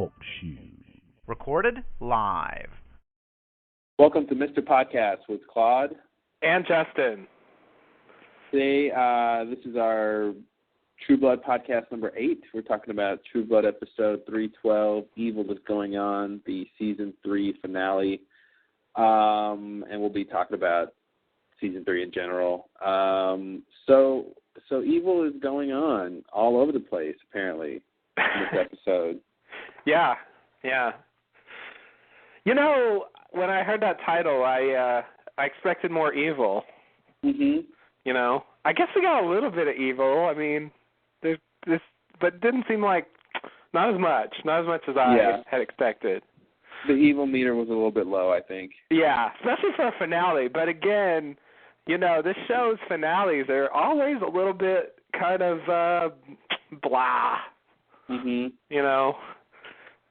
Talk Shoes. Recorded live. Welcome to Mr. Podcast with Claude and Justin. Today, this is our True Blood podcast number 8. We're talking about True Blood episode 312, Evil is Going On, the season 3 finale. And we'll be talking about season 3 in general. So evil is going on all over the place, apparently, in this episode. Yeah. You know, when I heard that title, I expected more evil. Mm-hmm. You know, I guess we got a little bit of evil. I mean, but it didn't seem like not as much as I had expected. The evil meter was a little bit low, I think. Yeah, especially for a finale. But again, you know, this show's finales are always a little bit kind of blah. Mm-hmm. You know,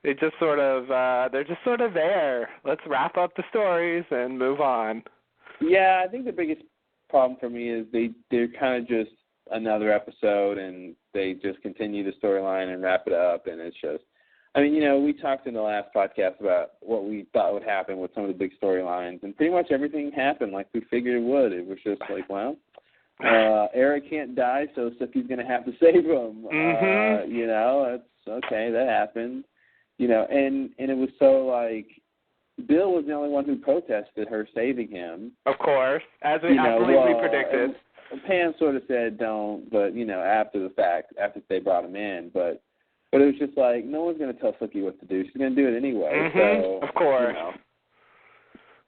it just sort of they're just sort of there. Let's wrap up the stories and move on. Yeah, I think the biggest problem for me is they're kind of just another episode and they just continue the storyline and wrap it up, and it's just, I mean, you know, we talked in the last podcast about what we thought would happen with some of the big storylines, and pretty much everything happened like we figured it would. It was just like, well, Eric can't die, so Suki's going to have to save him. Mm-hmm. You know, that's okay, that happened. You know, and it was so like, Bill was the only one who protested her saving him. Of course, as we predicted. Pam sort of said don't, but, you know, after the fact, after they brought him in, but it was just like, no one's going to tell Suki what to do. She's going to do it anyway. Mm-hmm. So, of course. You know.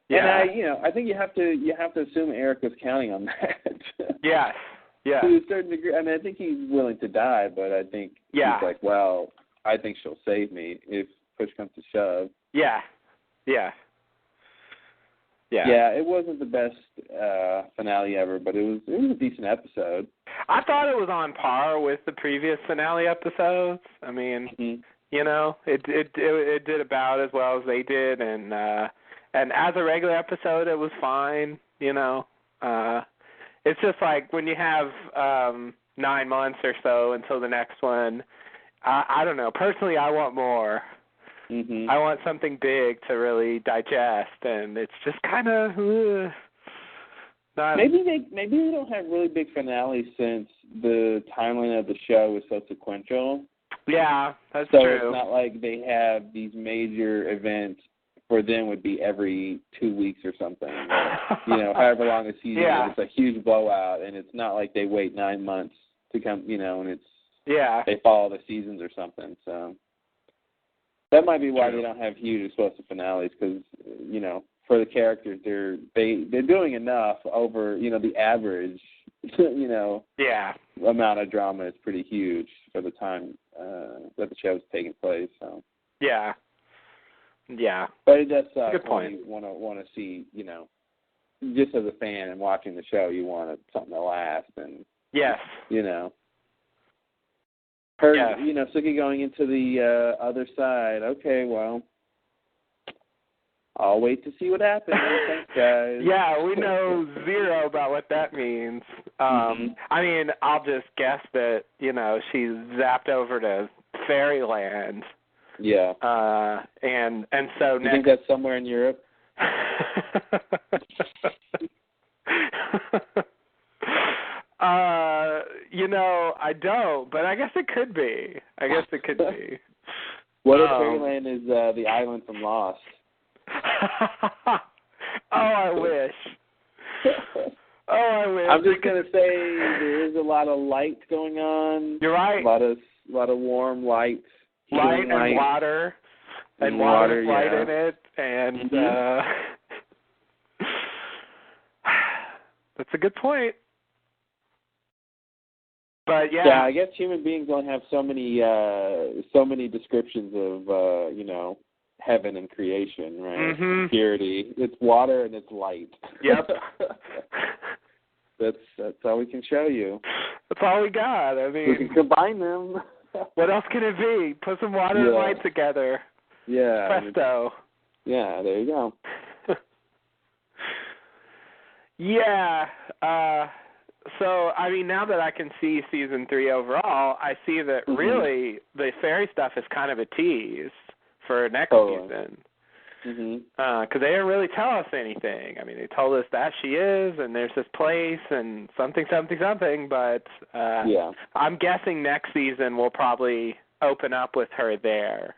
Yeah. And I think you have to assume Eric was counting on that. Yes. Yeah. To a certain degree. I mean, I think he's willing to die, but I think he's like, well, I think she'll save me if push comes to shove. Yeah. Yeah, it wasn't the best finale ever, but it was a decent episode. I thought it was on par with the previous finale episodes. I mean, You know, it did about as well as they did, and as a regular episode, it was fine. You know, it's just like when you have 9 months or so until the next one. I don't know. Personally, I want more. Mm-hmm. I want something big to really digest, and it's just kind of not. Maybe they don't have really big finales since the timeline of the show is so sequential. Yeah, that's so true. So it's not like they have these major events. For them would be every 2 weeks or something. Or, you know, however long a season is, it's a huge blowout, and it's not like they wait 9 months to come. You know, and it's they follow the seasons or something. So. That might be why they don't have huge explosive finales, because, you know, for the characters, they're doing enough over, you know, the average, you know, amount of drama is pretty huge for the time that the show's taking place. So yeah, but it does suck. Good point. You want to see, you know, just as a fan and watching the show, you want something to last, and you know. You know, Suki going into the other side. Okay, well, I'll wait to see what happens. Thanks, guys. Yeah, we know zero about what that means. I mean, I'll just guess that, you know, she's zapped over to Fairyland. Yeah. And so you think that's somewhere in Europe? You know, I don't, but I guess it could be. What if Fairyland is the island from Lost? I wish. I'm just gonna say there is a lot of light going on. You're right. A lot of warm light. Light and water. And water light in it, and that's a good point. But yeah, I guess human beings don't have so many descriptions of you know, heaven and creation, right? Mm-hmm. Purity. It's water and it's light. Yep. That's all we can show you. That's all we got. I mean, we can combine them. What else can it be? Put some water and light together. Yeah. Presto. Yeah, there you go. So, I mean, now that I can see season 3 overall, I see that really the fairy stuff is kind of a tease. for next Totally. season. Mhm. They didn't really tell us anything. I mean, they told us that she is, and there's this place, and something, but Yeah. I'm guessing next season we'll probably open up with her there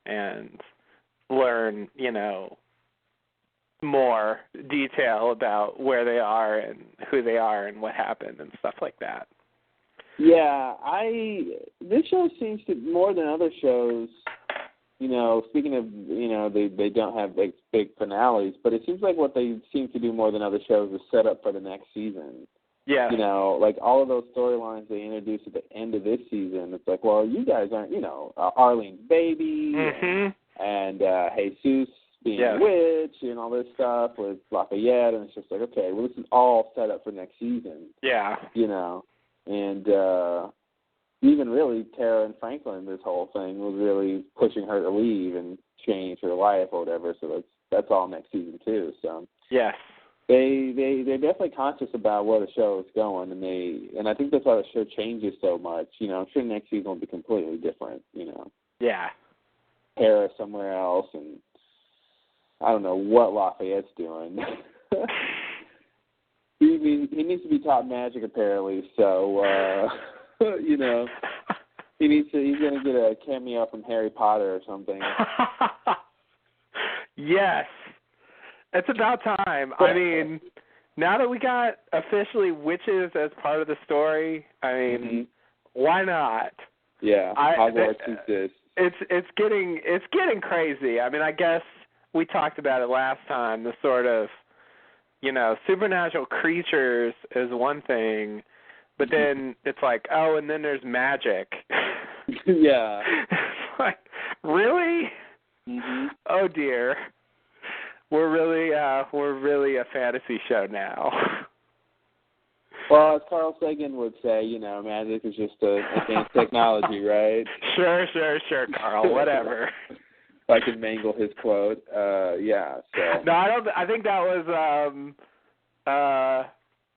and learn, more detail about where they are and who they are and what happened and stuff like that. Yeah, this show seems to, more than other shows, speaking of, they don't have big finales, but it seems like what they seem to do more than other shows is set up for the next season. Yeah. Like all of those storylines they introduced at the end of this season, it's like, well, you guys aren't, Arlene's baby and Jesus being a witch and all this stuff with Lafayette, and it's just like, okay, well, this is all set up for next season. Yeah. And even really Tara and Franklin, this whole thing was really pushing her to leave and change her life or whatever. So that's all next season too. So yes, they're definitely conscious about where the show is going, and I think that's why the show changes so much. I'm sure next season will be completely different. Yeah. Tara somewhere else, and I don't know what Lafayette's doing. He needs to be taught magic apparently. So. He's going to get a cameo from Harry Potter or something. Yes. It's about time. I mean, now that we got officially witches as part of the story, I mean, why not? Yeah, Hogwarts exists. It's getting crazy. I mean, I guess we talked about it last time, the sort of, supernatural creatures is one thing, but then it's like, oh, and then there's magic. Yeah. It's like, really? Mm-hmm. Oh dear. We're really a fantasy show now. Well, as Carl Sagan would say, magic is just advanced technology, right? Sure, Carl. Whatever. If I could mangle his quote, yeah. So. No, I don't. I think that was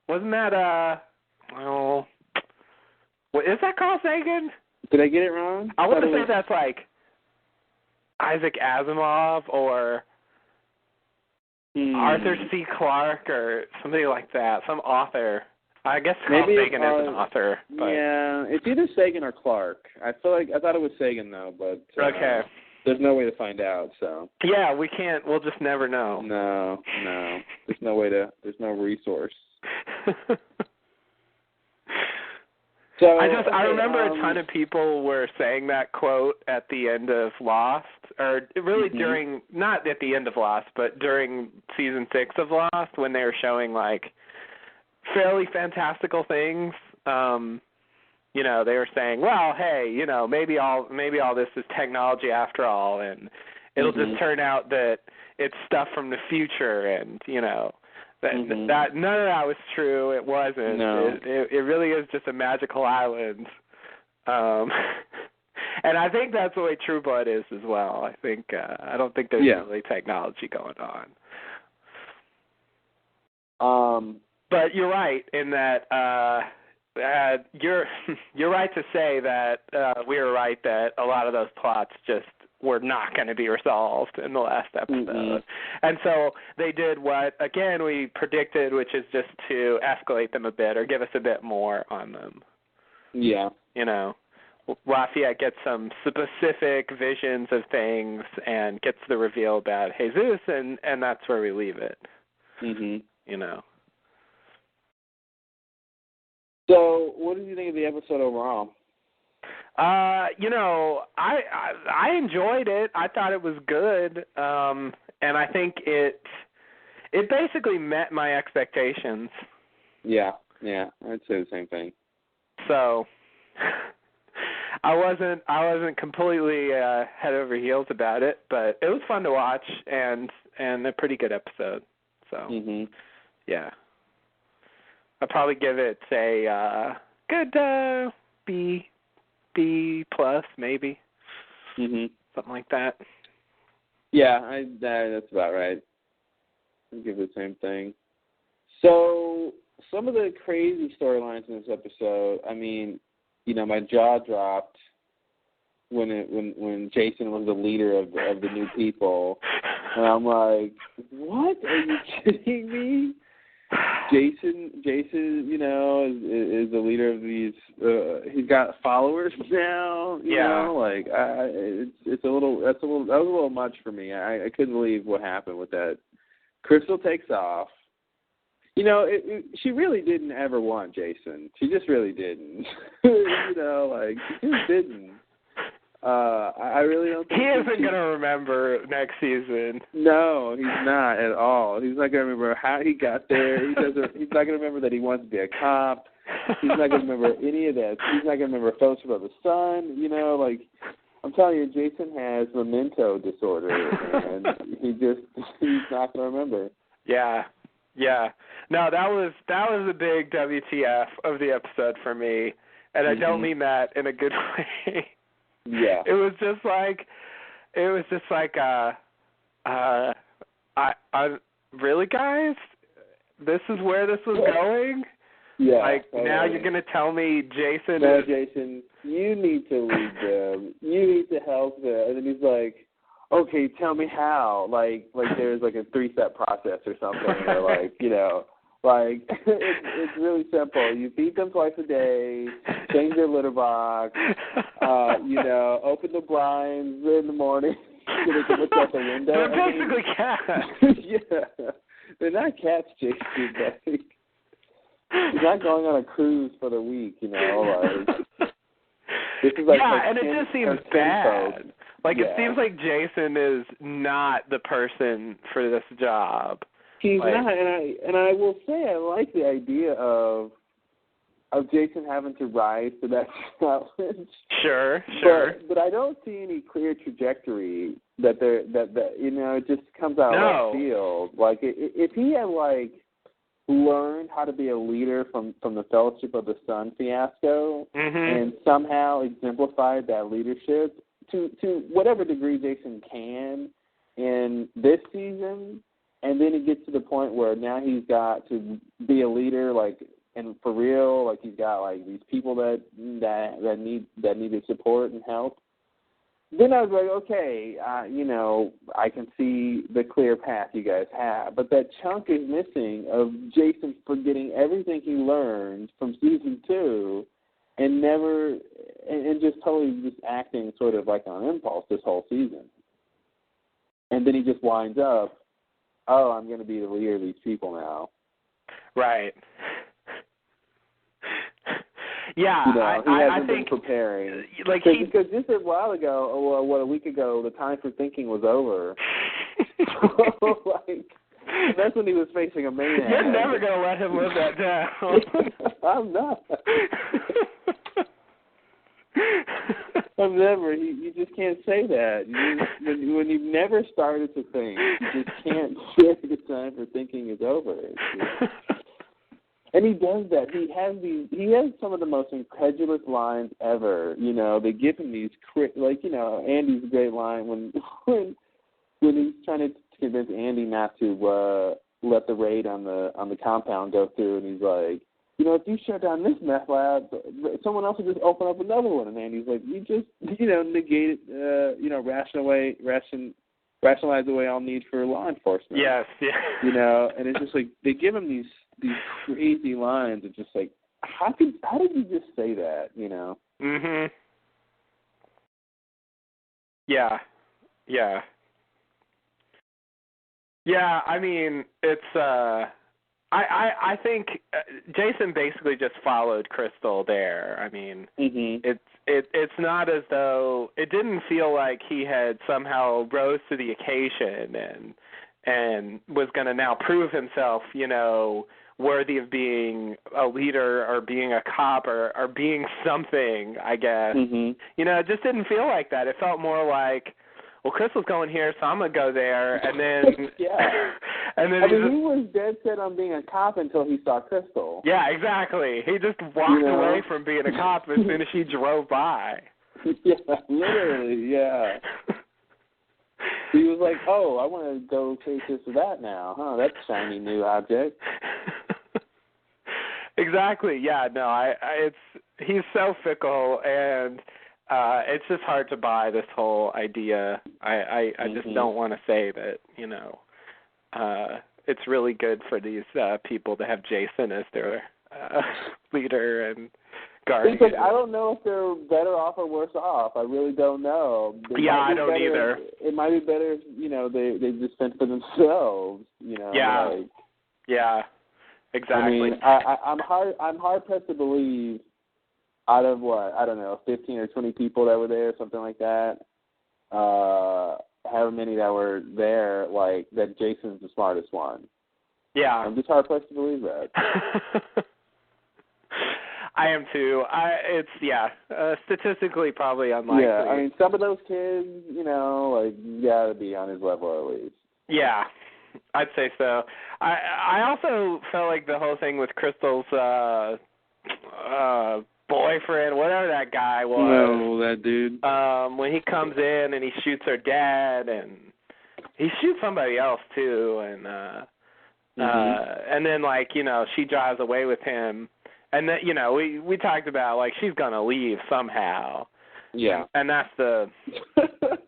wasn't that oh, what is that Carl Sagan? Did I get it wrong? I want to say that's like Isaac Asimov or Arthur C. Clarke or somebody like that, some author. I guess Carl Sagan is an author. But. Yeah, it's either Sagan or Clarke. I thought it was Sagan though, but okay. There's no way to find out. So. Yeah, we can't. We'll just never know. No. There's no way to. There's no resource. So I remember a ton of people were saying that quote at the end of Lost, or really during, not at the end of Lost, but during season 6 of Lost when they were showing like fairly fantastical things. They were saying, well, hey, maybe all this is technology after all, and it'll just turn out that it's stuff from the future, and that none of that was true. It wasn't. No. It really is just a magical island. And I think that's the way True Blood is as well. I don't think there's really technology going on. But you're right in that you're right to say that we were right that a lot of those plots just were not going to be resolved in the last episode. And so they did what, again, we predicted, which is just to escalate them a bit or give us a bit more on them. Yeah. Lafayette gets some specific visions of things and gets the reveal about Jesus, and that's where we leave it. So what did you think of the episode overall? I enjoyed it. I thought it was good, and I think it basically met my expectations. Yeah, I'd say the same thing. So I wasn't completely head over heels about it, but it was fun to watch and a pretty good episode. So yeah, I'd probably give it a good B plus maybe, something like that. Yeah, that's about right. I'd give it the same thing. So some of the crazy storylines in this episode, I mean, my jaw dropped when Jason was the leader of the new people, and I'm like, what? Are you kidding me? Jason, is the leader of these. He's got followers now. You know, like that was a little much for me. I couldn't believe what happened with that. Crystal takes off. She really didn't ever want Jason. She just really didn't. She just didn't. I really don't think he isn't going to remember next season. No, he's not at all. He's not going to remember how he got there. He's not going to remember that he wants to be a cop. He's not going to remember any of that. He's not going to remember Fellowship of the Sun. I'm telling you, Jason has memento disorder, and he's not going to remember. Yeah. No, that was a big WTF of the episode for me, and I don't mean that in a good way. Yeah. It was just like, really, guys? This is where this was going? Yeah. Now you're going to tell me Jason No, Jason, you need to lead them. You need to help them. And then he's like, okay, tell me how. Like there's like a 3-step process or something, or it's really simple. You feed them twice a day, change their litter box, open the blinds in the morning so they can look out the window. They're basically cats. Yeah. They're not cats, Jason. He's not going on a cruise for the week, This is and it just seems bad. It seems like Jason is not the person for this job. He's not, and I will say I like the idea of Jason having to rise to that challenge. Sure. But I don't see any clear trajectory that it just comes out of left field. If he had learned how to be a leader from the Fellowship of the Sun fiasco and somehow exemplified that leadership to whatever degree Jason can in this season, and then it gets to the point where now he's got to be a leader, and for real, he's got these people that needed support and help. Then I was like, okay, I can see the clear path you guys have, but that chunk is missing of Jason forgetting everything he learned from season 2, and just totally just acting sort of on impulse this whole season. And then he just winds up, I'm going to be the leader of these people now. Right. Yeah, he hasn't been preparing. Because just a while ago, or a week ago, the time for thinking was over. That's when he was facing a maniac. You're never going to let him live that down. I'm not. I'm never. You just can't say that. When you've never started to think, you just can't say the time for thinking is over. And he does that. He has some of the most incredulous lines ever. They give him these Andy's great line when he's trying to convince Andy not to let the raid on the compound go through, and he's like, if you shut down this meth lab, someone else will just open up another one. And Andy's like, you just negate it, rationalize away all need for law enforcement. Yes, yeah. And it's just they give him these crazy lines of just how did you just say that, Mhm. Yeah. I mean, it's I think Jason basically just followed Crystal there. I mean, it's not as though it didn't feel like he had somehow rose to the occasion and was going to now prove himself, worthy of being a leader or being a cop or being something, I guess. It just didn't feel like that. It felt more like, well, Crystal's going here, so I'm going to go there, and then... and then he was dead set on being a cop until he saw Crystal. Yeah, exactly. He just walked away from being a cop as soon as she drove by. Yeah, literally, yeah. He was like, oh, I want to go chase this or that now. Huh, that's a shiny new object. Exactly, yeah, no, he's so fickle, and it's just hard to buy this whole idea. I just don't want to say that, it's really good for these people to have Jason as their leader and guardian. Because I don't know if they're better off or worse off. I really don't know. I don't either. It might be better if, they just fend for themselves, Yeah. Like, yeah, exactly. I mean, I'm hard pressed to believe out of 15 or 20 people that were there, something like that, however many that were there, like, that Jason's the smartest one. Yeah. I'm just hard pressed to believe that. I am too. Statistically probably unlikely. Yeah, I mean, some of those kids, you gotta be on his level at least. Yeah, I'd say so. I also felt like the whole thing with Crystal's boyfriend, whatever that guy was. No, that dude. When he comes in and he shoots her dad, and he shoots somebody else too, and and then she drives away with him. And then, we talked about, she's going to leave somehow. Yeah. And that's the...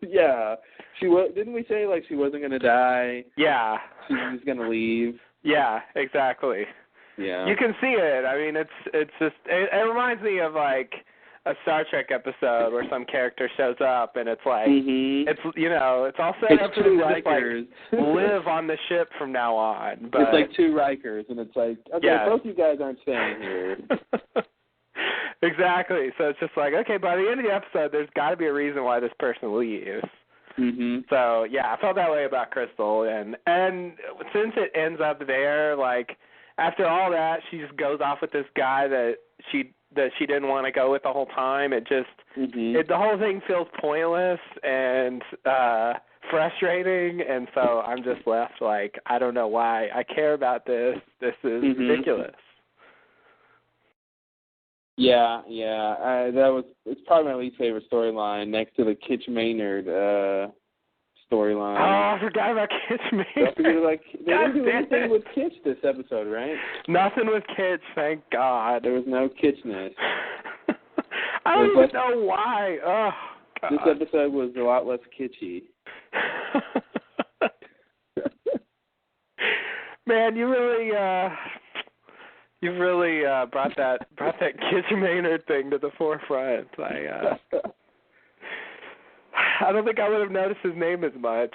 yeah. Didn't we say, she wasn't going to die? Yeah. She was just going to leave? Yeah, exactly. Yeah. You can see it. I mean, it's just... It reminds me of, a Star Trek episode where some character shows up and it's it's it's all set up for them to just live on the ship from now on. But it's like two Rikers, and it's like, okay, both you guys aren't staying here. Exactly. So it's just okay, by the end of the episode, there's got to be a reason why this person leaves. Mm-hmm. So yeah, I felt that way about Crystal, and since it ends up there, after all that, she just goes off with this guy that she didn't want to go with the whole time. It just the whole thing feels pointless and frustrating, and so I'm just left I don't know why I care about this. This is ridiculous. Yeah. It's probably my least favorite storyline next to the Kitch Maynard storyline. Oh, I forgot about Kitch Maynard. They didn't do anything with Kitch this episode, right? Nothing with Kitch, thank God. There was no Kitchness. I don't even know why. Oh, God. This episode was a lot less kitschy. Man, you really brought that Kitch Maynard thing to the forefront. I don't think I would have noticed his name as much.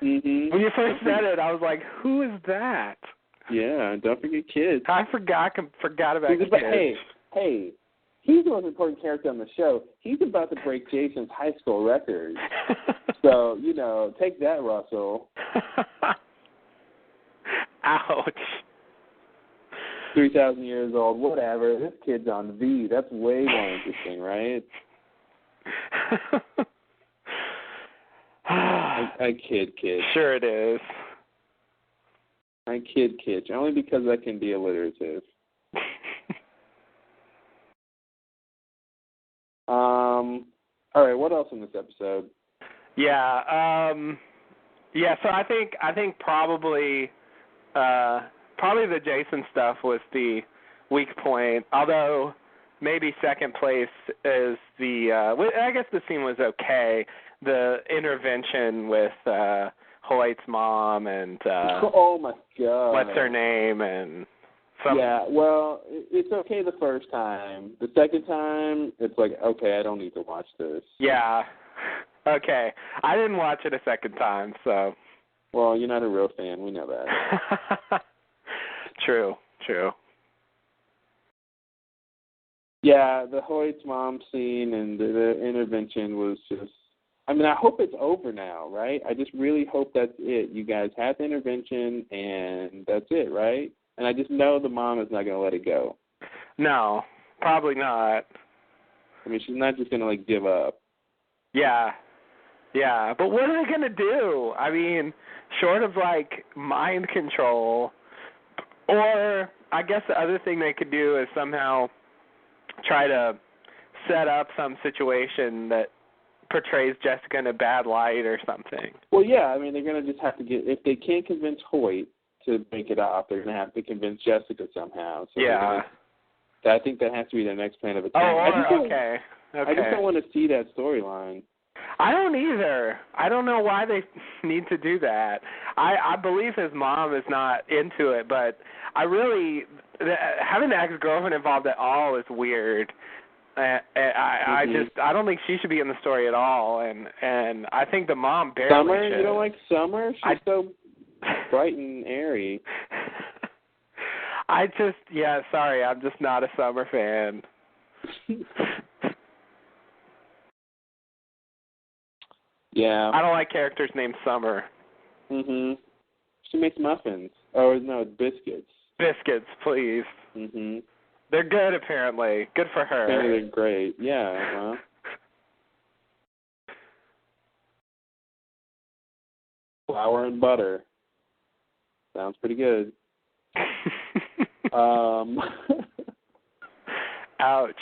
Mm-hmm. When you first said it, I was like, "Who is that?" Yeah, don't forget Kids. I forgot about Kids. Hey, he's the most important character on the show. He's about to break Jason's high school record. So, take that, Russell. Ouch. 3,000 years old, whatever. This kid's on V. That's way more interesting, right? I kid. Sure it is. I kid. Only because I can be alliterative. All right, what else in this episode? Yeah, so I think probably the Jason stuff was the weak point, although maybe second place is I guess the scene was okay. The intervention with Hoyt's mom and oh my God, what's her name and yeah, well, it's okay the first time. The second time, it's okay, I don't need to watch this. Yeah, okay. I didn't watch it a second time, so. Well, you're not a real fan. We know that. True. Yeah, the Hoyt's mom scene and the intervention was just... I mean, I hope it's over now, right? I just really hope that's it. You guys had the intervention, and that's it, right? And I just know the mom is not going to let it go. No, probably not. I mean, she's not just going to, give up. Yeah. But what are they going to do? I mean, short of, mind control, or I guess the other thing they could do is somehow try to set up some situation that portrays Jessica in a bad light or something. Well, yeah, I mean, they're going to just have to if they can't convince Hoyt to break it off, they're going to have to convince Jessica somehow. So yeah. I think that has to be their next plan of attack. Oh, okay. Okay. I just don't want to see that storyline. I don't either. I don't know why they need to do that. I believe his mom is not into it, but having the ex-girlfriend involved at all is weird. I don't think she should be in the story at all, and I think the mom barely Summer? should. You don't like Summer? She's so bright and airy. Sorry, I'm just not a Summer fan. Yeah. I don't like characters named Summer. Mhm. She makes muffins. Oh no, it's biscuits. Biscuits, please. Mhm. They're good, apparently. Good for her. Apparently they're great. Yeah. Well. Flour and butter. Sounds pretty good. Ouch.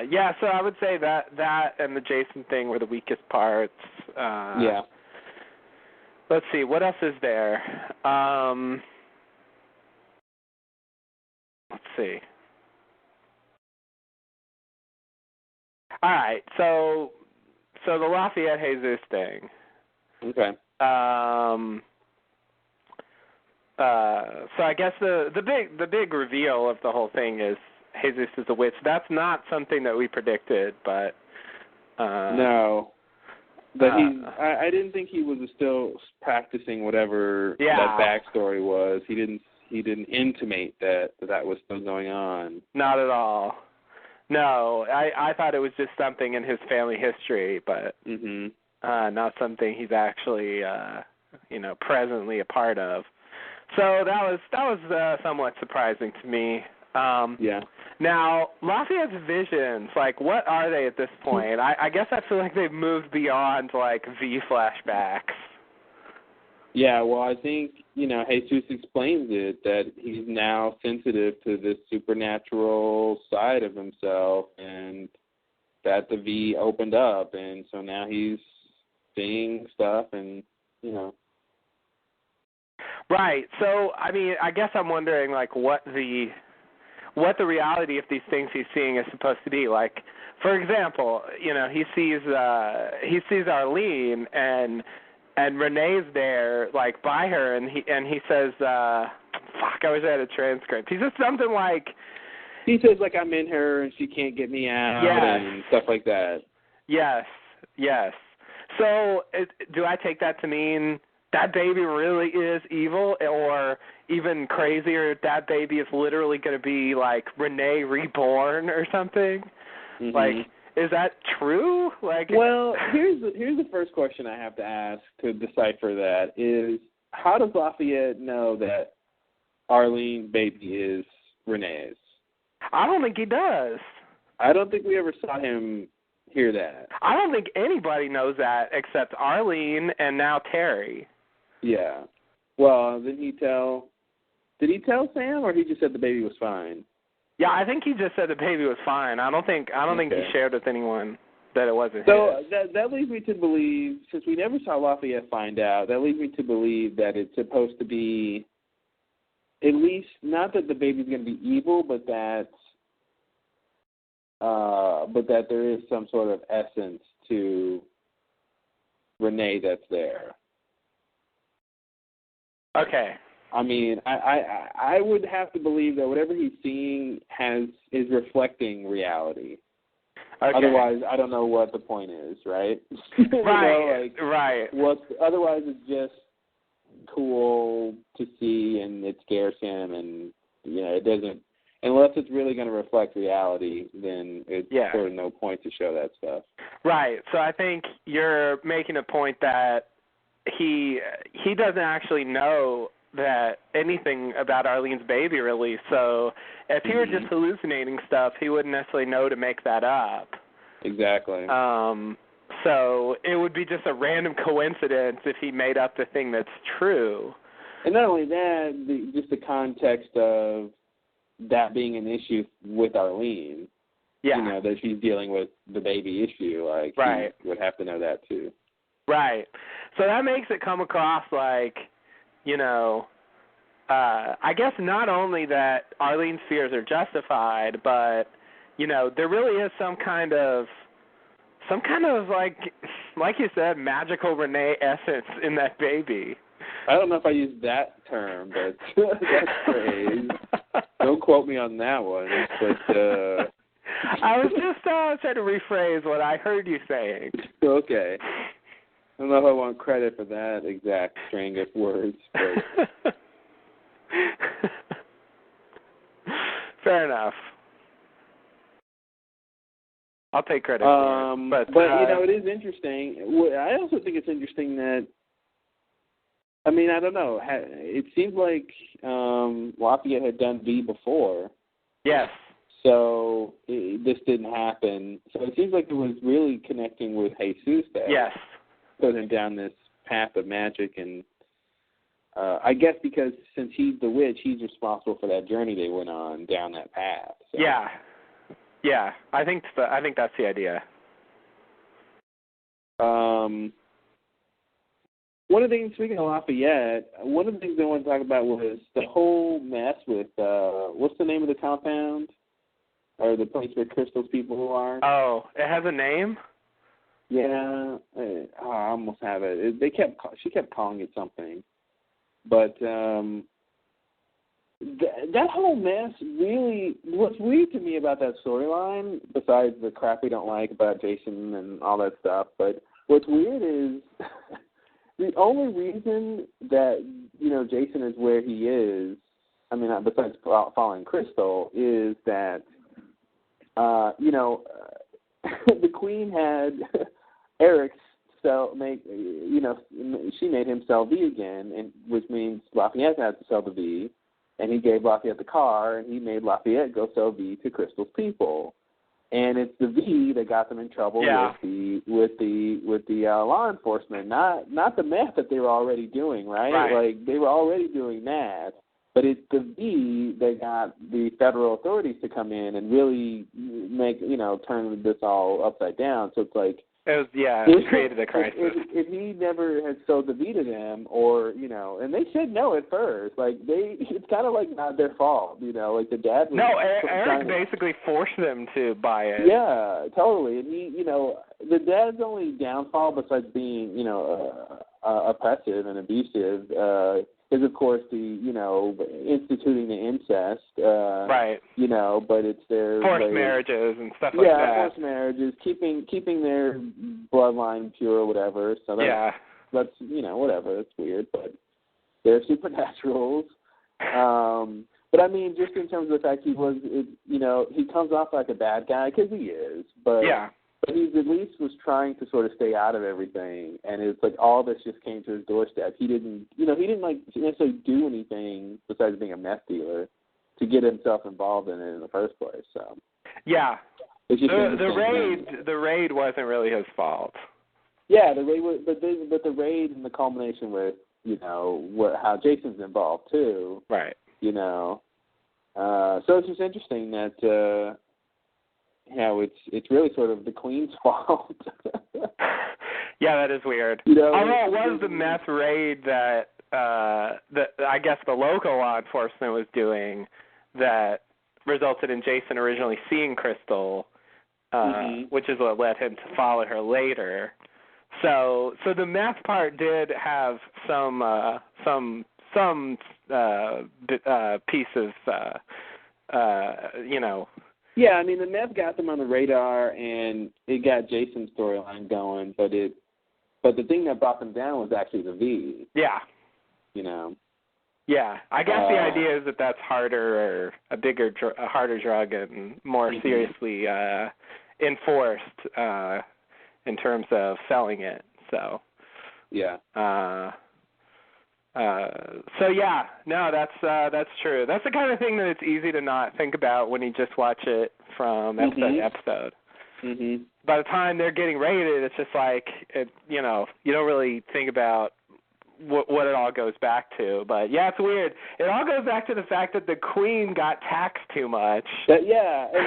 Yeah, so I would say that and the Jason thing were the weakest parts. Yeah. Let's see, what else is there? Let's see. All right, so the Lafayette Jesus thing. Okay. So I guess the big reveal of the whole thing is Jesus is a witch. That's not something that we predicted, but no. But I didn't think he was still practicing whatever that backstory was. He didn't intimate that was still going on. Not at all. No, I thought it was just something in his family history, but not something he's actually presently a part of. So that was somewhat surprising to me. Yeah. Now, Lafayette's visions, like, what are they at this point? I guess I feel like they've moved beyond, like, V flashbacks. Yeah, well, I think, Jesus explains it, that he's now sensitive to this supernatural side of himself, and that the V opened up, and so now he's seeing stuff, and, Right. So, I mean, I guess I'm wondering, like, what the reality of these things he's seeing is supposed to be. Like, for example, he sees Arlene and Renee's there, like, by her, and he says, fuck, I wish I had a transcript. He says something like, he says, like, I'm in her and she can't get me out and stuff like that. Yes. So, do I take that to mean that baby really is evil, or even crazier, that baby is literally going to be like Renee reborn or something? Mm-hmm. Like, is that true? Like, well, here's the first question I have to ask to decipher that is, how does Lafayette know that Arlene's baby is Renee's? I don't think he does. I don't think we ever saw him hear that. I don't think anybody knows that except Arlene and now Terry. Yeah. Well, did he tell Sam, or he just said the baby was fine? Yeah, I think he just said the baby was fine. I don't think he shared with anyone that it wasn't so his. that leads me to believe, since we never saw Lafayette find out, that leads me to believe that it's supposed to be, at least, not that the baby's going to be evil, but that there is some sort of essence to Renee that's there. Okay. I mean, I would have to believe that whatever he's seeing is reflecting reality. Okay. Otherwise, I don't know what the point is, right? Right. Right. Otherwise, it's just cool to see, and it scares him, and it doesn't. Unless it's really going to reflect reality, then it's sort of no point to show that stuff. Right. So I think you're making a point that he doesn't actually know that anything about Arlene's baby, really. So if he were just hallucinating stuff, he wouldn't necessarily know to make that up. Exactly. So it would be just a random coincidence if he made up the thing that's true. And not only that, just the context of that being an issue with Arlene. Yeah. That she's dealing with the baby issue. Like, right. He would have to know that too. Right. So that makes it come across like, I guess not only that Arlene's fears are justified, but there really is some kind of like you said, magical Renee essence in that baby. I don't know if I used that term, but that's phrase. Don't quote me on that one. But I was just trying to rephrase what I heard you saying. Okay. I don't know if I want credit for that exact string of words, but fair enough. I'll take credit for it. But it is interesting. I also think it's interesting that, I mean, I don't know. It seems like Lafayette had done V before. Yes. So this didn't happen. So it seems like it was really connecting with Jesus that put him down this path of magic. And I guess because since he's the witch, he's responsible for that journey they went on down that path. So. Yeah. I think that's the idea. One of the things, speaking of Lafayette, one of the things I want to talk about was the whole mess with, what's the name of the compound? Or the place where Crystal's people are? Oh, it has a name? Yeah, I almost have it. She kept calling it something. But that whole mess really, what's weird to me about that storyline, besides the crap we don't like about Jason and all that stuff, but what's weird is the only reason that, Jason is where he is, I mean, besides following Crystal, is that, the Queen had Eric she made him sell V again, and which means Lafayette had to sell the V, and he gave Lafayette the car, and he made Lafayette go sell V to Crystal's people. And it's the V that got them in trouble with the law enforcement, not the meth that they were already doing, right? Like they were already doing meth, but it's the V that got the federal authorities to come in and really make turn this all upside down. So it's like it created a crisis. If he never had sold the V to them, or and they said no at first, like it's kind of like not their fault, like the dad. Eric basically forced them to buy it. Yeah, totally. And he, the dad's only downfall besides being, oppressive and abusive, is of course the, instituting the incest. Right. But it's their forced marriages and stuff like that. Yeah, forced marriages, keeping their bloodline pure or whatever. So that's whatever. It's weird, but they're supernaturals. But I mean, just in terms of the fact he comes off like a bad guy because he is, but he at least was trying to sort of stay out of everything, and it's like all this just came to his doorstep. He didn't like necessarily do anything besides being a meth dealer to get himself involved in it in the first place. So the raid wasn't really his fault. Yeah, the raid was, but the raid and the culmination with how Jason's involved too. Right. So it's just interesting that it's really sort of the Queen's fault. Yeah, that is weird. Although it was the meth raid that I guess the local law enforcement was doing that resulted in Jason originally seeing Crystal, which is what led him to follow her later. So the meth part did have some piece of Yeah, I mean the meth got them on the radar and it got Jason's storyline going, but the thing that brought them down was actually the V. Yeah. Yeah, I guess the idea is that that's harder, or a harder drug, and more seriously enforced in terms of selling it. So. Yeah. That's true. That's the kind of thing that it's easy to not think about when you just watch it from episode to episode. Mm-hmm. By the time they're getting rated, it's just like you don't really think about what it all goes back to. But yeah, it's weird. It all goes back to the fact that the Queen got taxed too much. And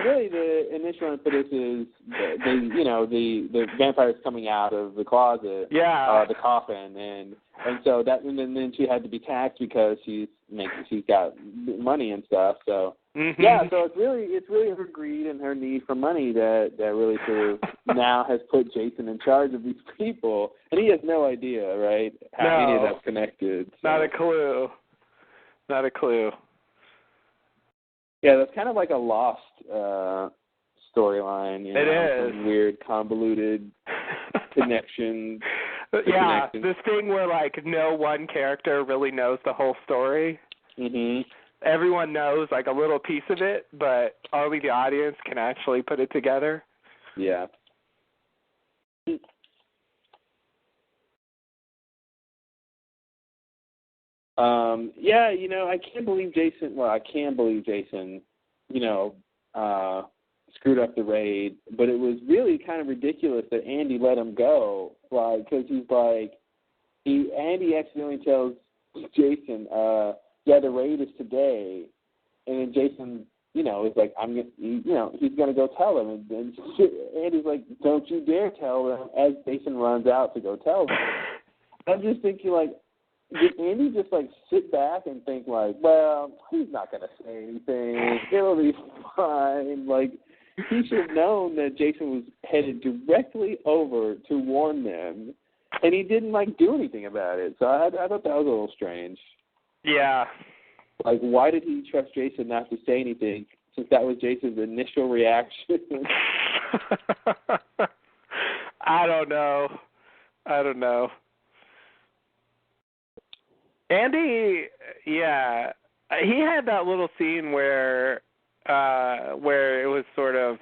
really the initial impetus is the vampires coming out of the closet, the coffin, And so and then she had to be taxed because she's got money and stuff. So yeah, so it's really her greed and her need for money that really sort of now has put Jason in charge of these people, and he has no idea, right, how any of that's connected. So. Not a clue. Not a clue. Yeah, that's kind of like a Lost storyline. You know, it is. Some weird, convoluted connections. Yeah, this thing where, like, no one character really knows the whole story. Mm-hmm. Everyone knows, like, a little piece of it, but only the audience can actually put it together. Yeah. Yeah, you know, I can believe Jason, you know, screwed up the raid, but it was really kind of ridiculous that Andy let him go, like, because he's like, Andy accidentally tells Jason, yeah, the raid is today, and then Jason, you know, is like, he's gonna go tell him, and Andy's like, don't you dare tell them, as Jason runs out to go tell them. I'm just thinking, like, did Andy just, like, sit back and think, like, well, he's not going to say anything. It'll be fine. Like, he should have known that Jason was headed directly over to warn them, and he didn't, like, do anything about it. So I thought that was a little strange. Yeah. Like, why did he trust Jason not to say anything, since that was Jason's initial reaction? I don't know. Andy, yeah, he had that little scene where it was sort of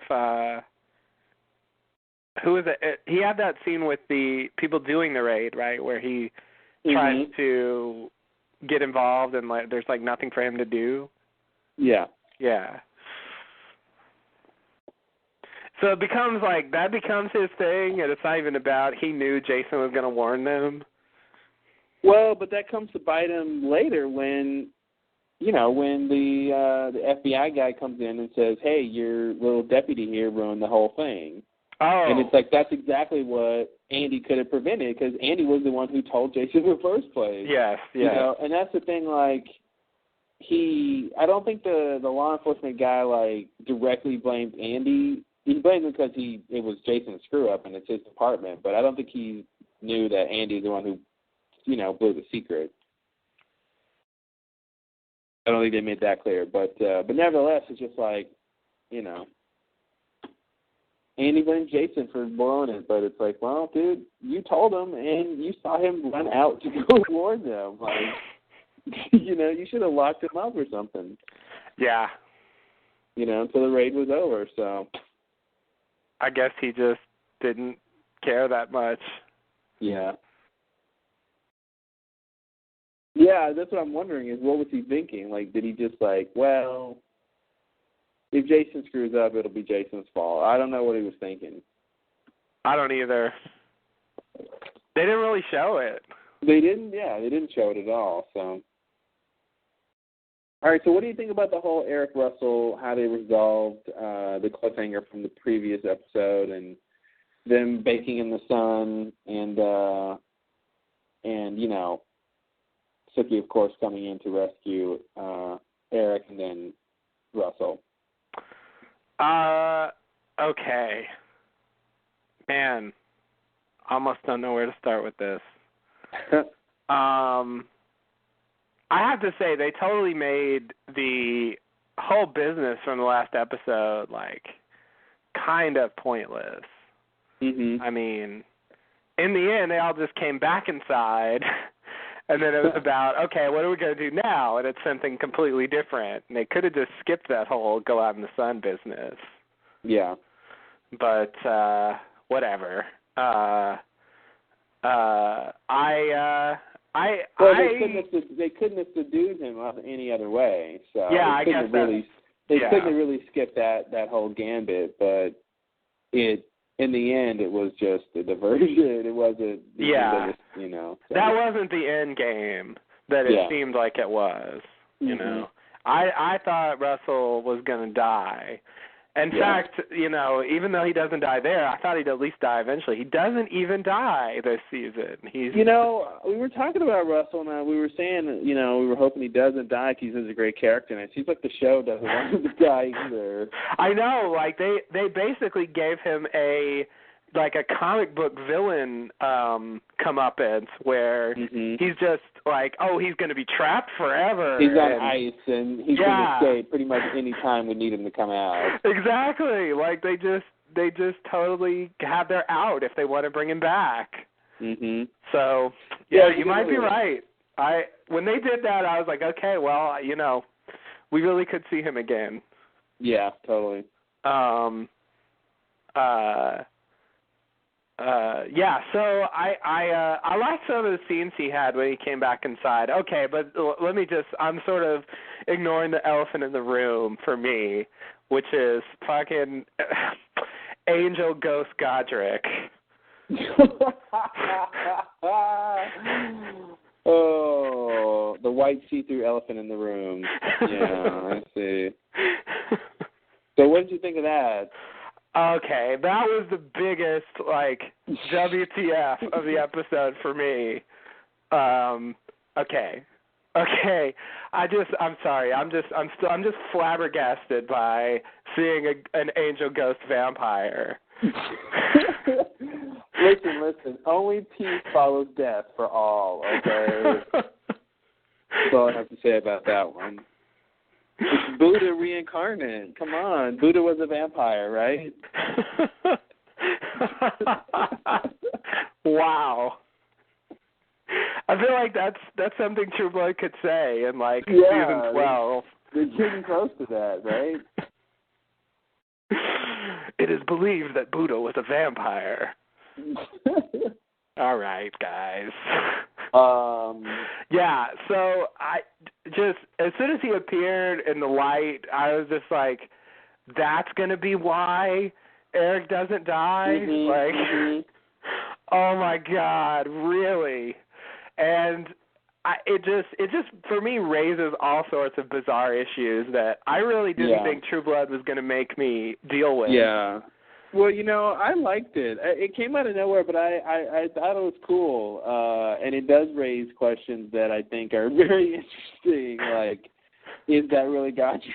who was it? He had that scene with the people doing the raid, right, where he tries to get involved and, like, there's, like, nothing for him to do. Yeah. Yeah. So it becomes like that becomes his thing, and it's not even about he knew Jason was going to warn them. Well, but that comes to bite him later when, you know, when the FBI guy comes in and says, hey, your little deputy here ruined the whole thing. Oh. And it's like that's exactly what Andy could have prevented, because Andy was the one who told Jason in the first place. Yes, yes. You know, and that's the thing, like, I don't think the law enforcement guy, like, directly blamed Andy. He blamed him because it was Jason's screw-up and it's his department, but I don't think he knew that Andy was the one who, you know, blew the secret. I don't think they made that clear, but nevertheless, it's just like, you know, Andy blamed Jason for blowing it, but it's like, well, dude, you told him and you saw him run out to go warn them. Like, you know, you should have locked him up or something. Yeah. You know, until the raid was over. So I guess he just didn't care that much. Yeah. Yeah, that's what I'm wondering is what was he thinking? Like, did he just like, well, if Jason screws up, it'll be Jason's fault. I don't know what he was thinking. I don't either. They didn't really show it. They didn't show it at all, so. All right, so what do you think about the whole Eric Russell, how they resolved the cliffhanger from the previous episode and them baking in the sun and you know, Sookie, of course, coming in to rescue Eric and then Russell? Okay. Man, almost don't know where to start with this. I have to say, they totally made the whole business from the last episode, like, kind of pointless. Mm-hmm. I mean, in the end, they all just came back inside, and then it was about, okay, what are we going to do now? And it's something completely different. And they could have just skipped that whole go out in the sun business. Yeah. But whatever. They couldn't have subdued him any other way. So yeah, I guess they couldn't have really skipped that whole gambit. But in the end, it was just a diversion. It wasn't. Yeah. You know. So. That wasn't the end game that it seemed like it was. You know, I thought Russell was going to die, In fact, you know, even though he doesn't die there, I thought he'd at least die eventually. He doesn't even die this season. You know, we were talking about Russell, and we were saying, you know, we were hoping he doesn't die because he's such a great character, and it seems like the show doesn't want him to die either. I know, like they basically gave him a comic book villain comeuppance where he's just like, oh, he's going to be trapped forever. He's on ice, and he can escape pretty much any time we need him to come out. Exactly. Like they just totally have their out if they want to bring him back. So you might be right. When they did that, I was like, okay, well, you know, we really could see him again. Yeah, totally. So I liked some of the scenes he had when he came back inside. Okay, but I'm sort of ignoring the elephant in the room for me, which is fucking Angel Ghost Godric. Oh, the white see-through elephant in the room. Yeah, I see. So what did you think of that? Okay, that was the biggest, like, WTF of the episode for me. Okay. I'm sorry. I'm just flabbergasted by seeing an angel ghost vampire. Listen. Only peace follows death for all, okay? That's all I have to say about that one. It's Buddha reincarnate. Come on. Buddha was a vampire, right? Wow. I feel like that's something True Blood could say in season 12. They're getting close to that, right? It is believed that Buddha was a vampire. All right, guys. So I just, as soon as he appeared in the light, I was just like, that's going to be why Eric doesn't die? Oh my God, really? And it just for me raises all sorts of bizarre issues that I really didn't think True Blood was going to make me deal with. Yeah. Well, you know, I liked it. It came out of nowhere, but I thought it was cool, and it does raise questions that I think are very interesting. Like, is that really Godric?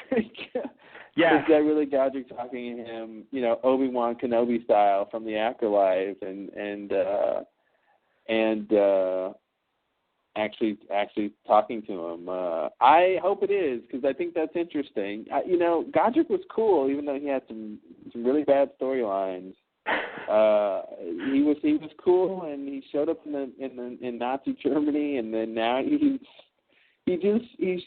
Yeah. Is that really Godric talking to him, you know, Obi-Wan Kenobi style from the afterlife, and actually talking to him? I hope it is, because I think that's interesting. You know, Godric was cool, even though he had some really bad storylines. He was cool, and he showed up in Nazi Germany, and then now he's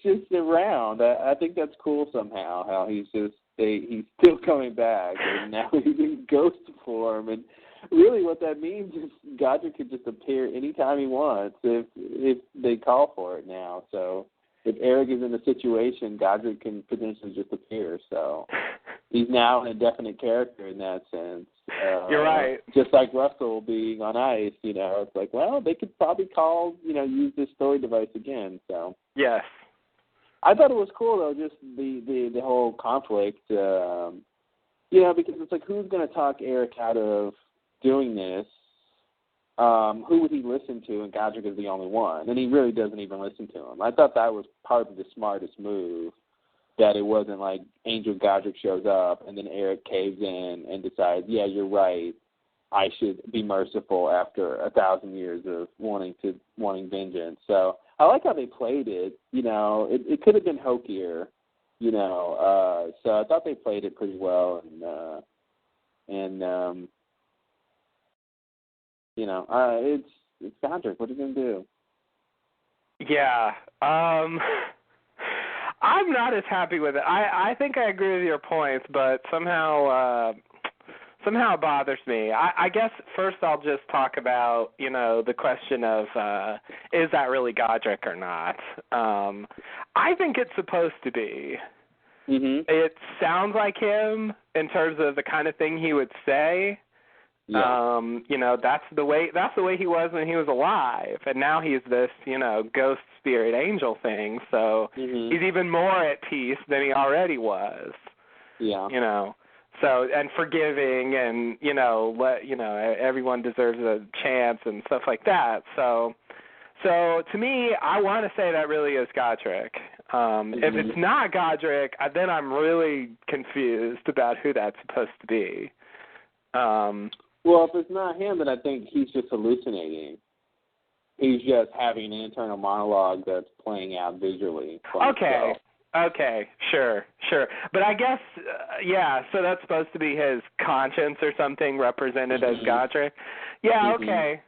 just around. I think that's cool somehow. How he's still coming back, and now he's in ghost form. And really, what that means is Godric can just appear anytime he wants if they call for it now. So if Eric is in a situation, Godric can potentially just appear. So he's now an indefinite character in that sense. You're right. Just like Russell being on ice, you know, it's like, well, they could probably use this story device again. So yes, I thought it was cool though, just the whole conflict. You know, because it's like, who's going to talk Eric out of doing this? Who would he listen to? And Godric is the only one, and he really doesn't even listen to him. I thought that was probably the smartest move. That it wasn't like Angel Godric shows up and then Eric caves in and decides, yeah, you're right, I should be merciful after 1,000 years of wanting vengeance. So I like how they played it. You know, it could have been hokier. You know, so I thought they played it pretty well, and you know, it's Godric. What are you gonna do? Yeah. I'm not as happy with it. I think I agree with your points, but somehow it bothers me. I guess first I'll just talk about, you know, the question of is that really Godric or not? I think it's supposed to be. Mm-hmm. It sounds like him in terms of the kind of thing he would say. Yeah. You know, that's the way he was when he was alive, and now he's this, you know, ghost spirit angel thing, so he's even more at peace than he already was. Yeah. You know. So, and forgiving, and everyone deserves a chance and stuff like that. So to me, I want to say that really is Godric. If it's not Godric, then I'm really confused about who that's supposed to be. Well, if it's not him, then I think he's just hallucinating. He's just having an internal monologue that's playing out visually. Okay. Okay, sure. But I guess, so that's supposed to be his conscience or something represented as Godric? Yeah, okay.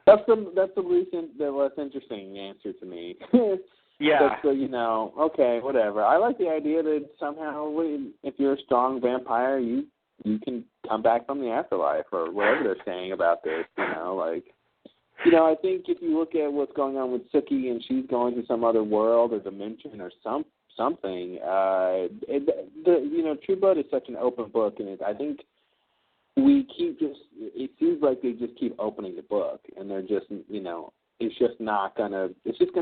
That's the less interesting answer to me. Yeah. But, okay, whatever. I like the idea that somehow if you're a strong vampire, you can come back from the afterlife or whatever they're saying about this, I think if you look at what's going on with Sookie and she's going to some other world or dimension or something, True Blood is such an open book, and I think it seems like they just keep opening the book, and they're just, it's just going to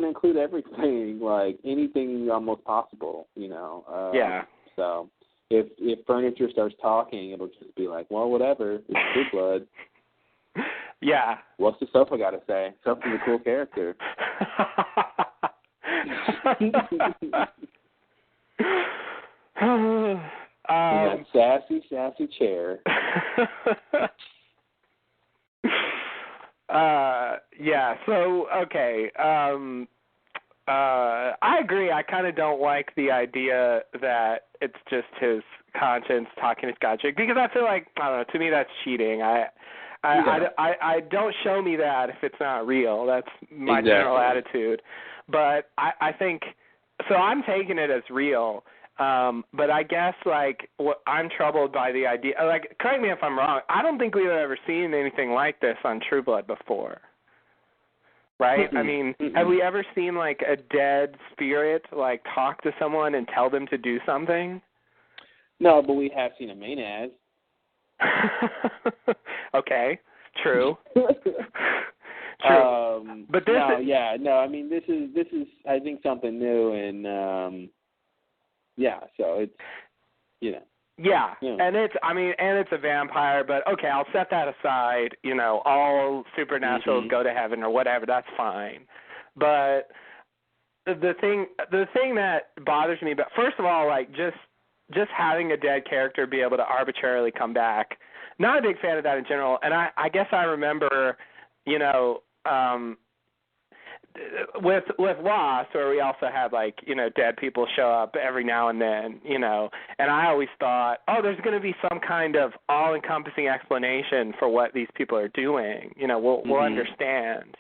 include everything, like anything almost possible, Yeah. So if furniture starts talking, it'll just be like, well, whatever, it's True Blood. Yeah. What's the sofa got to say? Sofa's a cool character. That sassy chair. So, okay. I agree. I kind of don't like the idea that it's just his conscience talking to Godric, because I feel like, I don't know, to me that's cheating. I don't show me that if it's not real. That's my general attitude. But I think, so I'm taking it as real. But I guess, I'm troubled by the idea, correct me if I'm wrong, I don't think we've ever seen anything like this on True Blood before. Right? I mean, have we ever seen, a dead spirit, talk to someone and tell them to do something? No, but we have seen a Maenad. Okay, true. But this I mean, this is I think something new, and so it's Yeah, and it's a vampire, but okay, I'll set that aside. All supernaturals go to heaven or whatever. That's fine. But the thing that bothers me, but first of all, just having a dead character be able to arbitrarily come back. Not a big fan of that in general. And I guess I remember, with Lost, where we also had dead people show up every now and then, and I always thought, there's going to be some kind of all-encompassing explanation for what these people are doing. We'll understand,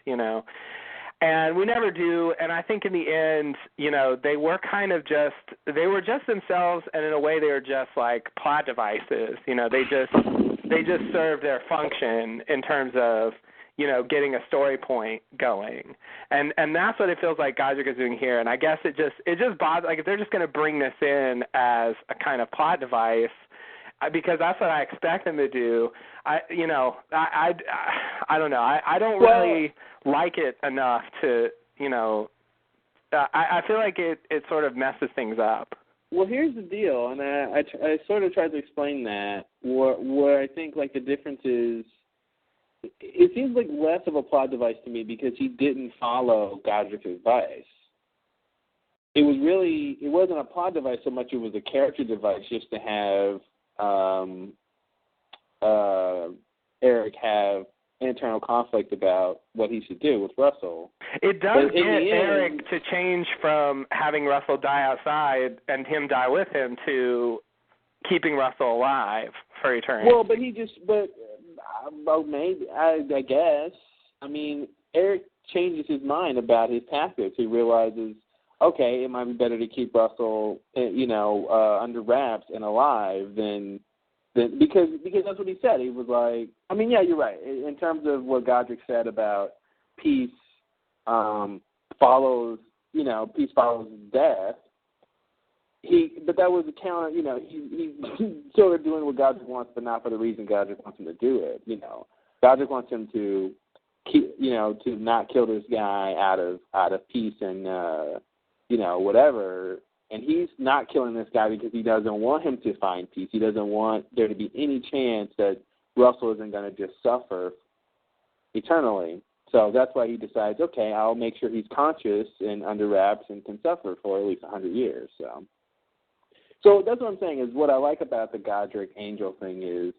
And we never do, and I think in the end, they were they were just themselves, and in a way they were just plot devices. They just serve their function in terms of, getting a story point going. And that's what it feels like Godric is doing here. And I guess it just bothers, if they're just going to bring this in as a kind of plot device, because that's what I expect them to do, I don't know. I don't really like it enough to, I feel like it sort of messes things up. Well, here's the deal, and I sort of tried to explain that, where I think, the difference is, it seems like less of a plot device to me because he didn't follow Godric's advice. It wasn't a plot device so much, it was a character device just to have Eric have internal conflict about what he should do with Russell. It does get Eric to change from having Russell die outside and him die with him to keeping Russell alive for eternity. Well, maybe, I guess. I mean, Eric changes his mind about his tactics. He realizes, okay, it might be better to keep Russell, under wraps and alive than because that's what he said. He was like, I mean, yeah, you're right. In terms of what Godric said about peace follows death. But that was a counter. He's sort of doing what Godric wants, but not for the reason Godric wants him to do it. Godric wants him to keep, to not kill this guy out of peace and whatever. And he's not killing this guy because he doesn't want him to find peace. He doesn't want there to be any chance that Russell isn't going to just suffer eternally. So that's why he decides, okay, I'll make sure he's conscious and under wraps and can suffer for at least 100 years. So that's what I'm saying is what I like about the Godric Angel thing is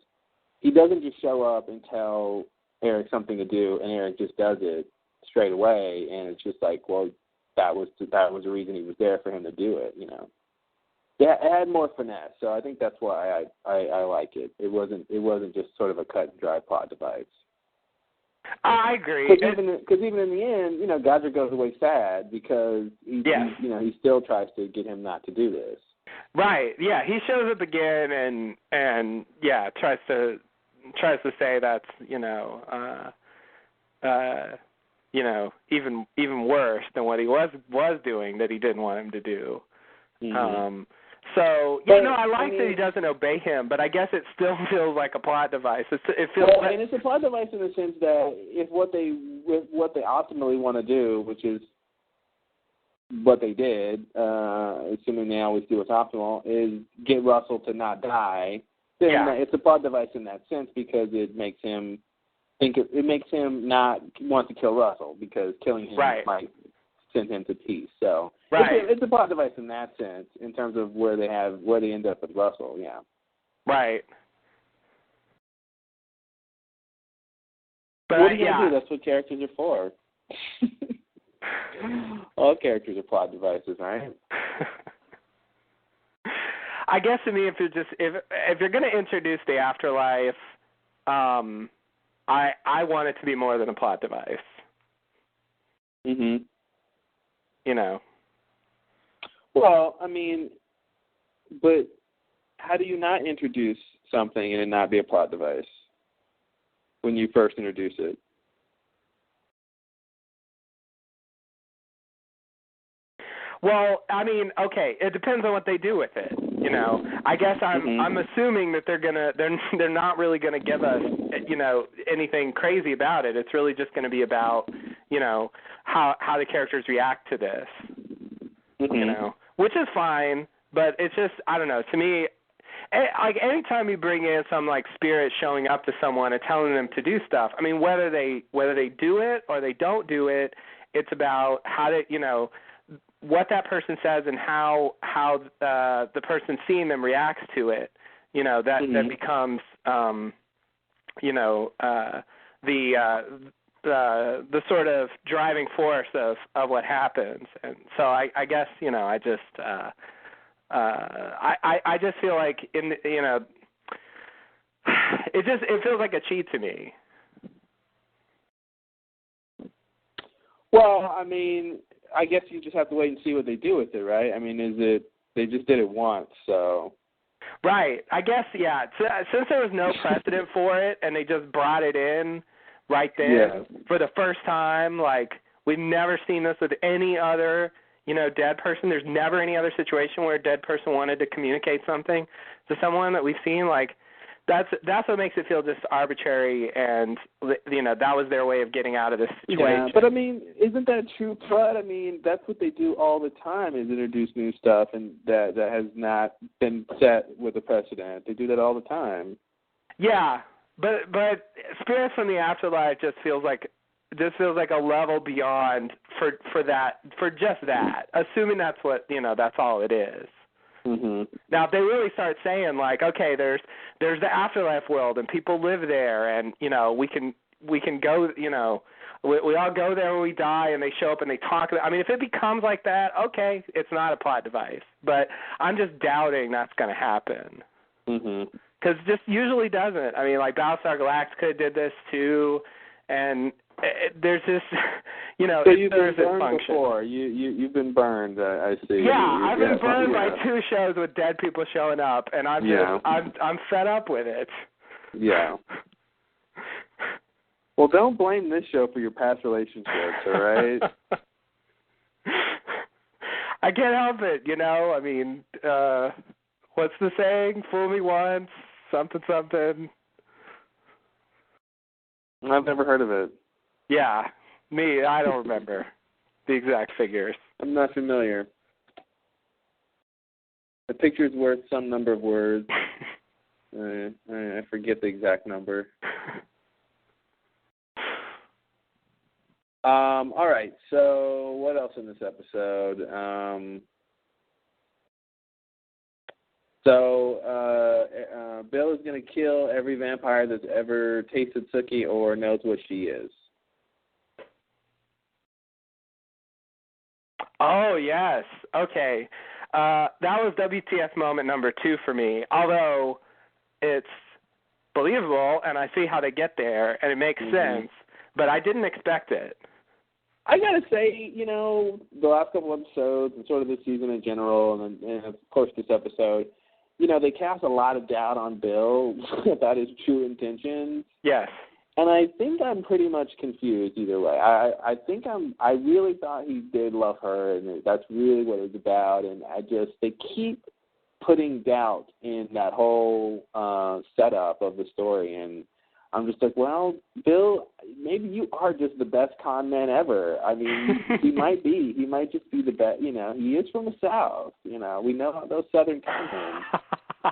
he doesn't just show up and tell Eric something to do, and Eric just does it straight away, and it's just like, well, that was the reason he was there for him to do it, you know. Yeah, it had more finesse, so I think that's why I like it. It wasn't just sort of a cut and dry plot device. I agree. Because even in the end, you know, Godric goes away sad because he still tries to get him not to do this. Right. Yeah, he shows up again and tries to say that's even worse than what he was doing that he didn't want him to do. Mm-hmm. I like that he doesn't obey him, but I guess it still feels like a plot device. And it's a plot device in the sense that if what they ultimately want to do, which is what they did, assuming they always do what's optimal, is get Russell to not die, then it's a plot device in that sense because it makes him not want to kill Russell because killing him might send him to peace. So it's a plot device in that sense in terms of where they end up with Russell. Yeah. Right. But what are you gonna do? That's what characters are for. All characters are plot devices, right? I guess to me, if you're going to introduce the afterlife, I want it to be more than a plot device. Mhm. You know. Well, I mean, but how do you not introduce something and it not be a plot device when you first introduce it? Well, I mean, okay, it depends on what they do with it. You know, I guess I'm assuming that they're not really gonna give us, you know, anything crazy about it. It's really just gonna be about, you know, how the characters react to this. Mm-hmm. You know, which is fine, but it's just, I don't know. To me, like anytime you bring in some like spirit showing up to someone and telling them to do stuff, I mean, whether they do it or they don't do it, it's about how to, you know, what that person says and how the person seeing them reacts to it. You know, that becomes, you know, the sort of driving force of what happens. And so I guess, you know, I just feel like it feels like a cheat to me. Well, I mean, I guess you just have to wait and see what they do with it, right? I mean, they just did it once, so. Right. I guess, yeah. Since there was no precedent for it and they just brought it in right then for the first time, like we've never seen this with any other, you know, dead person. There's never any other situation where a dead person wanted to communicate something to someone that we've seen. Like that's what makes it feel just arbitrary, and you know that was their way of getting out of this situation. Yeah, but I mean, isn't that true? But I mean, that's what they do all the time is introduce new stuff, and that has not been set with a precedent. They do that all the time. Yeah, but Spirits from the Afterlife just feels like a level beyond for just that. Assuming that's what, you know, that's all it is. Mm-hmm. Now, if they really start saying like, okay, there's the afterlife world and people live there, and you know we can go, you know, we all go there when we die, and they show up and they talk. I mean, if it becomes like that, okay, it's not a plot device. But I'm just doubting that's going to happen. Mm-hmm. Because it just usually doesn't. I mean, like Battlestar Galactica did this too, and there's this, you know, so you've there's been this burned function. before. You've been burned. I see. Yeah, I've been burned by 2 shows with dead people showing up, and I'm fed up with it. Yeah. Well, don't blame this show for your past relationships, all right? I can't help it, you know. I mean, what's the saying? Fool me once, something, something. I've never heard of it. Yeah, me, I don't remember the exact figures. I'm not familiar. A picture's worth some number of words. I forget the exact number. All right, so what else in this episode? Bill is going to kill every vampire that's ever tasted Sookie or knows what she is. Oh, yes. Okay. That was WTF moment number 2 for me, although it's believable, and I see how they get there, and it makes sense, but I didn't expect it. I got to say, the last couple episodes and sort of this season in general, and of course this episode, they cast a lot of doubt on Bill about his true intentions. Yes. And I think I'm pretty much confused either way. I really thought he did love her, and that's really what it was about. And they keep putting doubt in that whole setup of the story. And I'm just like, well, Bill, maybe you are just the best con man ever. I mean, he might be. He might just be the best. He is from the South. We know those Southern con men.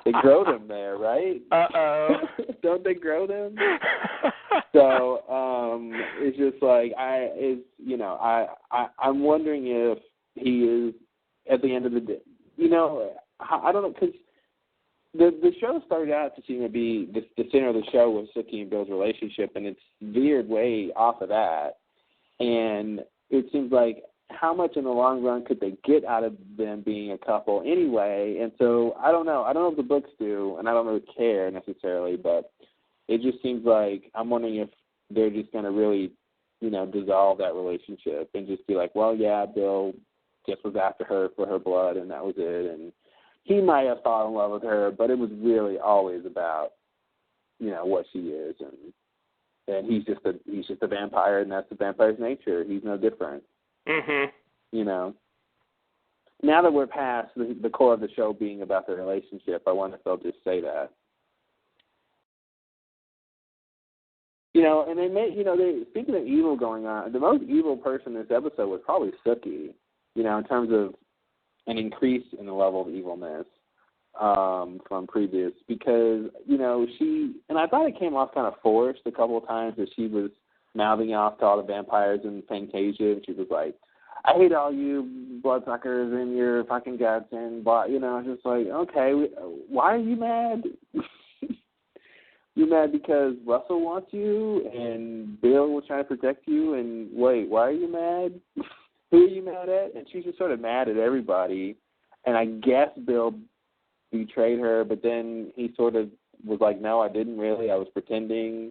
They grow them there, right? Uh-oh. Don't they grow them? So it's just like I'm wondering if he is at the end of the day. I don't know, because the show started out to seem to be the center of the show was Sookie and Bill's relationship, and it's veered way off of that. And it seems like how much in the long run could they get out of them being a couple anyway? And so I don't know. I don't know if the books do, and I don't really care necessarily, but it just seems like I'm wondering if they're just going to really, dissolve that relationship and just be like, well, yeah, Bill just was after her for her blood, and that was it. And he might have fallen in love with her, but it was really always about, what she is, and he's just a vampire, and that's the vampire's nature. He's no different. Now that we're past the core of the show being about the relationship, I wonder if they'll just say that. And they may, speaking of evil going on, the most evil person in this episode was probably Sookie, in terms of an increase in the level of evilness from previous, because, she, and I thought it came off kind of forced a couple of times that she was mouthing off to all the vampires in Fantasia, and she was like, I hate all you bloodsuckers and your fucking guts and blah, just like, okay, why are you mad? You mad because Russell wants you and Bill was trying to protect you, and wait, why are you mad? Who are you mad at? And she's just sort of mad at everybody, and I guess Bill betrayed her, but then he sort of was like, no, I didn't really, I was pretending.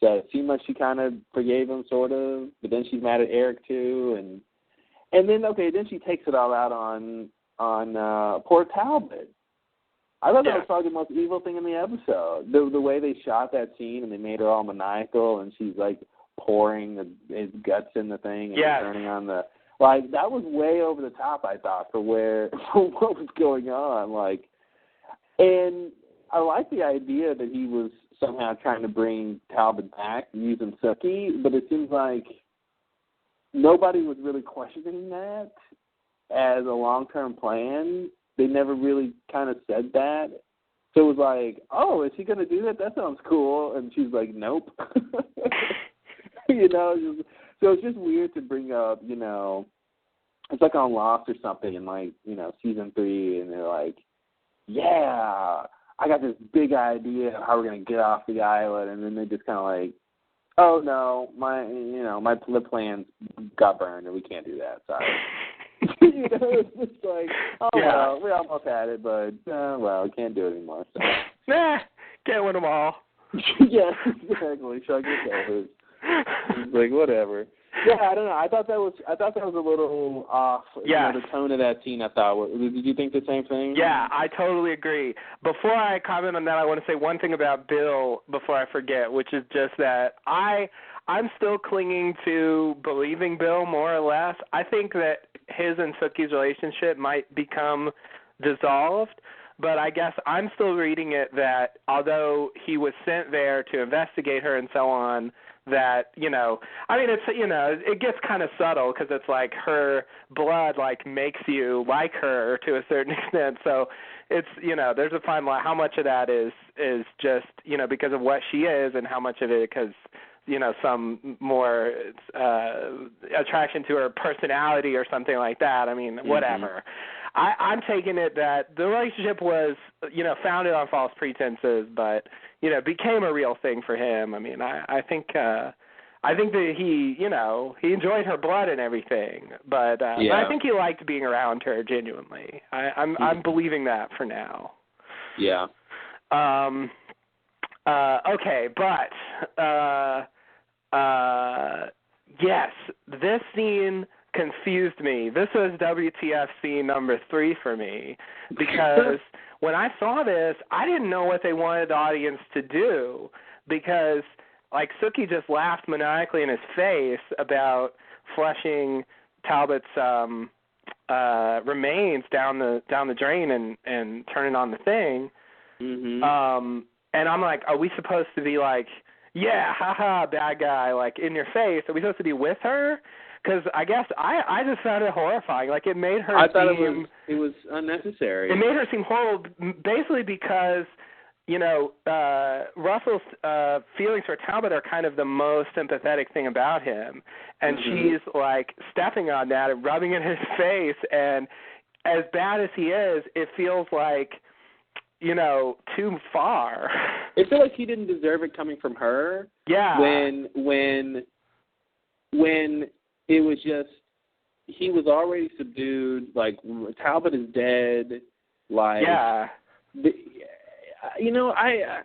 So it seemed like she kind of forgave him, sort of, but then she's mad at Eric too, and then she takes it all out on poor Talbot. I thought that was probably the most evil thing in the episode. The way they shot that scene and they made her all maniacal and she's like pouring his guts in the thing and turning on the that was way over the top, I thought, for what was going on. And I like the idea that he was somehow trying to bring Talbot back using Sookie, but it seems like nobody was really questioning that as a long-term plan. They never really kind of said that. So it was like, oh, is he going to do that? That sounds cool. And she's like, nope. So it's just weird to bring up, it's like on Lost or something in season 3, and they're like, yeah, I got this big idea of how we're going to get off the island. And then they just kind of like, oh, no, my plans got burned and we can't do that. Sorry. It's just like, well, we almost had it, but, we can't do it anymore. So. Can't win them all. Yeah, exactly. Shrug your shoulders. It's like, whatever. Yeah, I don't know. I thought that was a little off. Yeah. The tone of that scene, I thought. Did you think the same thing? Yeah, I totally agree. Before I comment on that, I want to say one thing about Bill before I forget, which is just that I'm still clinging to believing Bill more or less. I think that his and Sookie's relationship might become dissolved, but I guess I'm still reading it that although he was sent there to investigate her and so on, that, you know, I mean, it's, you know, it gets kind of subtle because it's like her blood, like, makes you like her to a certain extent. So it's, you know, there's a fine line. How much of that is just, you know, because of what she is, and how much of it because, you know, some more attraction to her personality or something like that. I mean, whatever. I'm taking it that the relationship was, you know, founded on false pretenses, but, you know, became a real thing for him. I mean, I think that he, you know, he enjoyed her blood and everything, but I think he liked being around her genuinely. I'm believing that for now. Yeah. Okay, but yes, this scene confused me. This was WTF scene number 3 for me, because when I saw this, I didn't know what they wanted the audience to do, because, like, Sookie just laughed maniacally in his face about flushing Talbot's remains down the drain and turning on the thing. And I'm like, are we supposed to be like, yeah, haha, bad guy, like, in your face? Are we supposed to be with her? Because I guess I just found it horrifying. Like, it made her seem... it was unnecessary. It made her seem horrible, basically because, you know, Russell's feelings for Talbot are kind of the most sympathetic thing about him. And she's, like, stepping on that and rubbing it in his face. And as bad as he is, it feels like, you know, too far. It felt like he didn't deserve it coming from her. Yeah. When it was just, he was already subdued, like, Talbot is dead, like... Yeah. You know, I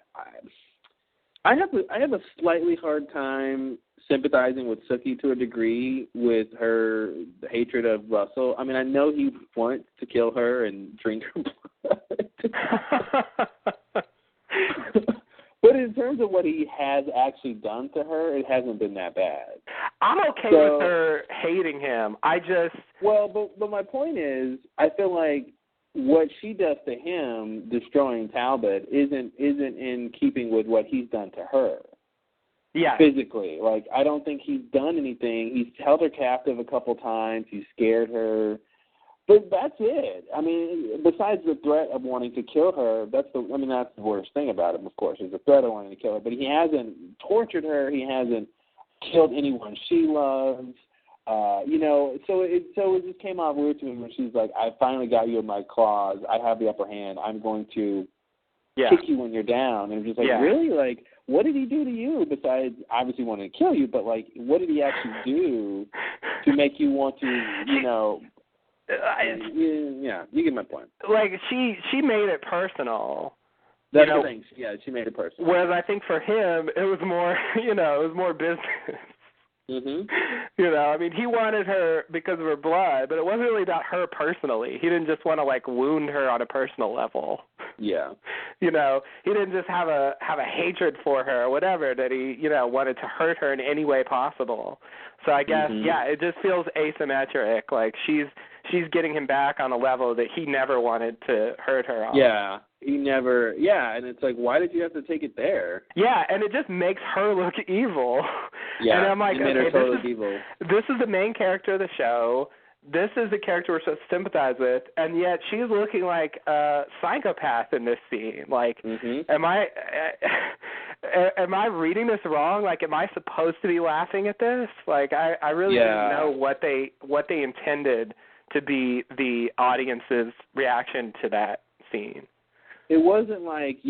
have a slightly hard time sympathizing with Sookie to a degree with her hatred of Russell. I mean, I know he wants to kill her and drink her blood. But in terms of what he has actually done to her, it hasn't been that bad. I'm okay with her hating him. I just... Well, but my point is, I feel like what she does to him, destroying Talbot, isn't in keeping with what he's done to her. Yeah. Physically. Like, I don't think he's done anything. He's held her captive a couple times. He's scared her. But that's it. I mean, besides the threat of wanting to kill her, that's the worst thing about him, of course, is the threat of wanting to kill her. But he hasn't tortured her. He hasn't killed anyone she loves. You know, so it just came out weird to me when she's like, I finally got you in my claws. I have the upper hand. I'm going to kick you when you're down. And it's just like, really? Like, what did he do to you besides obviously wanting to kill you? But, like, what did he actually do to make you want to, you know... yeah, you get my point. Like, she made it personal. That's the thing. Yeah, she made it personal. Whereas I think for him, it was more, you know, it was more business. You know, I mean, he wanted her because of her blood, but it wasn't really about her personally. He didn't just want to, like, wound her on a personal level. Yeah. You know, he didn't just have a hatred for her or whatever, that he, you know, wanted to hurt her in any way possible. So I guess, it just feels asymmetric. Like, she's getting him back on a level that he never wanted to hurt her on. Yeah, he never, and it's like, why did you have to take it there? Yeah, and it just makes her look evil. Yeah, and I'm like, it made her totally evil. This is the main character of the show. This is the character we're supposed to sympathize with, and yet she's looking like a psychopath in this scene. Like, am I reading this wrong? Like, am I supposed to be laughing at this? Like, I really didn't know what they intended to be the audience's reaction to that scene. It wasn't like,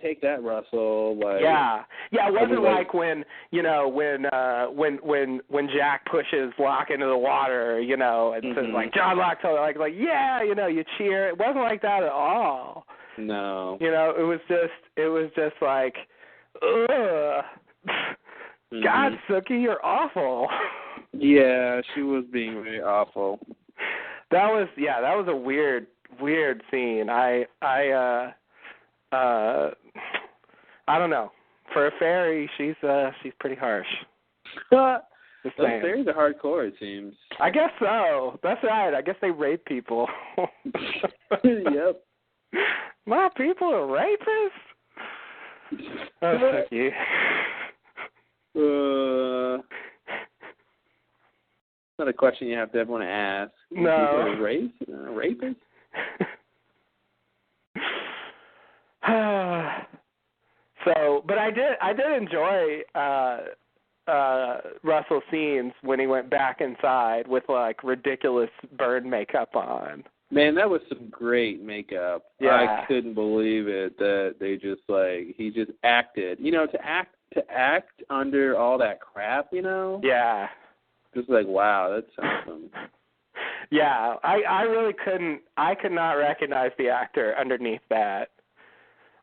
take that, Russell. Like, it wasn't like when, you know, when Jack pushes Locke into the water, you know, and says, like, John Locke told her, like, you know, you cheer. It wasn't like that at all. No. You know, it was just like, ugh. God, Sookie, you're awful. Yeah, she was being very awful. That was a weird scene. I don't know. For a fairy, she's pretty harsh. Those fairies are hardcore, it seems. I guess so. That's right. I guess they rape people. Yep. My people are rapists? Oh, Sookie. It's not a question you have to want to ask. No. Rapist? So, but I did enjoy Russell's scenes when he went back inside with like ridiculous burn makeup on. Man, that was some great makeup. Yeah. I couldn't believe it that they just he just acted. To act under all that crap, Yeah. Just wow, that's awesome. Yeah, I really could not recognize the actor underneath that.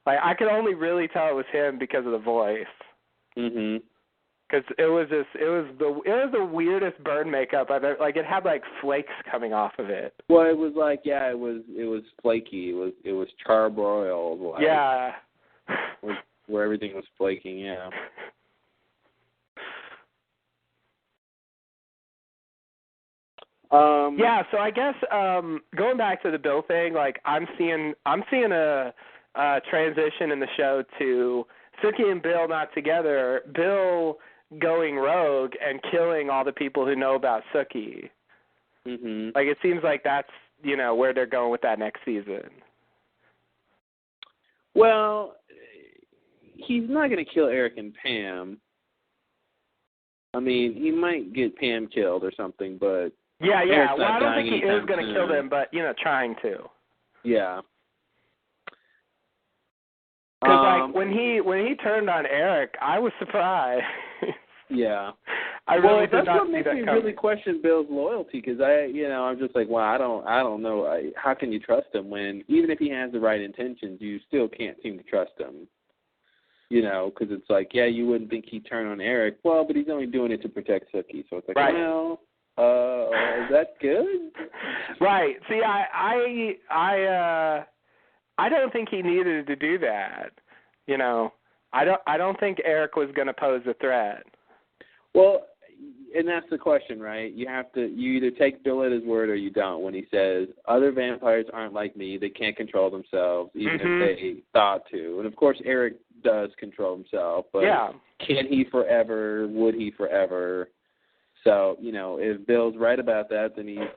Like, I could only really tell it was him because of the voice. Mhm. Because it was the weirdest burn makeup I've ever. Like, it had like flakes coming off of it. Well, it was it was flaky. It was charbroiled. Yeah. Where everything was flaking. Yeah. Yeah, so I guess going back to the Bill thing, like I'm seeing a transition in the show to Sookie and Bill not together, Bill going rogue and killing all the people who know about Sookie. Mhm. Like, it seems like that's, where they're going with that next season. Well, he's not going to kill Eric and Pam. I mean, he might get Pam killed or something, but Yeah. Eric's Well, not I don't think he dying is going to kill them, but trying to. Yeah. Because when he turned on Eric, I was surprised. Yeah. I really did that's not what see makes that me coming. really question Bill's loyalty, because I'm just like, wow, I don't know. How can you trust him when even if he has the right intentions, you still can't seem to trust him? Because it's like, yeah, you wouldn't think he'd turn on Eric. Well, but he's only doing it to protect Sookie, so it's like, right. Well, is that good? Right. See, I don't think he needed to do that. I don't think Eric was going to pose a threat. Well, and that's the question, right? You either take Bill at his word or you don't. When he says other vampires aren't like me, they can't control themselves, even if they thought to. And of course, Eric does control himself, but can he forever? Would he forever? So if Bill's right about that, then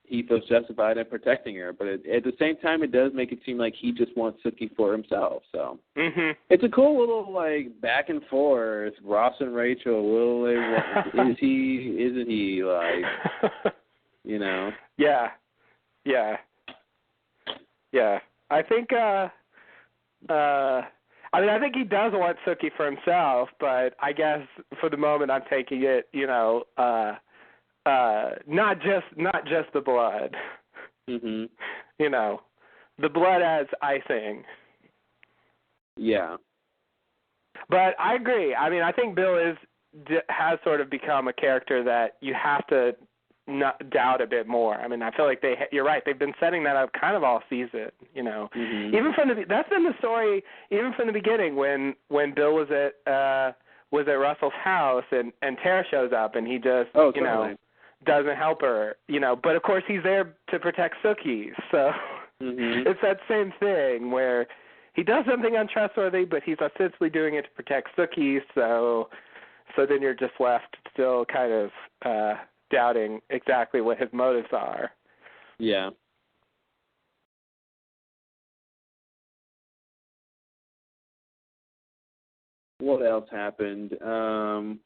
he feels justified in protecting her. But at the same time, it does make it seem like he just wants Sookie for himself. So it's a cool little back and forth. Ross and Rachel, will they? Is he? Isn't he? Yeah. I think. I think he does want Sookie for himself, but I guess for the moment I'm taking it, not just the blood. Mhm. The blood as icing. Yeah. But I agree. I mean, I think Bill has sort of become a character that you have to not doubt a bit more. I mean, I feel like you're right. They've been setting that up kind of all season, Even that's been the story even from the beginning when Bill was at Russell's house and Tara shows up and he just doesn't help her, but of course he's there to protect Sookie. So it's that same thing where he does something untrustworthy, but he's ostensibly doing it to protect Sookie. So then you're just left still kind of doubting exactly what his motives are. Yeah. What else happened? Oh,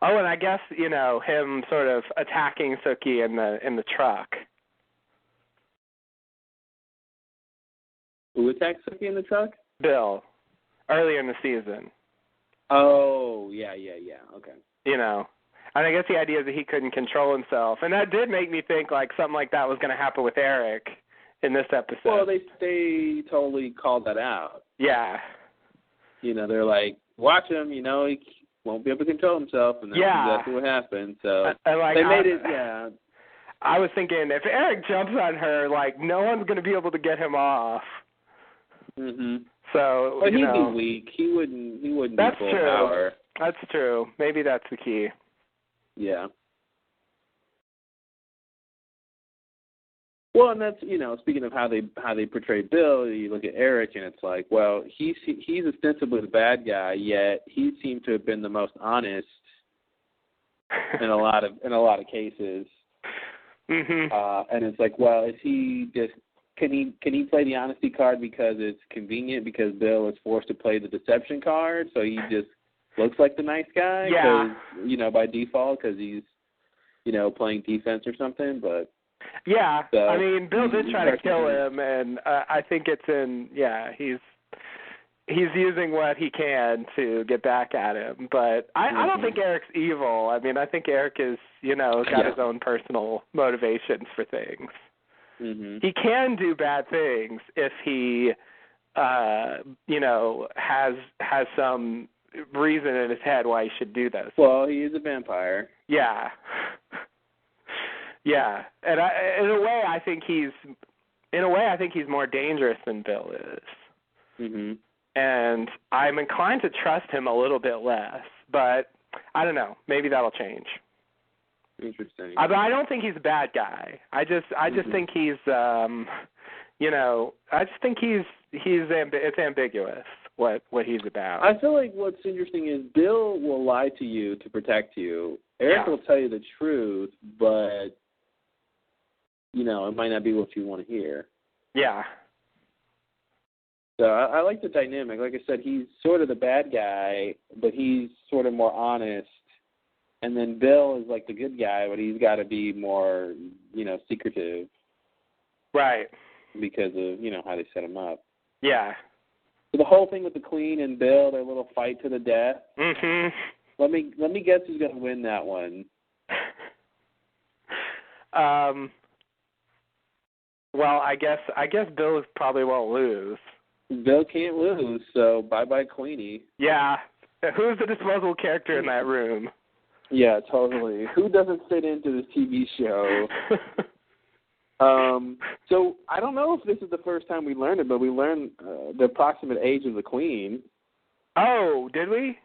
and I guess him sort of attacking Sookie in the truck. Who attacked Sookie in the truck? Bill, earlier in the season. Oh, yeah. Okay. And I guess the idea is that he couldn't control himself, and that did make me think like something like that was going to happen with Eric in this episode. Well, they totally called that out. Yeah. They're like, watch him. He won't be able to control himself, and that's exactly what happened. So they made it. Yeah. I was thinking if Eric jumps on her, like no one's going to be able to get him off. Mhm. So but he'd be weak. He wouldn't be full power. That's true. Maybe that's the key. Yeah. Well, and that's, speaking of how they portray Bill, you look at Eric, and it's like, well, he's ostensibly the bad guy, yet he seemed to have been the most honest in a lot of cases. Mm-hmm. And it's like, well, is he just can he play the honesty card because it's convenient because Bill is forced to play the deception card, so he just looks like the nice guy? Yeah. Because, by default, because he's playing defense or something, but. Yeah, So, I mean, Bill did try to kill him, and I think it's he's using what he can to get back at him. But I don't think Eric's evil. I mean, I think Eric is, got his own personal motivations for things. Mm-hmm. He can do bad things if he, has some reason in his head why he should do those. Well, he is a vampire. Yeah. Yeah, and in a way, I think he's more dangerous than Bill is. Mm-hmm. And I'm inclined to trust him a little bit less, but I don't know. Maybe that'll change. Interesting. But I don't think he's a bad guy. I just think he's, I just think it's ambiguous what he's about. I feel like what's interesting is Bill will lie to you to protect you. Eric will tell you the truth, but it might not be what you want to hear. Yeah. So I like the dynamic. Like I said, he's sort of the bad guy, but he's sort of more honest. And then Bill is like the good guy, but he's got to be more, secretive. Right. Because of, how they set him up. Yeah. So the whole thing with the Queen and Bill, their little fight to the death. Mm-hmm. Let me guess who's going to win that one. Well, I guess Bill probably won't lose. Bill can't lose, so bye-bye Queenie. Yeah. Who's the disposable character in that room? Yeah, totally. Who doesn't fit into this TV show? So I don't know if this is the first time we learned it, but we learned the approximate age of the Queen. Oh, did we?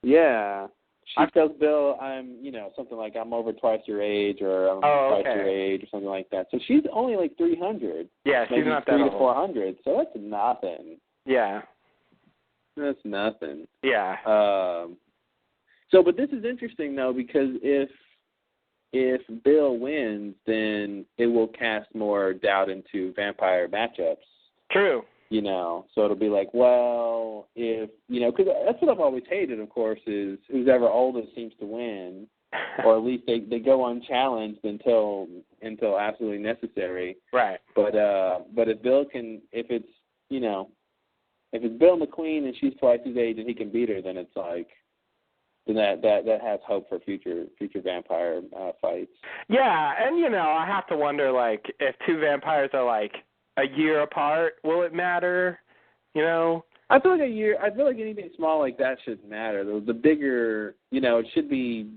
Yeah. She tells Bill, I'm, something like I'm over twice your age, or I'm twice your age, or something like that. So she's only like 300. Yeah, she's not that 300 old. to 400. So that's nothing. Yeah. That's nothing. Yeah. But this is interesting though, because if Bill wins, then it will cast more doubt into vampire matchups. True. So it'll be like, well, if, because that's what I've always hated, of course, is who's ever oldest seems to win, or at least they go unchallenged until absolutely necessary. Right. But if Bill can, if it's Bill and the Queen and she's twice his age and he can beat her, then it's like, then that has hope for future vampire fights. Yeah, and I have to wonder, like, if two vampires are like a year apart, will it matter? I feel like a year. I feel like anything small like that shouldn't matter. The bigger, it should be,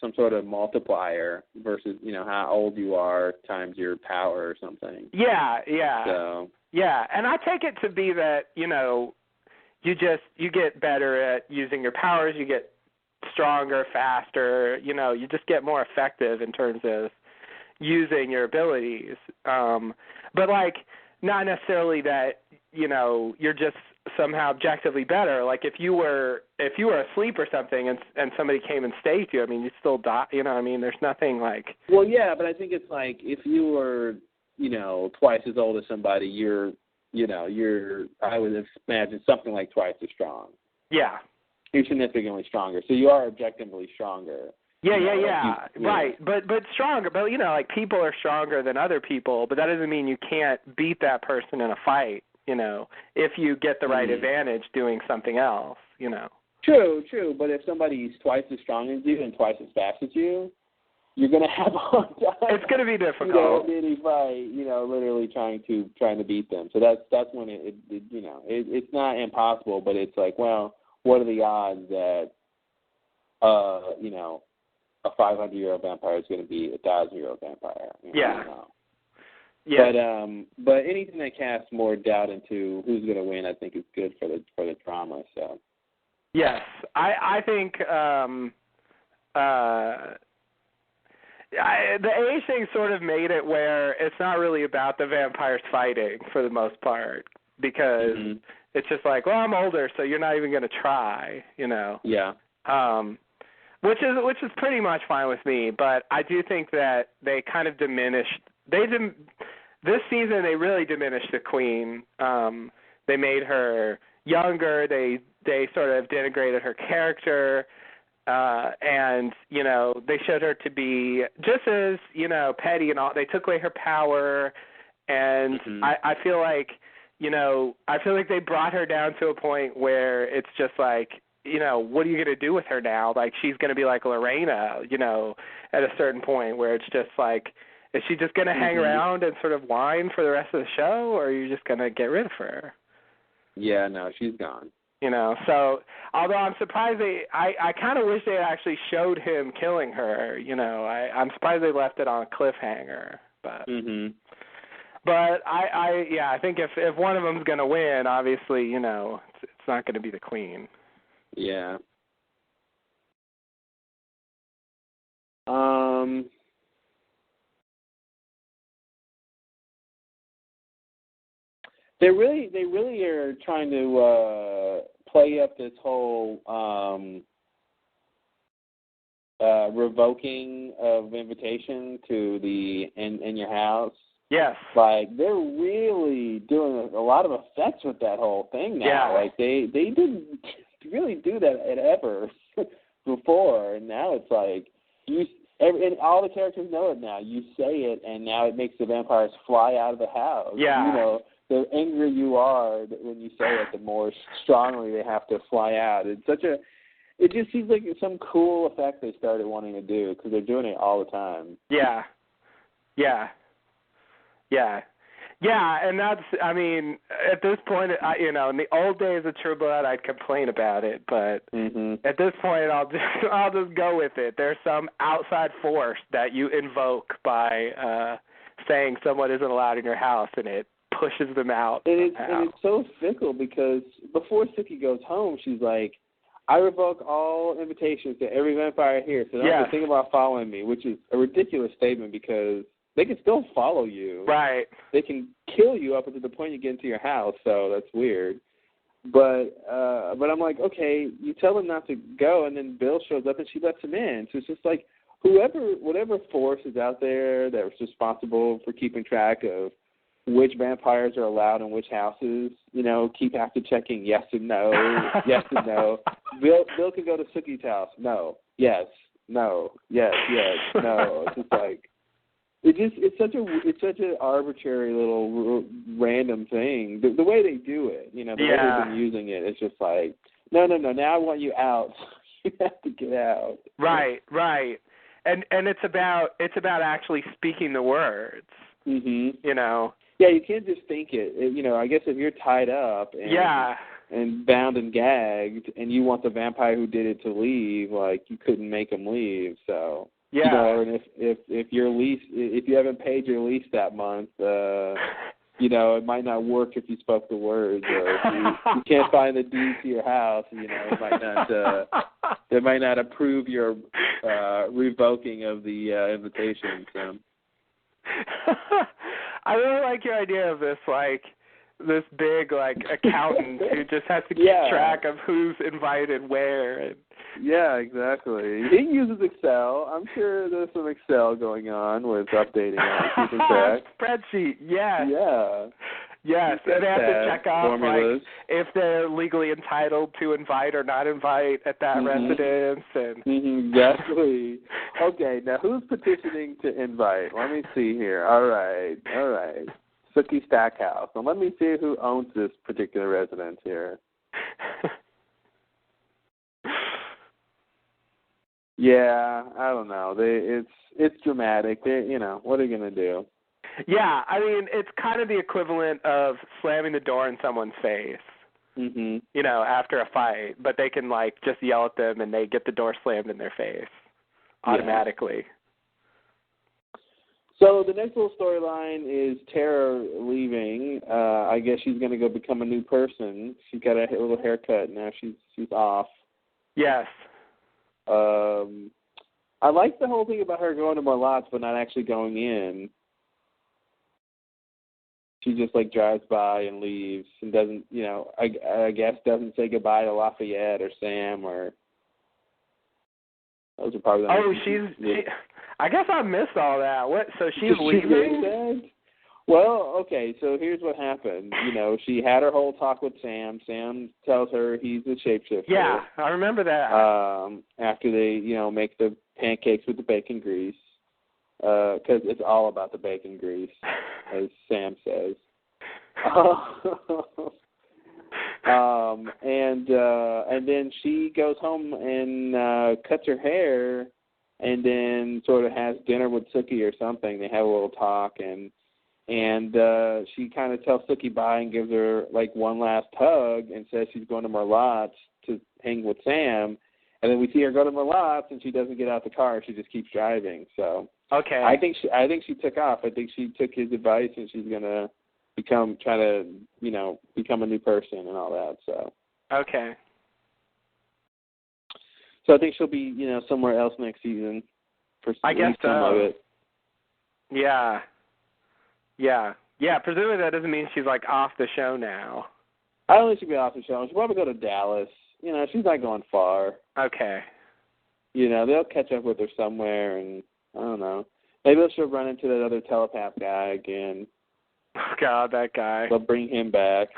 some sort of multiplier versus, how old you are times your power or something. Yeah, yeah. So. Yeah, and I take it to be that, you get better at using your powers, you get stronger, faster, you just get more effective in terms of using your abilities. But like, not necessarily that, you're just somehow objectively better. Like if you were asleep or something and somebody came and staked you, I mean, you still die, there's nothing like. Well, yeah, but I think it's like if you were, twice as old as somebody, you're I would imagine something like twice as strong. Yeah. You're significantly stronger. So you are objectively stronger. Yeah. Right. But stronger. But, like people are stronger than other people, but that doesn't mean you can't beat that person in a fight, if you get the right advantage doing something else, True. But if somebody's twice as strong as you and twice as fast as you, you're going to have a hard time. It's going to be difficult. Really fight, literally trying to beat them. So that's when it's not impossible, but it's like, well, what are the odds that, a 500-year-old vampire is going to be a 1,000-year-old vampire? Yeah. I don't know. Yeah. But anything that casts more doubt into who's going to win, I think, is good for the drama. So. Yes, I think the age thing sort of made it where it's not really about the vampires fighting for the most part, because it's just like, well, I'm older, so you're not even going to try, you know. Yeah. Which is pretty much fine with me, but I do think that they kind of diminished. This season they really diminished the Queen. They made her younger. They sort of denigrated her character. And, you know, they showed her to be just as, you know, petty and all. They took away her power, and I feel like, you know, they brought her down to a point where it's just like, you know, what are you going to do with her now? Like, she's going to be like Lorena, you know, at a certain point where it's just like, is she just going to hang around and sort of whine for the rest of the show, or are you just going to get rid of her? Yeah, no, she's gone. You know, so although I'm surprised I kind of wish they actually showed him killing her. You know, I'm surprised they left it on a cliffhanger. But but I think if one of them's gonna win, obviously, you know, it's not going to be the Queen. Yeah. They really are trying to play up this whole revoking of invitation to the in your house. Yes. Like, they're really doing a lot of effects with that whole thing now. Yeah. Like, they didn't really do that ever before, and now it's like and all the characters know it now. You say it, and now it makes the vampires fly out of the house. Yeah. You know, the angrier you are when you say it, the more strongly they have to fly out. It just seems like it's some cool effect they started wanting to do, because they're doing it all the time. Yeah. Yeah. Yeah. Yeah, and that's, I mean, at this point, you know, in the old days of True Blood, I'd complain about it, but at this point, I'll just go with it. There's some outside force that you invoke by saying someone isn't allowed in your house, and it pushes them out. And it's so fickle, because before Sookie goes home, she's like, I revoke all invitations to every vampire here, so don't even think about following me, which is a ridiculous statement, because they can still follow you. Right. They can kill you up until the point you get into your house, so that's weird. But I'm like, okay, you tell them not to go, and then Bill shows up and she lets him in. So it's just like, whatever force is out there that's responsible for keeping track of which vampires are allowed in which houses, you know, keep after checking yes and no, yes and no. Bill can go to Sookie's house. No. Yes. No. Yes. Yes. No. It's just like, it's such an arbitrary little random thing. The way they do it, you know, the way they've been using it, it's just like, no. Now I want you out. You have to get out. Right. And it's about actually speaking the words. You know. Yeah, you can't just think it. You know, I guess if you're tied up and bound and gagged, and you want the vampire who did it to leave, like, you couldn't make him leave. So. Yeah. You know, and if your lease, if you haven't paid your lease that month, you know, it might not work if you spoke the words, or if you can't find the deed to your house. You know, it might not. They might not approve your revoking of the invitation. So. I really like your idea of this, like, this big, like, accountant who just has to keep track of who's invited where. And... Yeah, exactly. He uses Excel. I'm sure there's some Excel going on with updating and keeping track. Spreadsheet, yes. Yeah. Yes, and they have to check off, like, if they're legally entitled to invite or not invite at that residence. And exactly. Okay, now who's petitioning to invite? Let me see here. All right. Sookie Stackhouse. And let me see who owns this particular residence here. Yeah, I don't know. It's dramatic. You know, what are you gonna do? Yeah, I mean, it's kind of the equivalent of slamming the door in someone's face. You know, after a fight, but they can, like, just yell at them and they get the door slammed in their face automatically. Yeah. So the next little storyline is Tara leaving. I guess she's going to go become a new person. She got a little haircut. Now she's off. Yes. I I like the whole thing about her going to more lots but not actually going in. She just like drives by and leaves and doesn't, I guess doesn't say goodbye to Lafayette or Sam or. Those are probably. I guess I missed all that. What? So she's leaving? Well, okay. So here's what happened. She had her whole talk with Sam. Sam tells her he's a shapeshifter. Yeah, I remember that. After they, make the pancakes with the bacon grease. Because it's all about the bacon grease, as Sam says. And then she goes home and cuts her hair, and then sort of has dinner with Sookie or something. They have a little talk, and she kind of tells Sookie bye and gives her like one last hug, and says she's going to Merlotte's to hang with Sam. And then we see her go to Merlotte's, and she doesn't get out the car. She just keeps driving. So. Okay. I think she took off. I think she took his advice and she's gonna become a new person and all that. So. Okay. So I think she'll be somewhere else next season for I guess some of it. Yeah. Yeah. Yeah. Presumably that doesn't mean she's like off the show now. I don't think she'll be off the show. She'll probably go to Dallas. She's not going far. Okay. They'll catch up with her somewhere and. I don't know. Maybe she'll run into that other telepath guy again. Oh, God, that guy. They'll bring him back.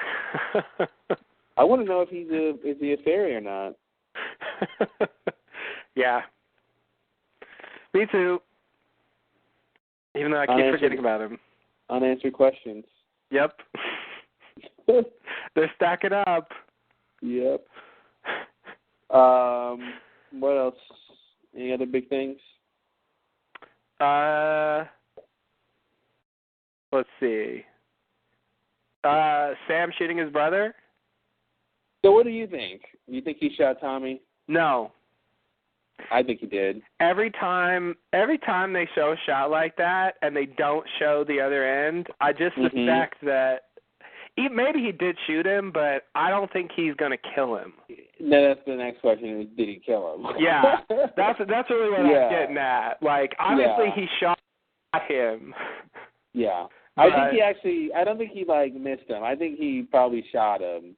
I want to know if is he a fairy or not. Yeah. Me too. Even though I keep forgetting about him. Unanswered questions. Yep. They're stacking up. Yep. What else? Any other big things? Let's see. Sam shooting his brother? So what do you think? You think he shot Tommy? No. I think he did. Every time they show a shot like that and they don't show the other end, I just suspect that maybe he did shoot him, but I don't think he's going to kill him. No, that's the next question. Did he kill him? Yeah, that's really what I'm getting at. Like, obviously he shot him. Yeah. I don't think he missed him. I think he probably shot him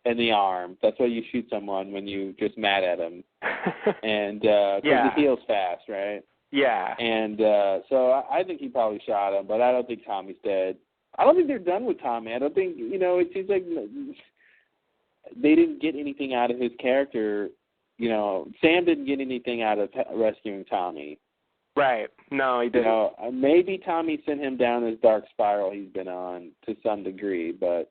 in the arm. That's why you shoot someone when you just mad at him. And because he heals fast, right? Yeah. And so I think he probably shot him, but I don't think Tommy's dead. I don't think they're done with Tommy. I don't think, it seems like they didn't get anything out of his character. Sam didn't get anything out of rescuing Tommy. Right. No, he didn't. Maybe Tommy sent him down this dark spiral he's been on to some degree, but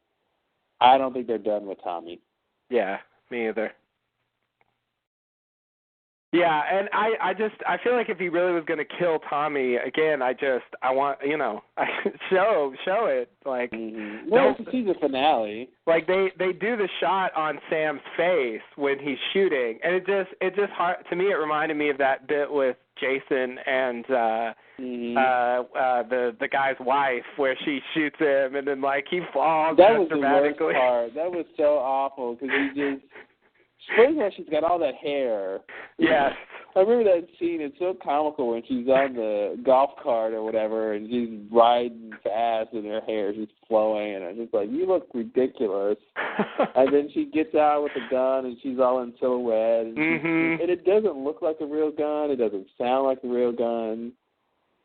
I don't think they're done with Tommy. Yeah, me either. Yeah, and I feel like if he really was going to kill Tommy again, I want show it like. Mm-hmm. Well, it's the season finale. Like they do the shot on Sam's face when he's shooting, and it just hard to me. It reminded me of that bit with Jason and the guy's wife where she shoots him and then he falls. That was dramatically. The worst part. That was so awful because he just. First of all, she's got all that hair. Yes. I remember that scene. It's so comical when she's on the golf cart or whatever, and she's riding fast, and her hair is just flowing, and I'm just like, you look ridiculous. And then she gets out with a gun, and she's all in silhouette, and, and it doesn't look like a real gun. It doesn't sound like a real gun.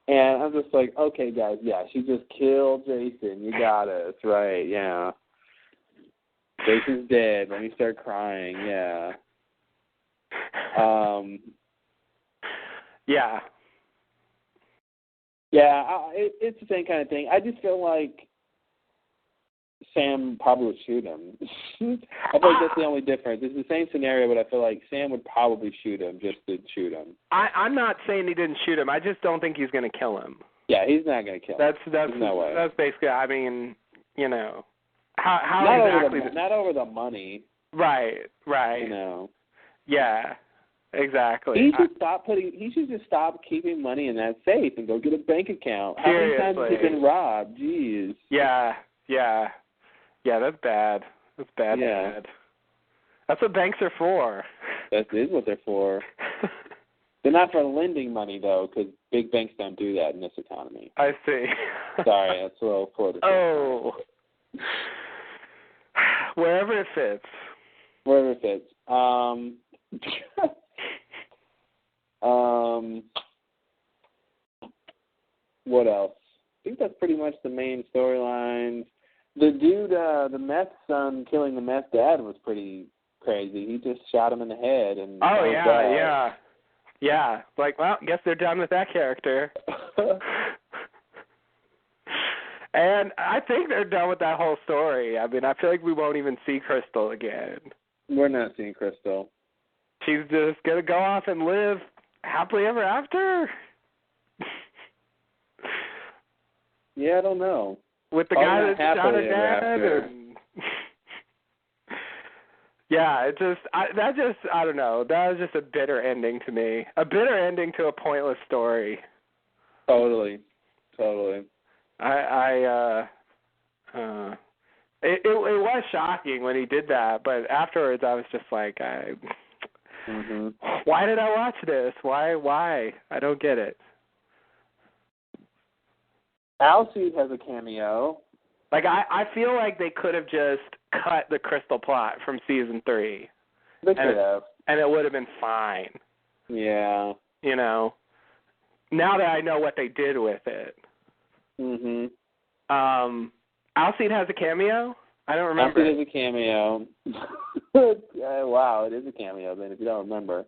And I'm just like, okay, guys, yeah, she just killed Jason. You got us, right? Yeah. Jason's dead. Let me start crying. Yeah. Yeah. Yeah, it's the same kind of thing. I just feel like Sam probably would shoot him. I feel like that's the only difference. It's the same scenario, but I feel like Sam would probably shoot him just to shoot him. I'm not saying he didn't shoot him. I just don't think he's going to kill him. Yeah, he's not going to kill him. There's no way. That's basically, I mean, How not exactly? Not over the money. Right. Yeah, exactly. He should just stop keeping money in that safe and go get a bank account. How many times has he been robbed? Jeez. Yeah. That's bad. That's bad. Yeah. Bad. That's what banks are for. That is what they're for. They're not for lending money, though, because big banks don't do that in this economy. I see. Sorry, that's a little political. Oh. Wherever it fits. Wherever it fits. What else? I think that's pretty much the main storylines. The dude, the meth son killing the meth dad was pretty crazy. He just shot him in the head. And oh, yeah. Yeah. Like, well, guess they're done with that character. And I think they're done with that whole story. I mean, I feel like we won't even see Crystal again. We're not seeing Crystal. She's just going to go off and live happily ever after? Yeah, I don't know. With the guy that shot her dad? Yeah, I don't know. That was just a bitter ending to me. A bitter ending to a pointless story. Totally. It was shocking when he did that, but afterwards I was just like, why did I watch this? Why? I don't get it. Alcide has a cameo. Like, I feel like they could have just cut the Crystal plot from season 3. They could have. And it would have been fine. Yeah. You know? Now that I know what they did with it. Alcide has a cameo? I don't remember. Alcide has a cameo. Wow, it is a cameo then if you don't remember.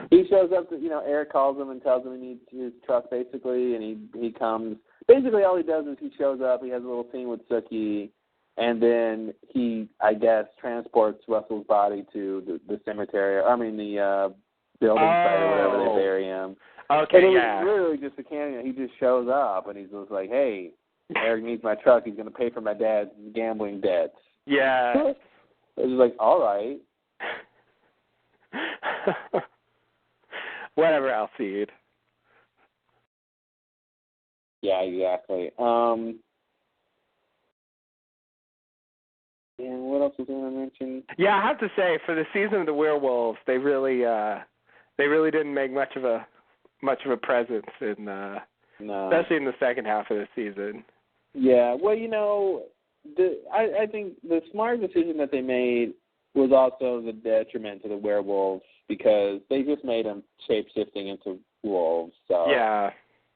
He shows up to, Eric calls him and tells him he needs his truck basically, and he comes. Basically all he does is he shows up, he has a little scene with Sookie, and then he, I guess, transports Russell's body to the cemetery, the building site or whatever they bury him. Okay, and it was literally just a cameo. He just shows up and he's just like, hey, Eric needs my truck. He's going to pay for my dad's gambling debts. Yeah. It was like, all right. Whatever, Alcide. Yeah, exactly. And what else was I going to mention? Yeah, I have to say, for the season of the werewolves, they really didn't make much of a presence in, no. Especially in the second half of the season. Yeah, well, I think the smart decision that they made was also the detriment to the werewolves because they just made them shape-shifting into wolves. So yeah,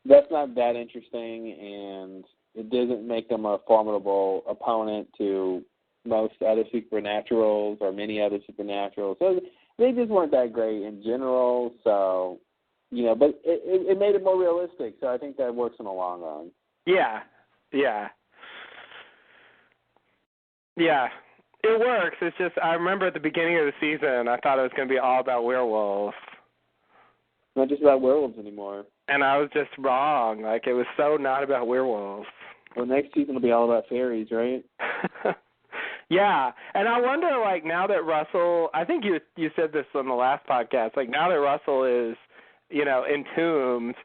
that's not that interesting, and it doesn't make them a formidable opponent to most other supernaturals or many other supernaturals. So they just weren't that great in general. So, but it made it more realistic. So I think that works in the long run. Yeah. It works. It's just I remember at the beginning of the season I thought it was going to be all about werewolves. Not just about werewolves anymore. And I was just wrong. Like, it was so not about werewolves. Well, next season will be all about fairies, right? Yeah. And I wonder, like, now that Russell, I think you said this on the last podcast, like, now that Russell is, entombed,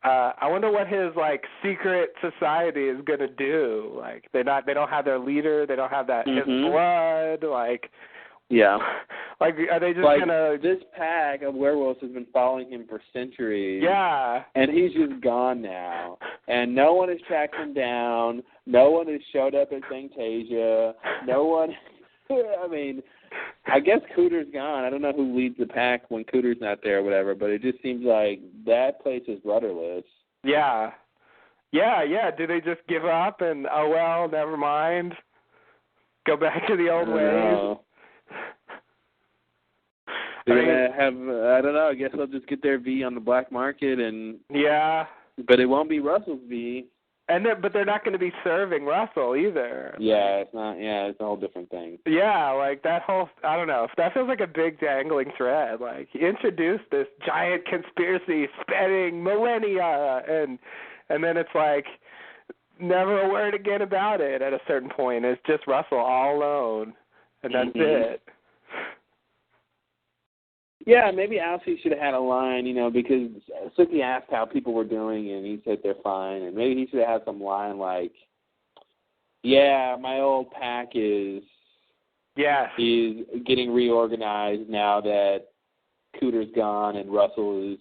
I wonder what his, like, secret society is going to do. Like, they don't have their leader. They don't have that his blood. Like, yeah. Like, are they just going to... This pack of werewolves has been following him for centuries. Yeah. And he's just gone now. And no one has tracked him down. No one has showed up at Sanctasia. No one... I guess Cooter's gone. I don't know who leads the pack when Cooter's not there or whatever, but it just seems like that place is rudderless. Yeah. Do they just give up and, oh, well, never mind? Go back to the old ways? They're going to have, I don't know, I guess they'll just get their V on the black market and... Yeah. But it won't be Russell's V. But they're not going to be serving Russell either. Yeah, it's not. Yeah, it's a whole different thing. Yeah, like that whole, I don't know, that feels like a big dangling thread. Like, he introduced this giant conspiracy spanning millennia, and then it's like never a word again about it at a certain point. It's just Russell all alone, and that's it. Yeah, maybe Alcide should have had a line, because Sookie asked how people were doing, and he said they're fine. And maybe he should have had some line like, yeah, my old pack is getting reorganized now that Cooter's gone and Russell is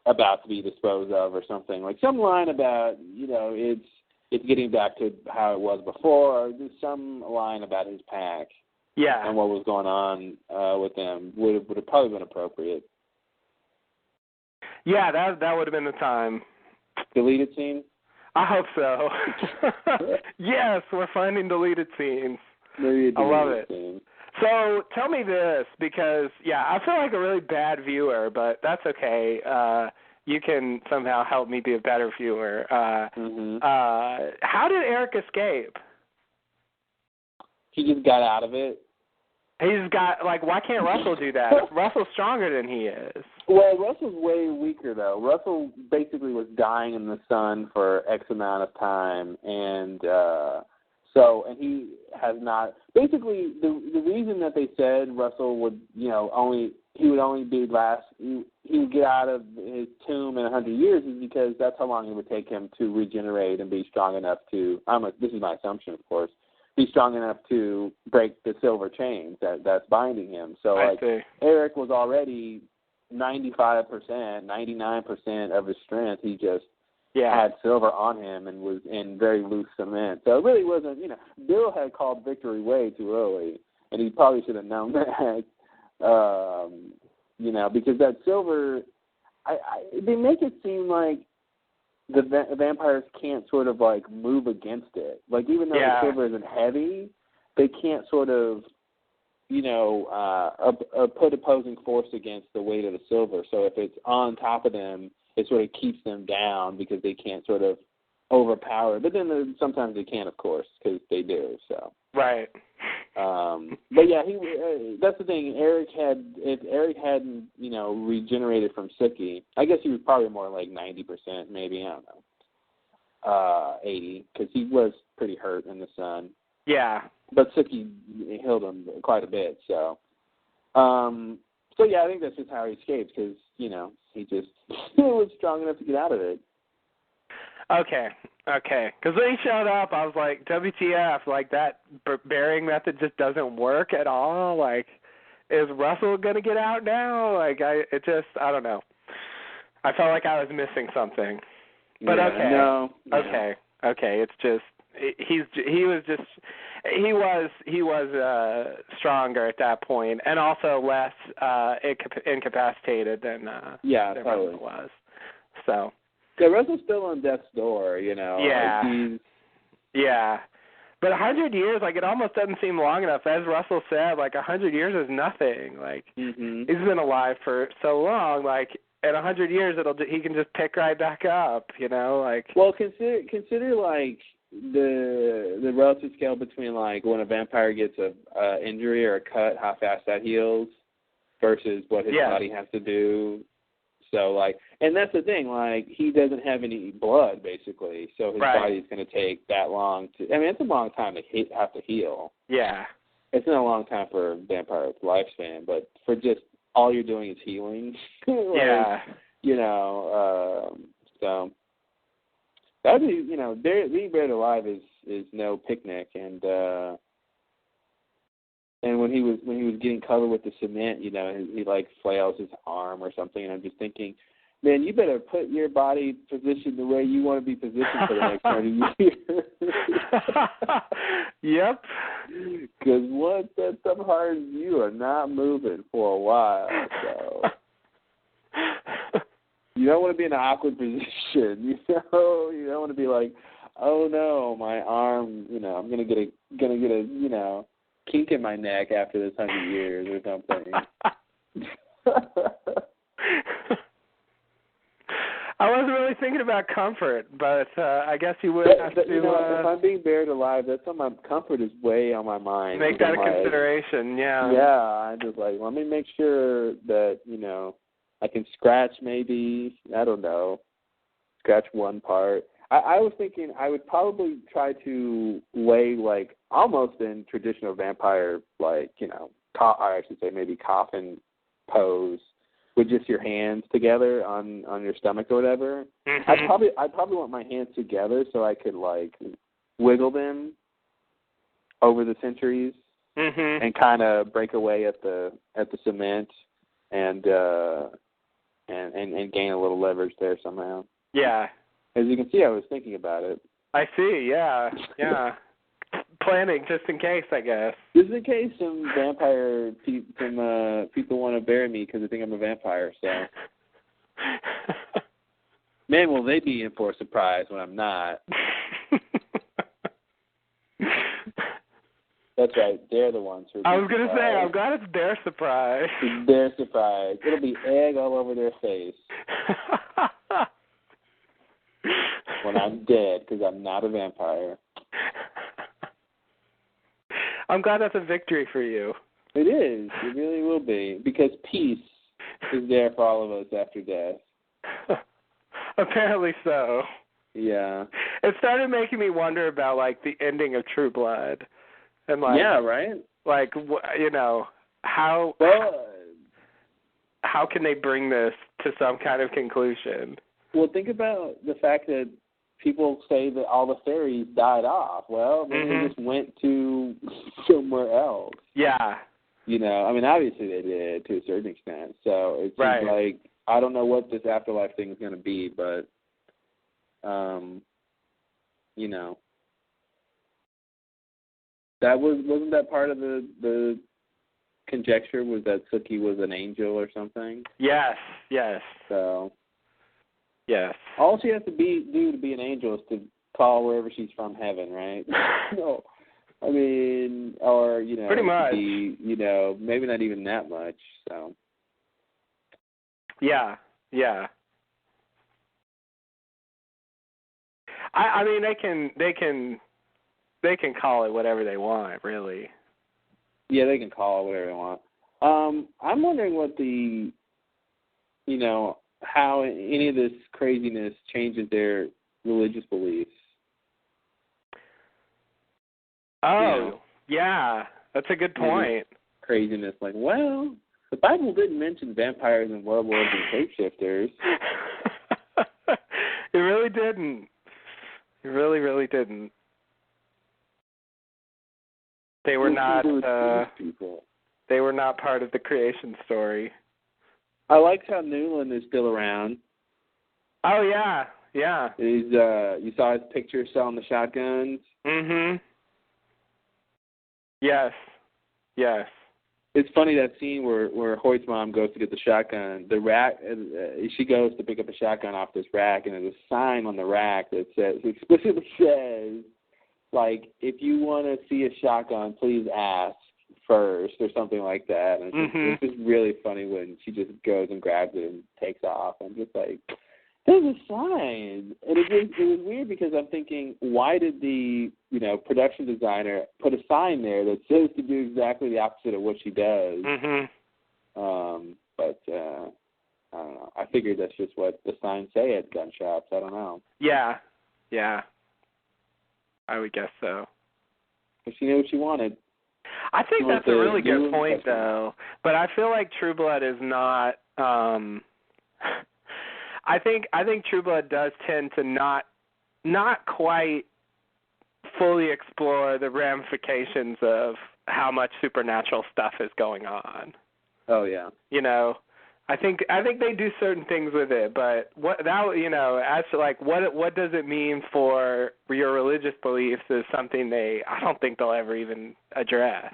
about to be disposed of or something. Like some line about, it's getting back to how it was before, or just some line about his pack. Yeah. And what was going on with them would have probably been appropriate. Yeah, that would have been the time. Deleted scene? I hope so. Yes, we're finding deleted scenes. Maybe I love it. Scene. So tell me this, because, I feel like a really bad viewer, but that's okay. You can somehow help me be a better viewer. How did Eric escape? He just got out of it. He's got, why can't Russell do that? Russell's stronger than he is. Well, Russell's way weaker, though. Russell basically was dying in the sun for X amount of time, and and he has not. Basically, the reason that they said Russell would, he would only be he would get out of his tomb in 100 years is because that's how long it would take him to regenerate and be strong enough to. This is my assumption, of course. Be strong enough to break the silver chains that's binding him. So, Eric was already 95%, 99% of his strength. He just had silver on him and was in very loose cement. So it really wasn't, Bill had called victory way too early, and he probably should have known that, because that silver, they make it seem like the vampires can't sort of move against it. Even though the silver isn't heavy, they can't sort of, put opposing force against the weight of the silver. So if it's on top of them, it sort of keeps them down because they can't sort of overpower. But then sometimes they can, of course, because they do. So right. But yeah, that's the thing. If Eric hadn't, regenerated from Sookie, I guess he was probably more like 90%, maybe, I don't know, 80, because he was pretty hurt in the sun. Yeah. But Sookie healed him quite a bit, so. Yeah, I think that's just how he escaped, because, he just was strong enough to get out of it. Okay. Because when he showed up, I was like, WTF, that burying method just doesn't work at all. Is Russell going to get out now? I don't know. I felt like I was missing something. But okay. No. Okay. It's just, he was stronger at that point, and also less incapacitated than Russell was. So. Yeah, Russell's still on death's door, Yeah. Yeah. But 100 years, it almost doesn't seem long enough. As Russell said, 100 years is nothing. He's been alive for so long. In 100 years, he can just pick right back up. Well, consider the relative scale between when a vampire gets a injury or a cut, how fast that heals, versus what his body has to do. So, and that's the thing, he doesn't have any blood, basically, so his body's going to take that long to, it's a long time to have to heal. Yeah. It's not a long time for a vampire's lifespan, but for just all you're doing is healing. So, that'd be, being buried alive is no picnic, and when he was getting covered with the cement, he flails his arm or something, and I'm just thinking, man, you better put your body positioned the way you want to be positioned for the next 30 years. Yep. Because once that stuff hardens, you are not moving for a while. So you don't want to be in an awkward position. You don't want to be like, oh no, my arm. I'm gonna get a kink in my neck after this 100 years or something. I wasn't really thinking about comfort, but I guess you would have to. If I'm being buried alive, that's on my comfort is way on my mind. Make that a consideration, yeah. Yeah, I just let me make sure that I can scratch maybe. I don't know, scratch one part. I was thinking I would probably try to lay almost in traditional vampire I should say maybe coffin pose with just your hands together on your stomach or whatever. Mm-hmm. I'd probably want my hands together so I could wiggle them over the centuries and kind of break away at the cement and gain a little leverage there somehow. Yeah. As you can see, I was thinking about it. I see. Yeah. Yeah. Planning just in case, I guess. Just in case some people want to bury me because they think I'm a vampire. So, man, will they be in for a surprise when I'm not? That's right. They're the ones who are I was going to say, I'm glad it's their surprise. It's their surprise. It'll be egg all over their face when I'm dead because I'm not a vampire. I'm glad that's a victory for you. It is. It really will be. Because peace is there for all of us after death. Apparently so. Yeah. It started making me wonder about, like, the ending of True Blood. And like, yeah, right? Like, you know, how can they bring this to some kind of conclusion? Well, think about the fact that people say that all the fairies died off. Well, then they just went to somewhere else. Yeah. You know, I mean, obviously they did to a certain extent. So it seems like, I don't know what this afterlife thing is going to be, but, you know. That wasn't that part of the conjecture, was that Sookie was an angel or something? Yes. So yes. All she has to do to be an angel is to call wherever she's from heaven, right? No. I mean, or, you know, pretty much. You know, maybe not even that much, so. Yeah. I mean, they can call it whatever they want, really. Yeah, they can call it whatever they want. I'm wondering what how any of this craziness changes their religious beliefs. Oh, yeah. That's a good point. Craziness, like, well, the Bible didn't mention vampires and werewolves and shapeshifters. It really didn't. It really, really didn't. They were not. They were not part of the creation story. I like how Newland is still around. Oh yeah. He's you saw his picture selling the shotguns. Yes. It's funny, that scene where Hoyt's mom goes to get the shotgun. The rack, she goes to pick up a shotgun off this rack, and there's a sign on the rack that explicitly says, like, if you want to see a shotgun, please ask first, or something like that. And it's just really funny when she just goes and grabs it and takes off. I'm just like, there's a sign. And it was weird because I'm thinking, why did the production designer put a sign there that says to do exactly the opposite of what she does? But I don't know. I figured that's just what the signs say at gun shops. I don't know. Yeah. I would guess so. But she knew what she wanted. I think that's a really good point, though. But I feel like True Blood is not. I think True Blood does tend to not quite fully explore the ramifications of how much supernatural stuff is going on. Oh yeah. I think they do certain things with it, but as to like what does it mean for your religious beliefs is something I don't think they'll ever even address.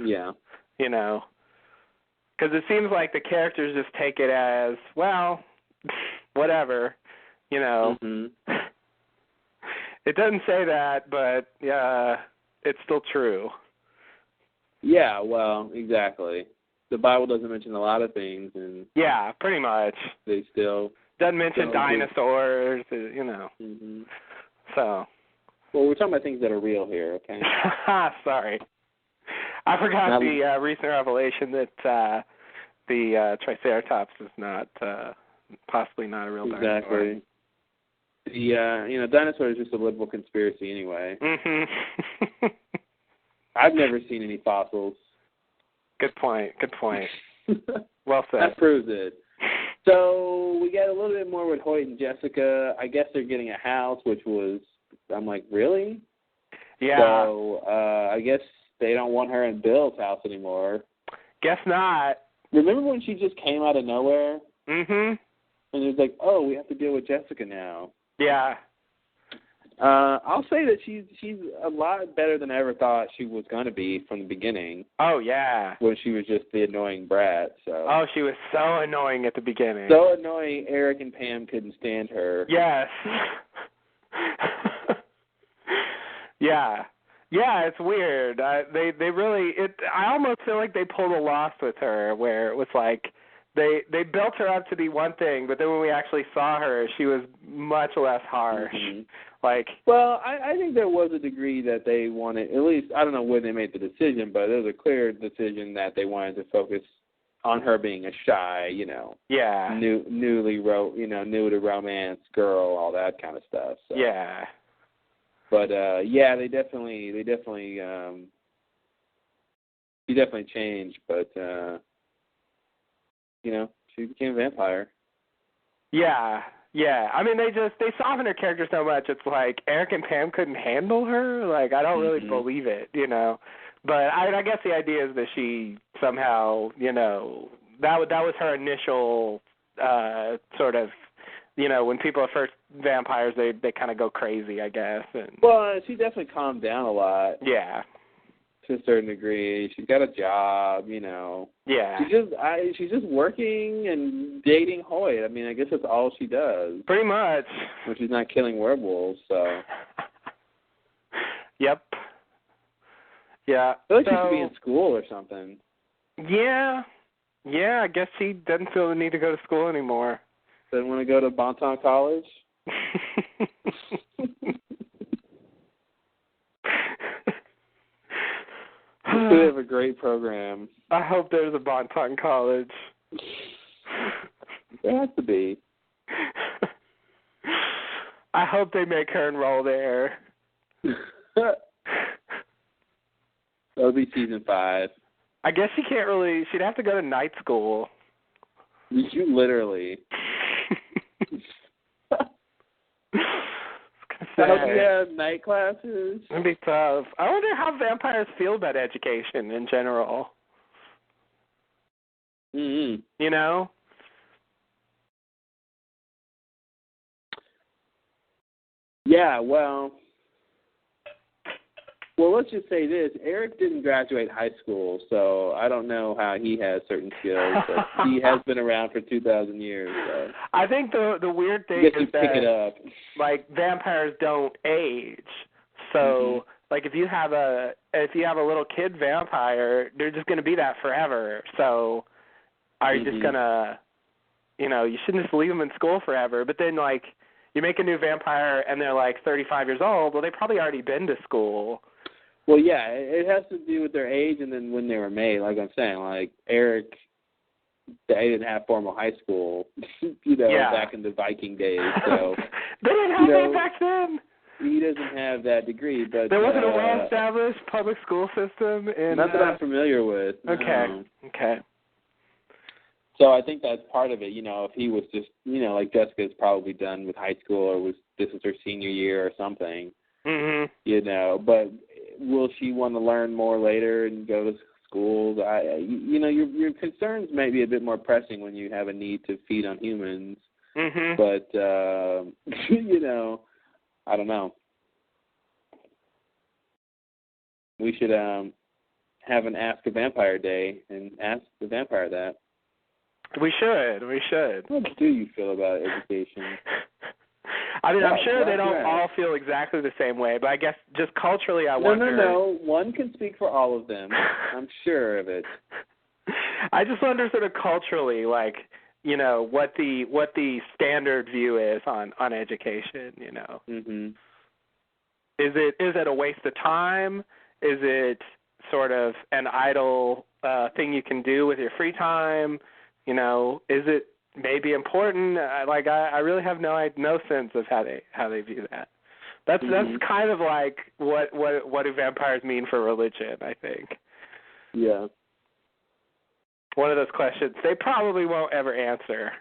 Yeah. Because it seems like the characters just take it as, well, whatever, It doesn't say that, but it's still true. Yeah, well, exactly. The Bible doesn't mention a lot of things, and yeah, pretty much. They still doesn't mention dinosaurs, So. Well, we're talking about things that are real here, okay? Sorry, I forgot the recent revelation that the Triceratops is not possibly not a real dinosaur. Exactly. The dinosaur is just a liberal conspiracy anyway. I've never seen any fossils. Good point. Well said. That proves it. So we got a little bit more with Hoyt and Jessica. I guess they're getting a house, I'm like, really? Yeah. So I guess they don't want her in Bill's house anymore. Guess not. Remember when she just came out of nowhere? Mhm. And it was like, oh, we have to deal with Jessica now. Yeah. I'll say that she's a lot better than I ever thought she was going to be from the beginning. Oh, yeah. When she was just the annoying brat. So. Oh, she was so annoying at the beginning. So annoying, Eric and Pam couldn't stand her. Yes. Yeah. Yeah, it's weird. They really I almost feel like they pulled a Lost with her, where it was like they built her up to be one thing, but then when we actually saw her, she was much less harsh. Mm-hmm. Like, well, I think there was a degree that they wanted. At least I don't know when they made the decision, but there was a clear decision that they wanted to focus on her being a shy, yeah, new to romance girl, all that kind of stuff. So. Yeah. But yeah, they definitely she definitely changed, but she became a vampire. Yeah. Yeah. I mean, they softened her character so much. It's like Eric and Pam couldn't handle her. Like, I don't really believe it, But I guess the idea is that she somehow, that was her initial sort of, when people are first vampires, they kind of go crazy, I guess. And, well, she definitely calmed down a lot. Yeah. To a certain degree. She's got a job, Yeah. She's just working and dating Hoyt. I mean, I guess that's all she does. Pretty much. When she's not killing werewolves, so. Yep. Yeah. I feel like she should be in school or something. Yeah. Yeah, I guess she doesn't feel the need to go to school anymore. Doesn't want to go to Bonton College? They have a great program. I hope there's a Bonton College. There has to be. I hope they make her enroll there. That'll be season 5. I guess she'd have to go to night school. You literally. How do you have night classes? It'd be tough. I wonder how vampires feel about education in general. Mm-hmm. Yeah, well, let's just say this. Eric didn't graduate high school, so I don't know how he has certain skills, but he has been around for 2,000 years. So. I think the weird thing is that, pick it up. like, vampires don't age. So, like, if you have a little kid vampire, they're just going to be that forever. So, are you just going to, you shouldn't just leave them in school forever. But then, like, you make a new vampire and they're, like, 35 years old. Well, they've probably already been to school. Well, yeah, it has to do with their age and then when they were made. Like I'm saying, like Eric, they didn't have formal high school, back in the Viking days. So they didn't have that back then. He doesn't have that degree, but there wasn't a well-established public school system in. Not that I'm familiar with. Okay. No. Okay. So I think that's part of it. If he was just, like Jessica's probably done with high school or this is her senior year or something. Mm-hmm. But will she want to learn more later and go to schools? Your concerns may be a bit more pressing when you have a need to feed on humans. Mm-hmm. But I don't know. We should have an Ask a Vampire Day and ask the vampire that. We should. What do you feel about education? I mean, I'm sure they don't all feel exactly the same way, but I guess just culturally I wonder... No. One can speak for all of them. I'm sure of it. I just wonder sort of culturally, like, what the standard view is on education, Mm-hmm. Is it a waste of time? Is it sort of an idle thing you can do with your free time? Is it maybe important? I really have no sense of how they view that. That's kind of like what do vampires mean for religion, I think. Yeah. One of those questions they probably won't ever answer.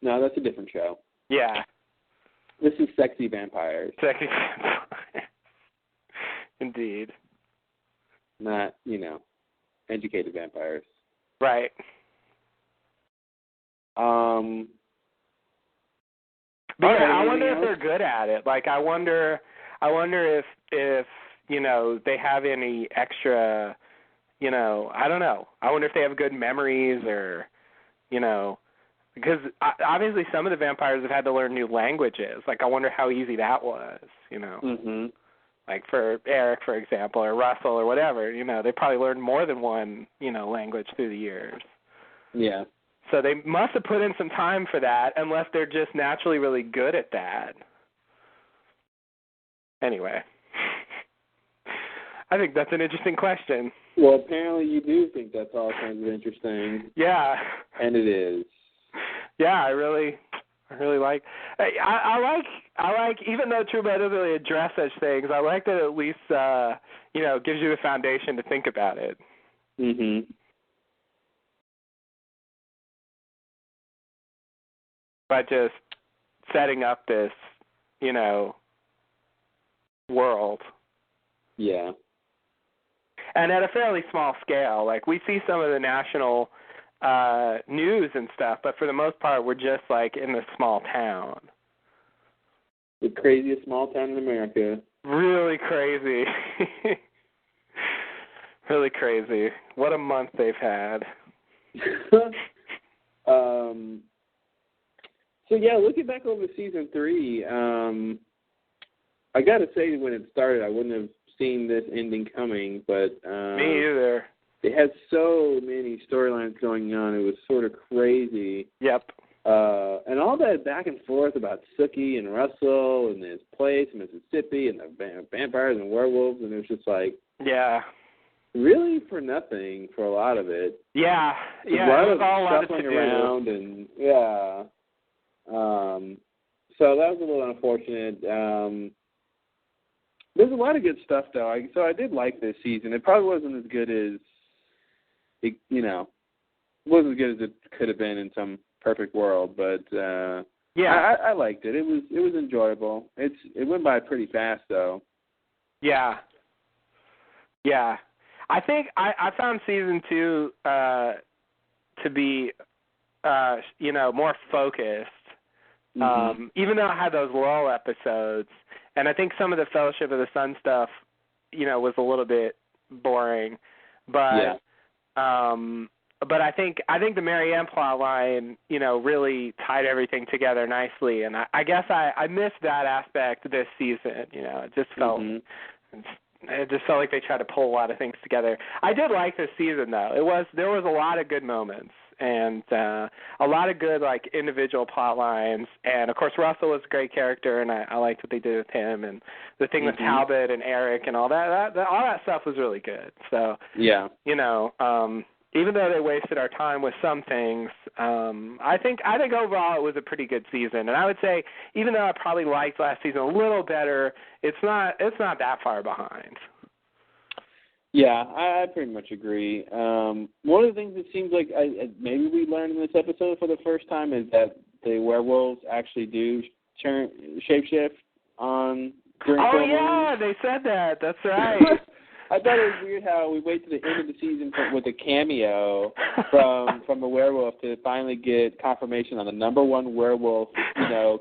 No, that's a different show. Yeah. This is Sexy Vampires. Sexy Vampires. Indeed. not, educated vampires. Right. But yeah, I wonder if they're good at it. Like, I wonder if they have any extra, I don't know. I wonder if they have good memories or, because obviously some of the vampires have had to learn new languages. Like, I wonder how easy that was, Mhm. Like for Eric, for example, or Russell or whatever, they probably learned more than one, language through the years. Yeah. So they must have put in some time for that, unless they're just naturally really good at that. Anyway, I think that's an interesting question. Well, apparently you do think that's all kinds of interesting. Yeah. And it is. Yeah, I really like. I like even though True Blood doesn't really address such things. I like that it at least gives you the foundation to think about it. Mhm. But just setting up this, world. Yeah. And at a fairly small scale. Like, we see some of the national news and stuff, but for the most part, we're just, like, in this small town. The craziest small town in America. Really crazy. Really crazy. What a month they've had. So yeah, looking back over season 3, I got to say when it started, I wouldn't have seen this ending coming, but me either. It had so many storylines going on. It was sort of crazy. Yep. And all that back and forth about Sookie and Russell and his place in Mississippi and the vampires and werewolves, and it was just like, yeah, really for nothing for a lot of it. Yeah, It was all a lot to do. Around and yeah. So that was a little unfortunate. There's a lot of good stuff though. So I did like this season. It probably wasn't as good as it, wasn't as good as it could have been in some perfect world, but yeah, I liked it. It was enjoyable. It went by pretty fast though. Yeah. Yeah. I think I found season 2 to be more focused. Mm-hmm. Even though it had those lull episodes, and I think some of the Fellowship of the Sun stuff, was a little bit boring, but but I think the Marianne plot line, really tied everything together nicely, and I guess I missed that aspect this season. It just felt. Mm-hmm. It just felt like they tried to pull a lot of things together. I did like this season, though. There was a lot of good moments and a lot of good individual plot lines. And of course, Russell was a great character, and I liked what they did with him. And the thing with Talbot and Eric and all that all that stuff was really good. So yeah, even though they wasted our time with some things, I think overall it was a pretty good season. And I would say, even though I probably liked last season a little better, it's not that far behind. Yeah, I pretty much agree. One of the things it seems like maybe we learned in this episode for the first time is that the werewolves actually do shapeshift on during full moon. Yeah, they said that. That's right. I thought it was weird how we wait to the end of the season with a cameo from a werewolf to finally get confirmation on the #1 werewolf,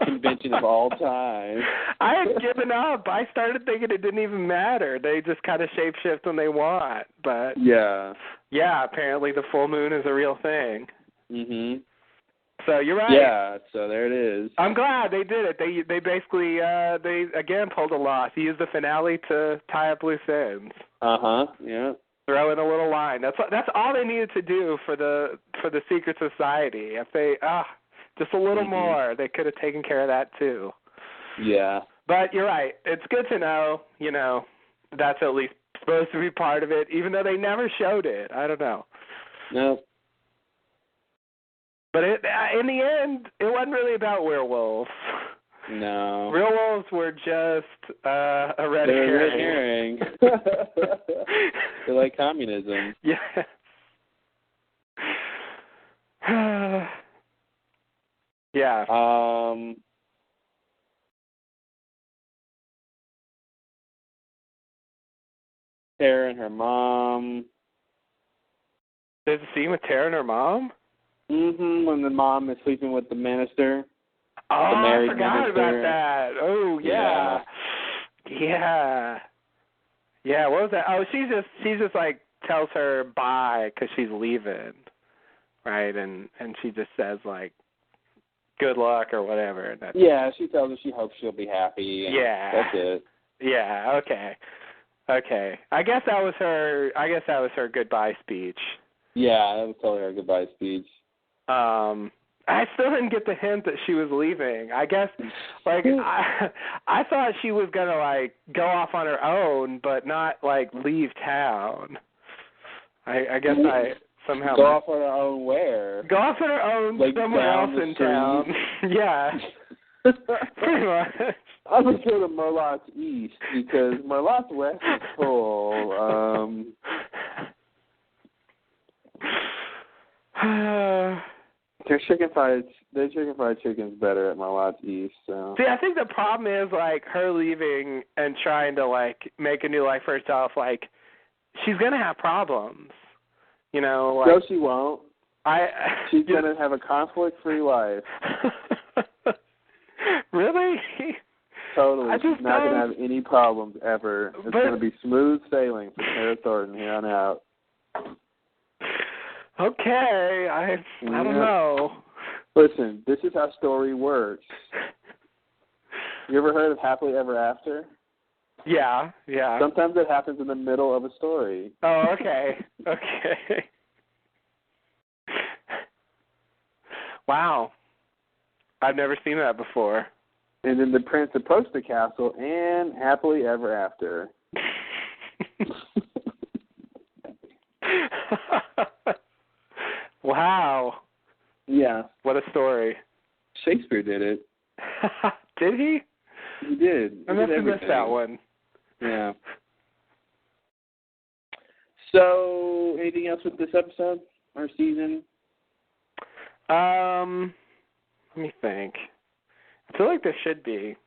convention of all time. I had given up. I started thinking it didn't even matter. They just kind of shapeshift when they want. But yeah, apparently the full moon is a real thing. Mhm. So you're right. Yeah, so there it is. I'm glad they did it. They basically they again pulled a loss. He used the finale to tie up loose ends. Yeah. Throw in a little line. That's all they needed to do for the secret society. If they just a little more, they could have taken care of that too. Yeah. But you're right. It's good to know, that's at least supposed to be part of it, even though they never showed it. I don't know. No. But in the end, it wasn't really about werewolves. No. Real wolves were just a red herring. They're like communism. Yes. Yeah. Tara and her mom. There's a scene with Tara and her mom? When the mom is sleeping with the minister. Oh, the married I forgot minister. about that. Oh, yeah. Yeah, what was that? Oh, she just like tells her bye because she's leaving, right? And she just says like, good luck or whatever. And she tells her she hopes she'll be happy. And that's it. Yeah. Okay. I guess that was her goodbye speech. Yeah, that was totally her goodbye speech. I still didn't get the hint that she was leaving. I guess, like, I thought she was gonna like go off on her own, but not like leave town. I guess I somehow go off on her own where? Go off on her own like somewhere else in town. Yeah, pretty much. I would go to Merlot's East because Merlot's West is full. Their chicken fried chicken's better at Merlot's East. So. See, I think the problem is like her leaving and trying to like make a new life for herself. Like, she's gonna have problems, you know. Like, no, she won't. She's gonna have a conflict-free life. Really? Totally. She's not gonna have any problems ever. It's gonna be smooth sailing for Tara Thornton here on out. Okay, I don't know. Listen, this is how story works. You ever heard of Happily Ever After? Yeah. Sometimes it happens in the middle of a story. Oh, okay. Wow. I've never seen that before. And then the prince approached the castle and Happily Ever After. Wow. Yeah. What a story. Shakespeare did it. Did he? He did. I must have missed that one. Yeah. So, anything else with this episode or season? Let me think. I feel like there should be.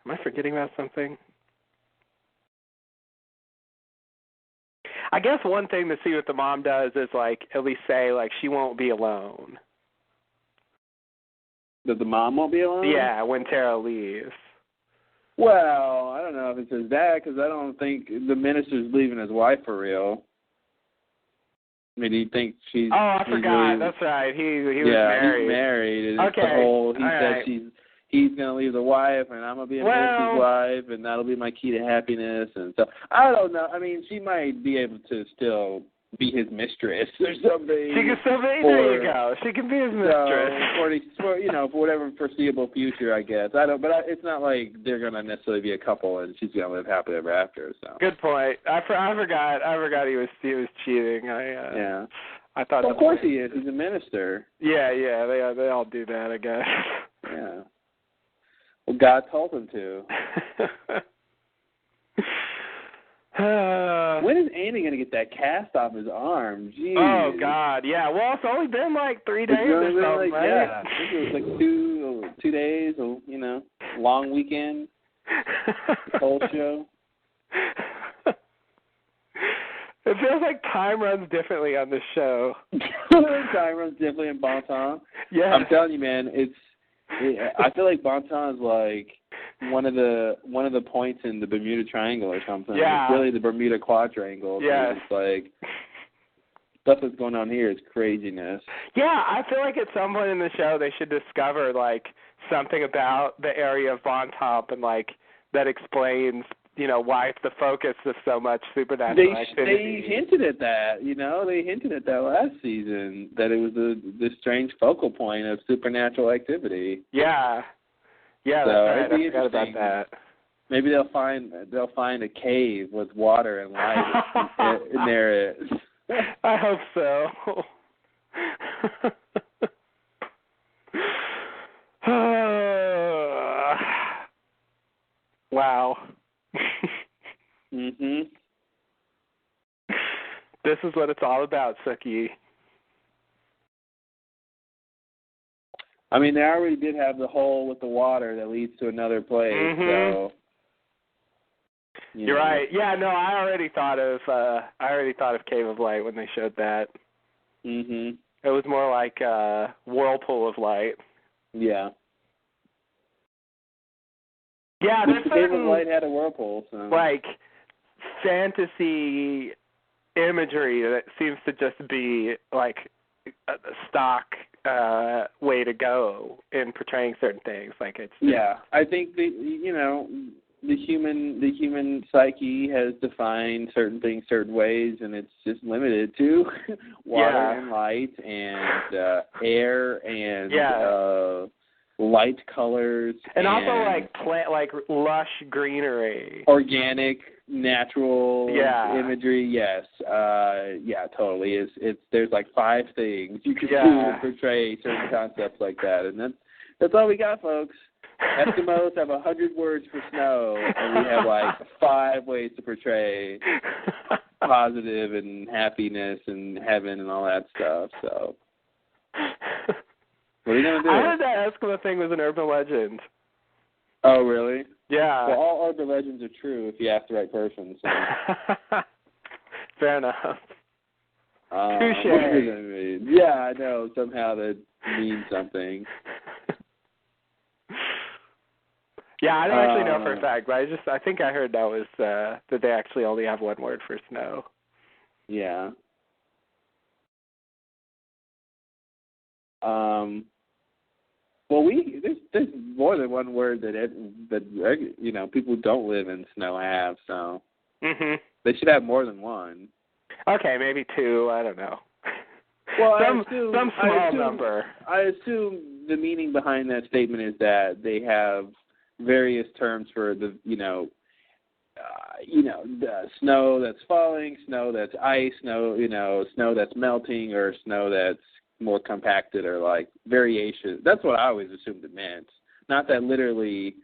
Am I forgetting about something? I guess one thing to see what the mom does is, like, at least say, like, she won't be alone. That the mom won't be alone? Yeah, when Tara leaves. Well, I don't know if it says that, because I don't think the minister's leaving his wife for real. I mean, do you think she's... Oh, I forgot. Really, that's right. He was married. Yeah, he's married. And okay. It's the whole, he all said right. he's going to leave the wife, and I'm going to be a minister's wife, and that'll be my key to happiness. And so, I don't know. I mean, she might be able to still be his mistress or something. She can still be, there you go. She can be his mistress. For whatever foreseeable future, I guess. It's not like they're going to necessarily be a couple and she's going to live happily ever after. So. Good point. I forgot he was cheating. Yeah. I thought. Well, of course he is. He's a minister. Yeah. They all do that, I guess. Yeah. Well, God told him to. When is Andy going to get that cast off his arm? Jeez. Oh, God, yeah. Well, it's only been like 3 days or something, right? Yeah, I think it was like 2 days, or, long weekend, whole show. It feels like time runs differently on this show. Time runs differently in Bon Temps. Yeah. I'm telling you, man, I feel like Bon Temps is like one of the points in the Bermuda Triangle or something. Yeah. It's really the Bermuda Quadrangle. Yes. It's like stuff that's going on here is craziness. Yeah, I feel like at some point in the show they should discover like something about the area of Bon Temps and like that explains, why it's the focus of so much supernatural activity. They hinted at that, They hinted at that last season, that it was the strange focal point of supernatural activity. Yeah. Yeah, so that's right. I forgot about that. Maybe they'll find a cave with water and light, and there it is. I hope so. Wow. Mhm. This is what it's all about, Sookie. I mean, they already did have the hole with the water that leads to another place, so You're right. Yeah, no, I already thought of Cave of Light when they showed that. Mhm. It was more like Whirlpool of Light. Yeah. Yeah, there's Cave of Light had a whirlpool, so like fantasy imagery that seems to just be like a stock way to go in portraying certain things. Like it's I think the human psyche has defined certain things certain ways, and it's just limited to water and light and air and light colors and also like like lush greenery, organic, natural imagery. Yes, totally. It's there's like 5 things you can do to portray certain concepts like that, and that's all we got, folks. Eskimos have 100 words for snow, and we have like 5 ways to portray positive and happiness and heaven and all that stuff. So, what are you gonna do? I heard that Eskimo thing was an urban legend. Oh, really? Yeah. Well, all urban legends are true if you ask the right person. So. Fair enough. Touche. Yeah, I know. Somehow that means something. Yeah, I don't actually know for a fact, but I think I heard that was that they actually only have 1 word for snow. Yeah. Well, there's more than 1 word that people who don't live in snow have, so they should have more than 1. Okay, maybe 2. I don't know. Well, some small number. I assume the meaning behind that statement is that they have various terms for the snow that's falling, snow that's ice, snow that's melting, or snow that's more compacted, or like variations. That's what I always assumed it meant. Not that literally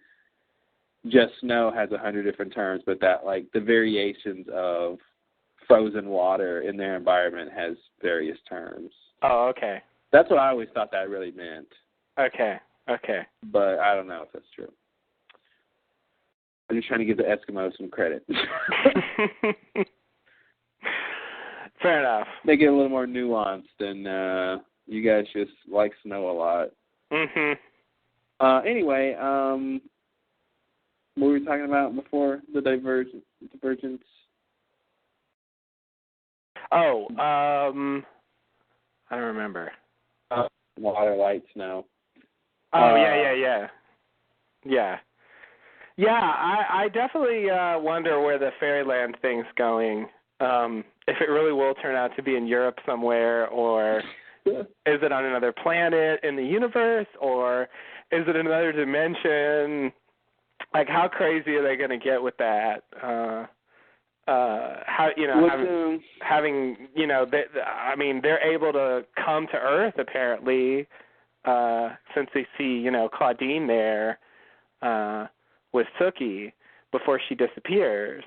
just snow has 100 different terms, but that like the variations of frozen water in their environment has various terms. Oh, okay. That's what I always thought that really meant. Okay. But I don't know if that's true. I'm just trying to give the Eskimos some credit. Fair enough. Make it a little more nuanced, and you guys just like snow a lot. Anyway, what were we talking about before the divergence? Oh, I don't remember. Water, light, snow. Oh, yeah. Yeah, I definitely wonder where the Fairyland thing's going. If it really will turn out to be in Europe somewhere, or is it on another planet in the universe, or is it another dimension? Like, how crazy are they going to get with that? They're able to come to Earth apparently, since they see, Claudine there with Sookie before she disappears.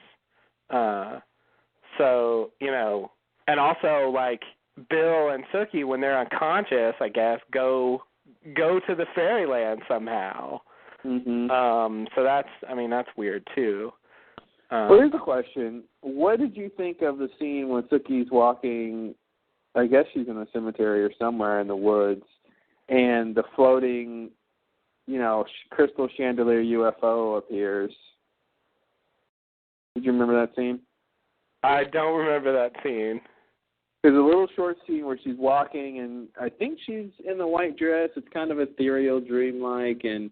So, and also like Bill and Sookie, when they're unconscious, I guess, go to the Fairyland somehow. So that's weird too. Well, here's the question. What did you think of the scene when Sookie's walking, I guess she's in a cemetery or somewhere in the woods, and the floating, crystal chandelier UFO appears? Did you remember that scene? I don't remember that scene. There's a little short scene where she's walking, and I think she's in the white dress. It's kind of ethereal, dreamlike, and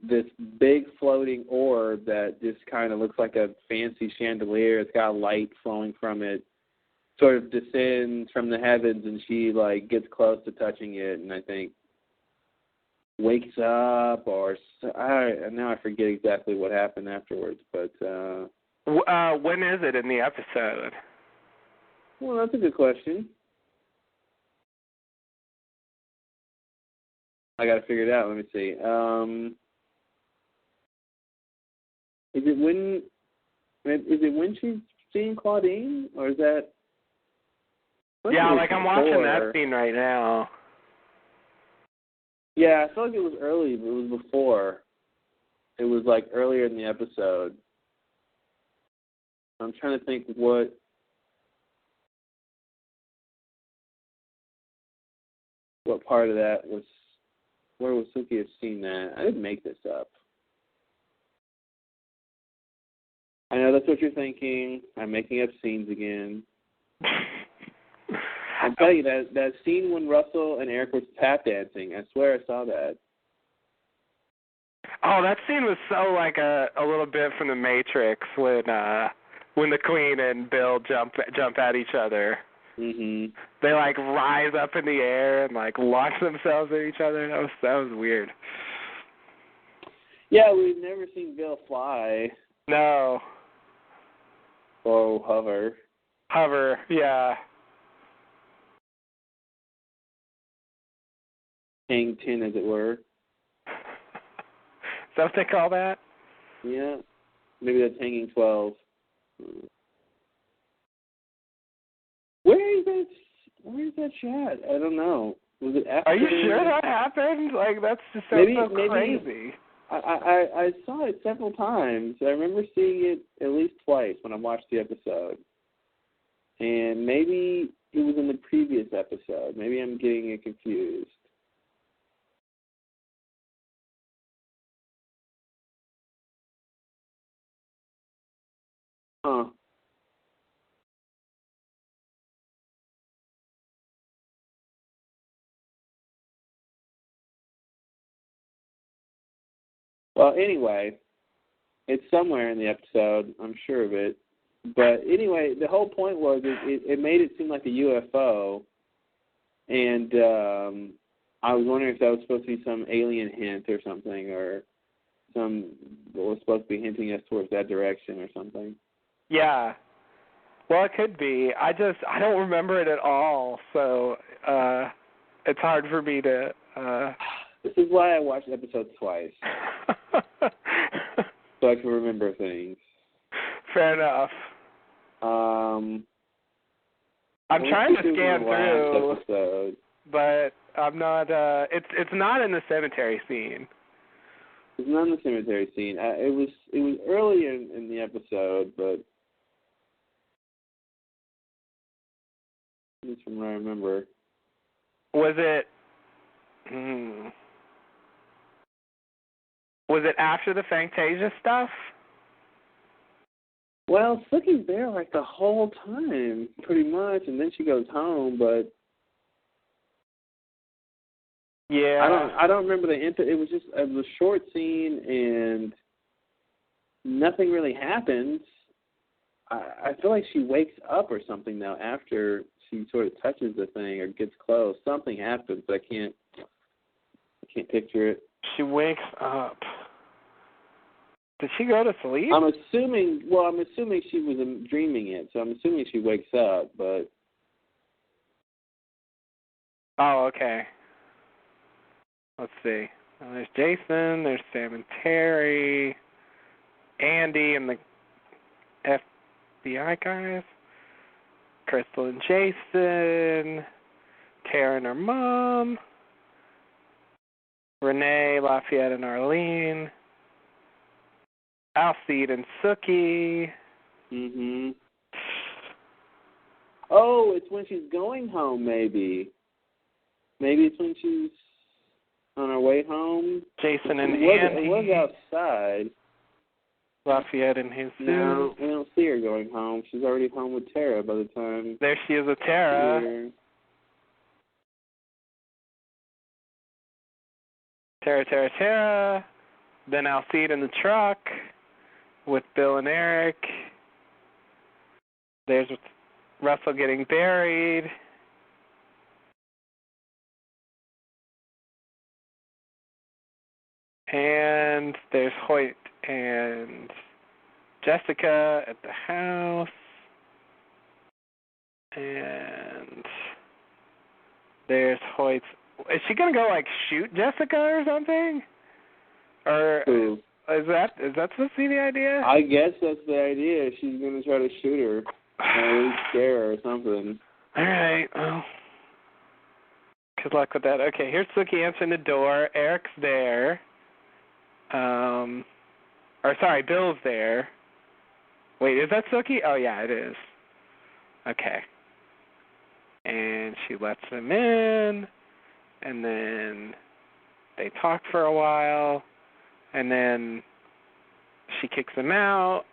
this big floating orb that just kind of looks like a fancy chandelier. It's got light flowing from it, sort of descends from the heavens, and she like gets close to touching it, and I think wakes up, or now I forget exactly what happened afterwards. But when is it in the episode? Well, that's a good question. I got to figure it out. Let me see. Is it when she's seeing Claudine, or is that? Yeah, like I'm watching that scene right now. Yeah, I feel like it was early, but it was before. It was like earlier in the episode. I'm trying to think what part of that was. Where would Sookie have seen that? I didn't make this up. I know that's what you're thinking. I'm making up scenes again. I'll tell you, that scene when Russell and Eric were tap dancing, I swear I saw that. Oh, that scene was so like a little bit from The Matrix when the Queen and Bill jump at each other. Mhm. They like rise up in the air and like launch themselves at each other. That was weird. Yeah, we've never seen Bill fly. No. Or hover. Hover, yeah. Hang 10, as it were. Is that what they call that? Yeah. Maybe that's hanging 12. Where is that shot? I don't know. Was it after? Are you sure that happened? Like, that's just so crazy. I saw it several times. I remember seeing it at least twice when I watched the episode. And maybe it was in the previous episode. Maybe I'm getting it confused. Huh. Well, anyway, it's somewhere in the episode. I'm sure of it. But anyway, the whole point was it made it seem like a UFO. And I was wondering if that was supposed to be some alien hint or something, or what was supposed to be hinting us towards that direction or something. Yeah. Well, it could be. I don't remember it at all, so it's hard for me to... This is why I watched episodes twice. So I can remember things. Fair enough. I'm trying to scan through, episode. but I'm not... It's not in the cemetery scene. It's not in the cemetery scene. It was early in the episode, but just from what I remember. Was it... Was it after the Fantasia stuff? Well, Sookie's there like the whole time, pretty much, and then she goes home. But yeah, I don't remember the it was just a short scene, and nothing really happens. I feel like she wakes up or something now after she sort of touches the thing or gets close. Something happens, but I can't picture it. She wakes up. Did she go to sleep? I'm assuming she was dreaming it, so I'm assuming she wakes up, but... Oh, okay. Let's see. Well, there's Jason, there's Sam and Terry, Andy and the FBI guys, Crystal and Jason, Tara and her mom, Renee, Lafayette and Arlene, Alcide and Sookie. Mhm. Oh, it's when she's going home, maybe. Maybe it's when she's on her way home. Jason and It Andy. was outside. Lafayette and Jesus. No, we don't see her going home. She's already home with Tara by the time. There she is with Tara. Tara. Then Alcide in the truck with Bill and Eric. There's Russell getting buried. And there's Hoyt and Jessica at the house. And there's Hoyt's... Is she going to go, like, shoot Jessica or something? Or Who? Is that supposed to be the idea? I guess that's the idea. She's going to try to shoot her. Or at least scare her or something. All right, well, good luck with that. Okay, here's Sookie answering the door. Eric's there. Bill's there. Wait, is that Sookie? Oh, yeah, it is. Okay. And she lets him in, and then they talk for a while, and then she kicks him out,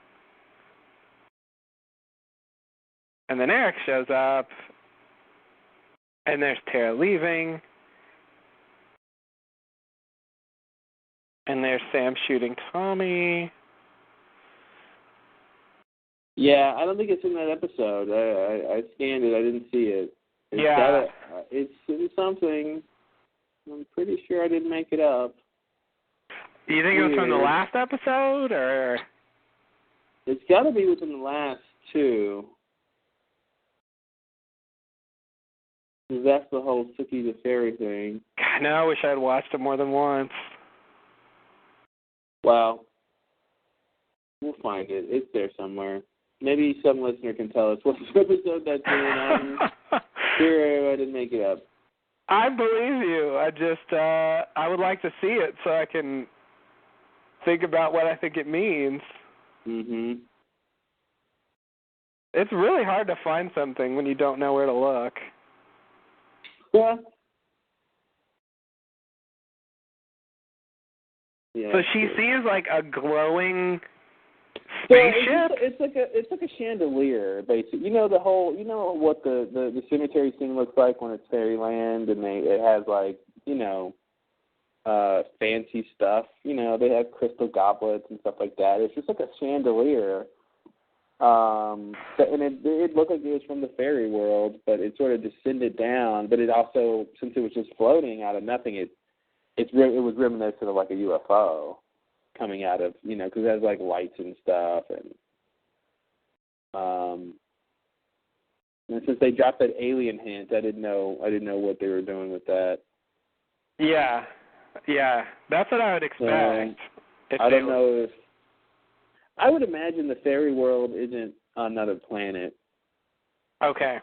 and then Eric shows up, and there's Tara leaving, and there's Sam shooting Tommy. Yeah, I don't think it's in that episode. I scanned it. I didn't see it. It's in something. I'm pretty sure I didn't make it up. Do you think it was from the last episode, or? It's got to be within the last two. Because that's the whole Sookie the Fairy thing. God, no, I wish I had watched it more than once. Well, we'll find it. It's there somewhere. Maybe some listener can tell us what episode that's in. Sure, I didn't make it up. I believe you. I would like to see it so I can think about what I think it means. Mhm. It's really hard to find something when you don't know where to look. Yeah. So she sees like a glowing spaceship. So it's like a chandelier, basically. You know what the cemetery scene looks like when it's fairyland, and it has like fancy stuff. They have crystal goblets and stuff like that. It's just like a chandelier. And it looked like it was from the fairy world, but it sort of descended down. But it also, since it was just floating out of nothing, it was reminiscent of like a UFO coming out of, because it has like lights and stuff, and since they dropped that alien hint, I didn't know what they were doing with that. Yeah, that's what I would expect. I don't know if I would imagine the fairy world isn't another planet. Okay.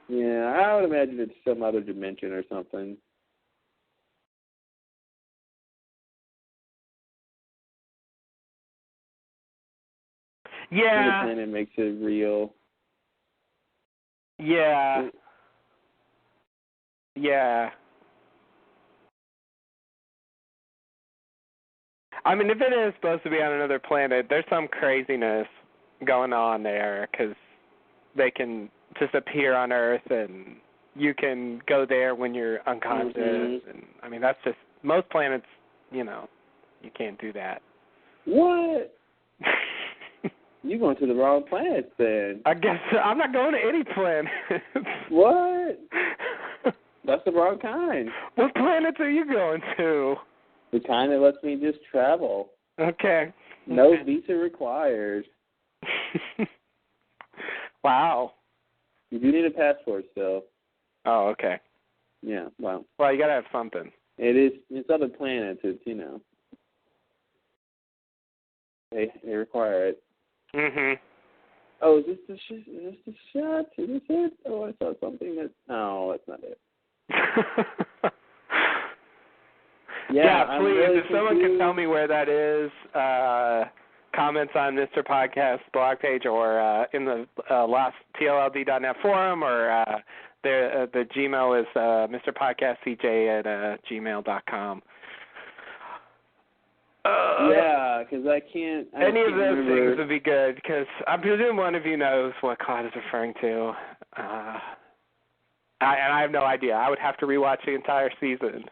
Yeah, I would imagine it's some other dimension or something. Yeah. The planet makes it real. Yeah. Yeah. I mean, if it is supposed to be on another planet, there's some craziness going on there because they can just appear on Earth and you can go there when you're unconscious. Mm-hmm. And I mean, that's just most planets. You can't do that. What? You're going to the wrong planet, then. I guess I'm not going to any planet. What? That's the wrong kind. What planets are you going to? The kind that lets me just travel. Okay. No visa required. Wow. You do need a passport still. Oh, okay. Yeah, well, you got to have something. It's other planets. It's, they require it. Mhm. Oh, is this the shot? Is this it? Oh, I saw something that... No, that's not it. Yeah, please, really if someone can tell me where that is, comments on Mr. Podcast's blog page or in the last TLLD.net forum, or the Gmail is mrpodcastcj@gmail.com. Yeah, because I can't... Any of those remember. things would be good, because I presume one of you knows what Claude is referring to. And I have no idea. I would have to rewatch the entire season.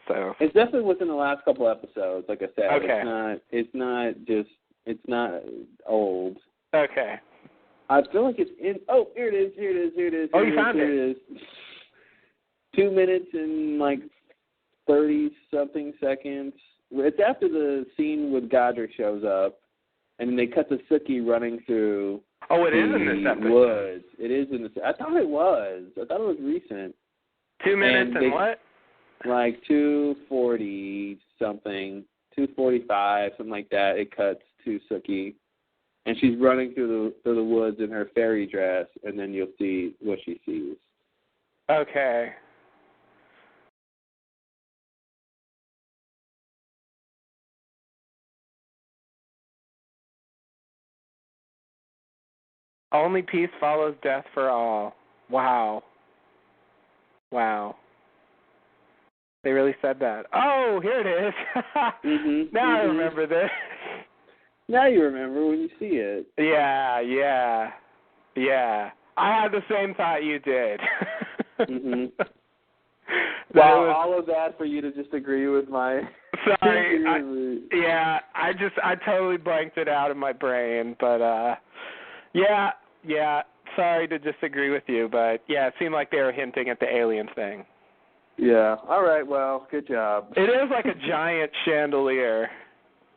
So it's definitely within the last couple episodes, like I said. Okay. It's not old. Okay. I feel like it's in... Oh, here it is. Oh, you found it. Here it is. 2 minutes and, 30-something seconds. It's after the scene with Godric shows up, and then they cut to Sookie running through it is in this episode. Woods. It is in this... I thought it was recent. 2 minutes and what? 2:40-something, 2:45, something like that. It cuts to Sookie, and she's running through the woods in her fairy dress, and then you'll see what she sees. Okay. Only peace follows death for all. Wow. Wow. They really said that. Oh, here it is. Now I remember this. Now you remember when you see it. Yeah. I had the same thought you did. Wow, all of that for you to just agree with my... Sorry. I totally blanked it out of my brain, but yeah. Sorry to disagree with you, but yeah, it seemed like they were hinting at the alien thing. Yeah. All right. Well, good job. It is like a giant chandelier.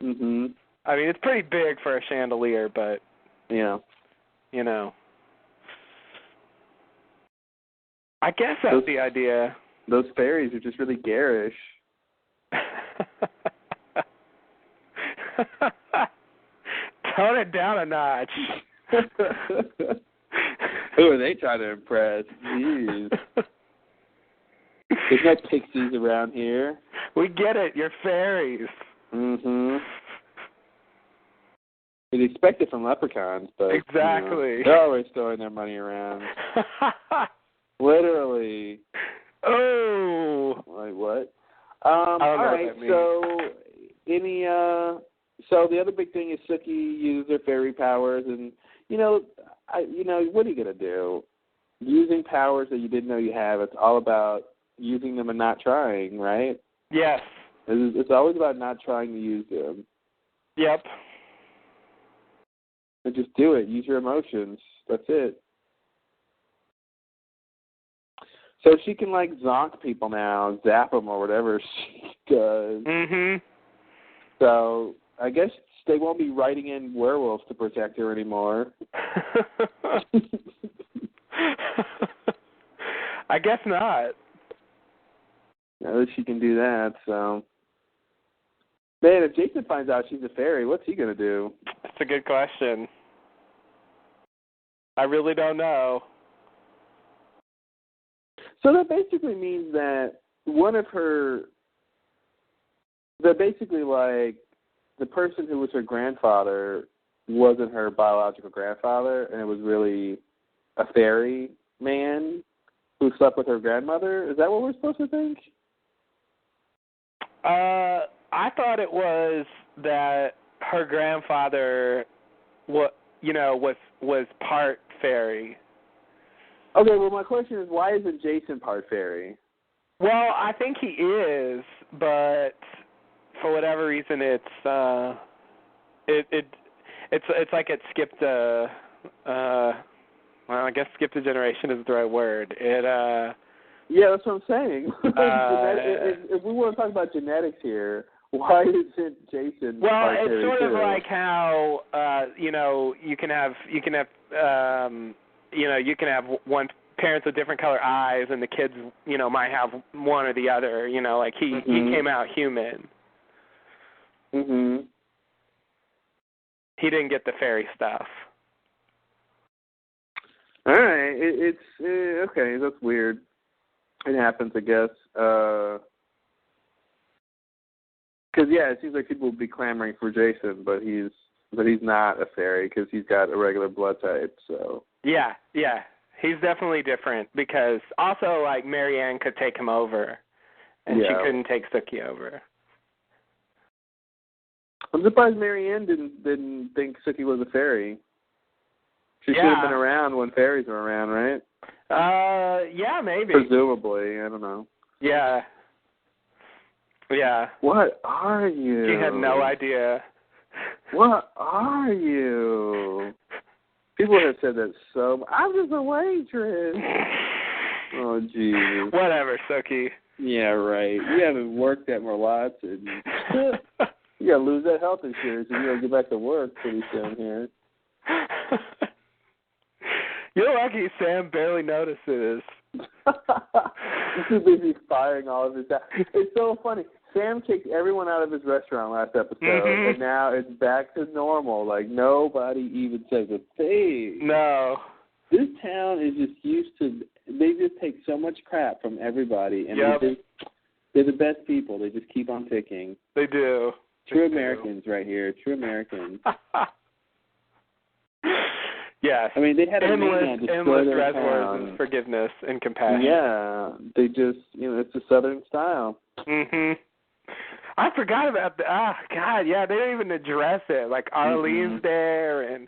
I mean, it's pretty big for a chandelier, but yeah, you know, I guess that's the idea. Those fairies are just really garish. Tone it down a notch. Who are they trying to impress? Jeez. There's no pixies around here. We get it. You're fairies. We'd expect it from leprechauns, but exactly. They're always throwing their money around. Literally. Oh. Like what? All right. So the other big thing is Sookie uses her fairy powers, and what are you gonna do? Using powers that you didn't know you have. It's all about using them and not trying, right? Yes. It's always about not trying to use them. Yep. And just do it. Use your emotions. That's it. So she can zonk people now, zap them or whatever she does. So I guess they won't be writing in werewolves to protect her anymore. I guess not. Now that she can do that, so. Man, if Jason finds out she's a fairy, what's he going to do? That's a good question. I really don't know. So that basically means that basically the person who was her grandfather wasn't her biological grandfather, and it was really a fairy man who slept with her grandmother. Is that what we're supposed to think? I thought it was that her grandfather, was part fairy. Okay, well, my question is, why isn't Jason part fairy? Well, I think he is, but for whatever reason, it's like it skipped a. Well, I guess skipped a generation is the right word. Yeah, that's what I'm saying. If we want to talk about genetics here, why isn't Jason? Well, it's sort of like how you can have one parents with different color eyes, and the kids might have one or the other. Like he came out human. He didn't get the fairy stuff. All right, it's okay. That's weird. It happens, I guess. Because it seems like people will be clamoring for Jason, but he's not a fairy because he's got a regular blood type. So yeah, he's definitely different because also Marianne could take him over, and she couldn't take Sookie over. I'm surprised Marianne didn't think Sookie was a fairy. She should have been around when fairies were around, right? Yeah, maybe. Presumably, I don't know. Yeah. What are you? She had no idea. What are you? People have said that so. I'm just a waitress. Oh, geez. Whatever, Sookie. Yeah, right. You haven't worked at Merlot's, and you gotta lose that health insurance, and you gotta get back to work pretty soon here. You're lucky Sam barely notices. He's too busy firing all of his staff. It's so funny. Sam kicked everyone out of his restaurant last episode, and now it's back to normal. Nobody even says a thing. No. This town is just used to, they just take so much crap from everybody, and they're the best people. They just keep on picking. They do. True Americans right here. True Americans. Yeah, Yes. I mean, they had a man endless reservoirs of forgiveness and compassion. Yeah, they just, it's a Southern style. Mhm. I forgot about the. Oh God, yeah, they didn't even address it. Like Arlene's there, and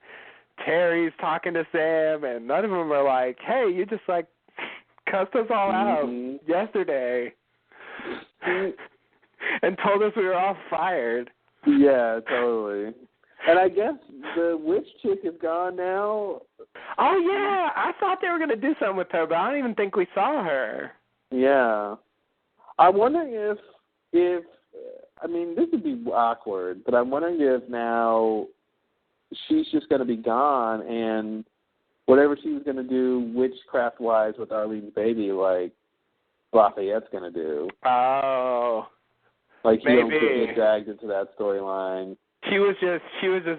Terry's talking to Sam, and none of them are like, "Hey, you just like cussed us all out yesterday, and told us we were all fired." Yeah, totally. And I guess the witch chick is gone now. Oh yeah, I thought they were gonna do something with her, but I don't even think we saw her. Yeah, I'm wondering if I mean, this would be awkward, but I'm wondering if now she's just going to be gone, and whatever she was going to do witchcraft-wise with Arlene's baby, like Lafayette's going to do. Oh. Like, he maybe. don't get dragged into that storyline. She was just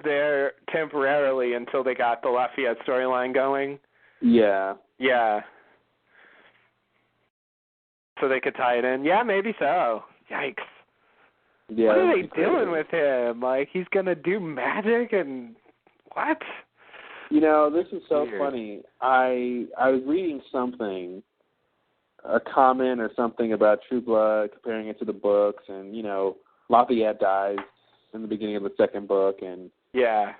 there temporarily until they got the Lafayette storyline going. Yeah. Yeah. So they could tie it in. Yeah, maybe so. Yikes. Yeah, what are they doing with him? Like, he's going to do magic and what? This is so funny. I was reading something, a comment or something about True Blood, comparing it to the books, and, Lafayette dies in the beginning of the second book, and yeah,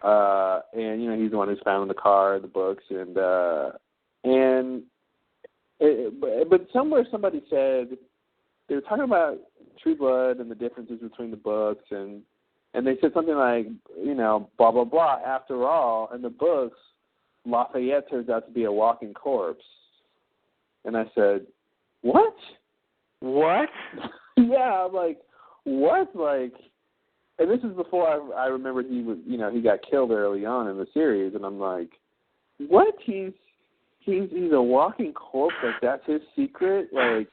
and he's the one who's found in the car, the books, but somewhere somebody said they were talking about True Blood and the differences between the books, and they said something like, blah blah blah. After all, in the books, Lafayette turns out to be a walking corpse, and I said, what? What? Yeah, I'm like, what? Like. And this is before I remembered he got killed early on in the series, and I'm like, what? He's a walking corpse, like that's his secret? Like,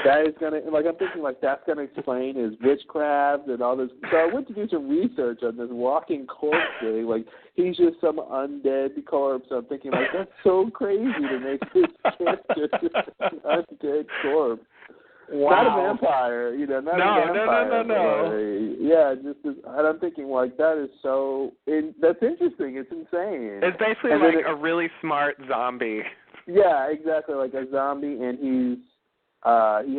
that is gonna, like, I'm thinking, like, that's gonna explain his witchcraft and all this. So I went to do some research on this walking corpse thing. Like, he's just some undead corpse. I'm thinking, like, that's so crazy to make this character just an undead corpse. Wow. Not a vampire, not a vampire. No. Yeah, and I'm thinking, like, that is that's interesting. It's insane. It's basically like a really smart zombie. Yeah, exactly, like a zombie, and he